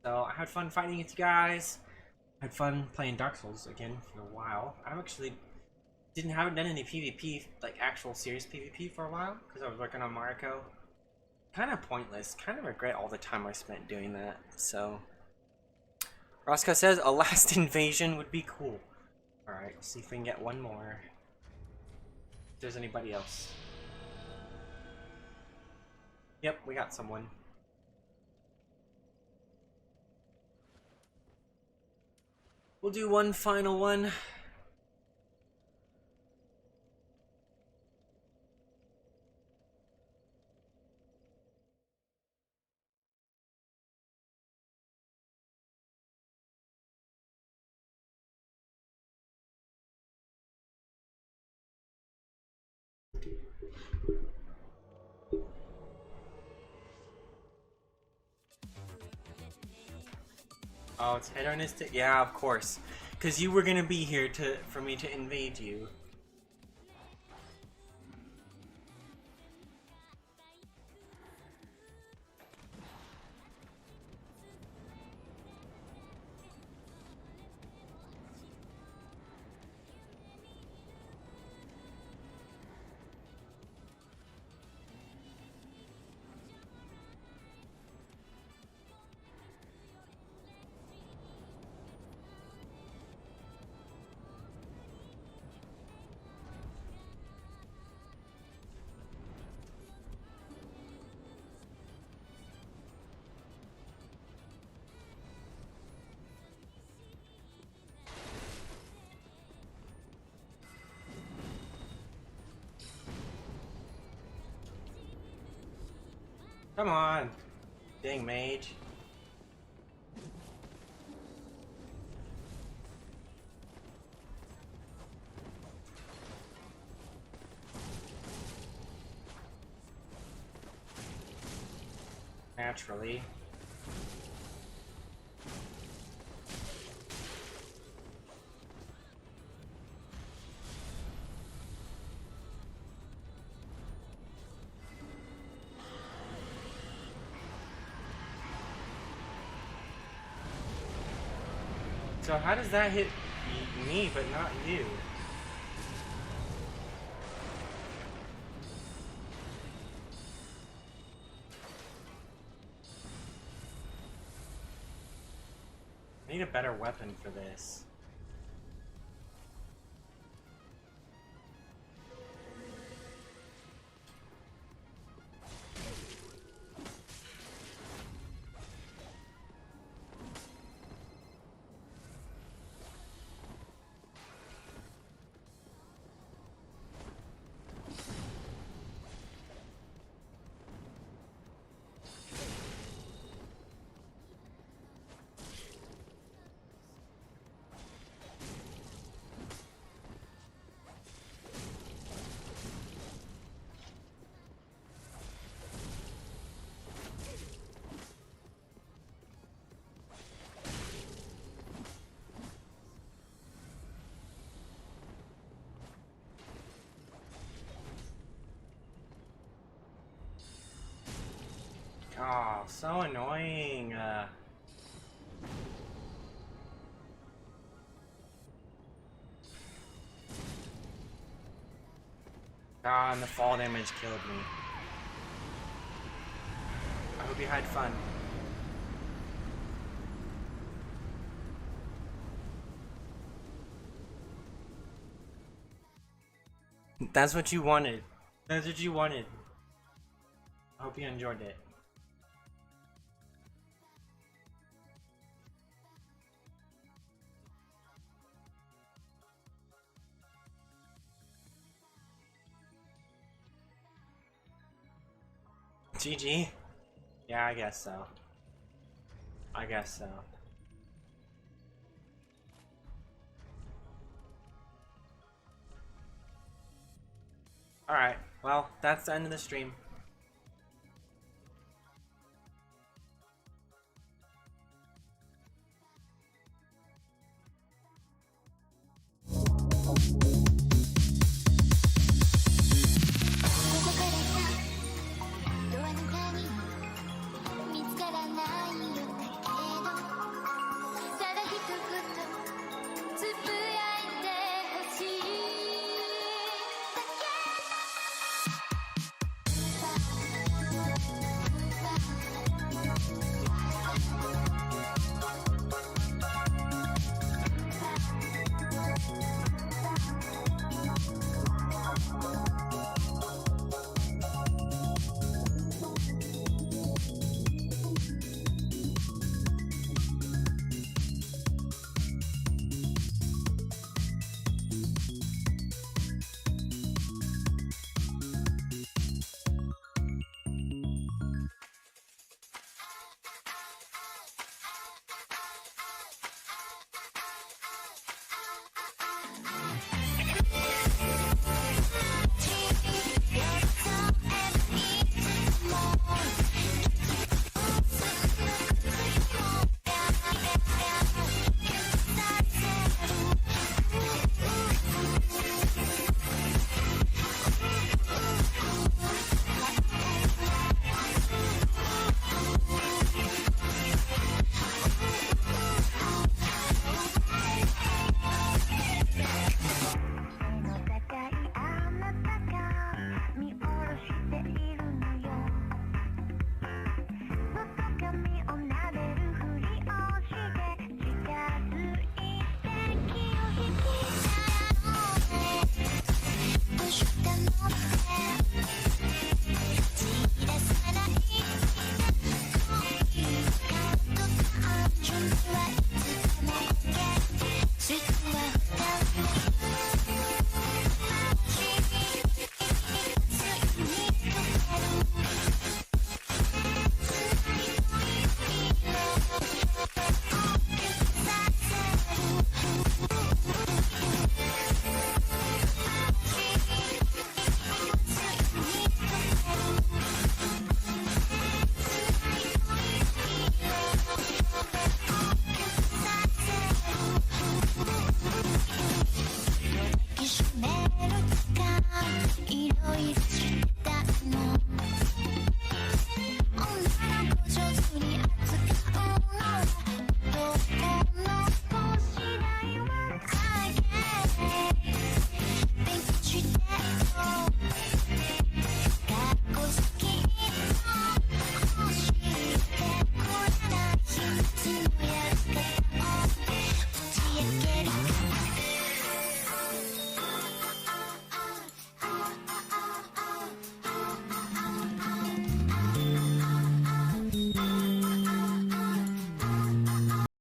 So I had fun fighting with you guys. I had fun playing Dark Souls again for a while. I actually haven't done any PvP, like actual serious PvP for a while because I was working on Mariko. Kind of pointless. Kind of regret all the time I spent doing that. So Roscoe says a last invasion would be cool. Alright, let's see if we can get one more. If there's anybody else. Yep, we got someone. We'll do one final one. Oh, it's hedonistic? Yeah, of course. Because you were gonna be here for me to invade you. Come on. Dang mage. Naturally. So how does that hit me but not you? I need a better weapon for this. Oh, so annoying. Ah, and the fall damage killed me. I hope you had fun. That's what you wanted. That's what you wanted. I hope you enjoyed it. GG? Yeah, I guess so. I guess so. Alright, well, that's the end of the stream.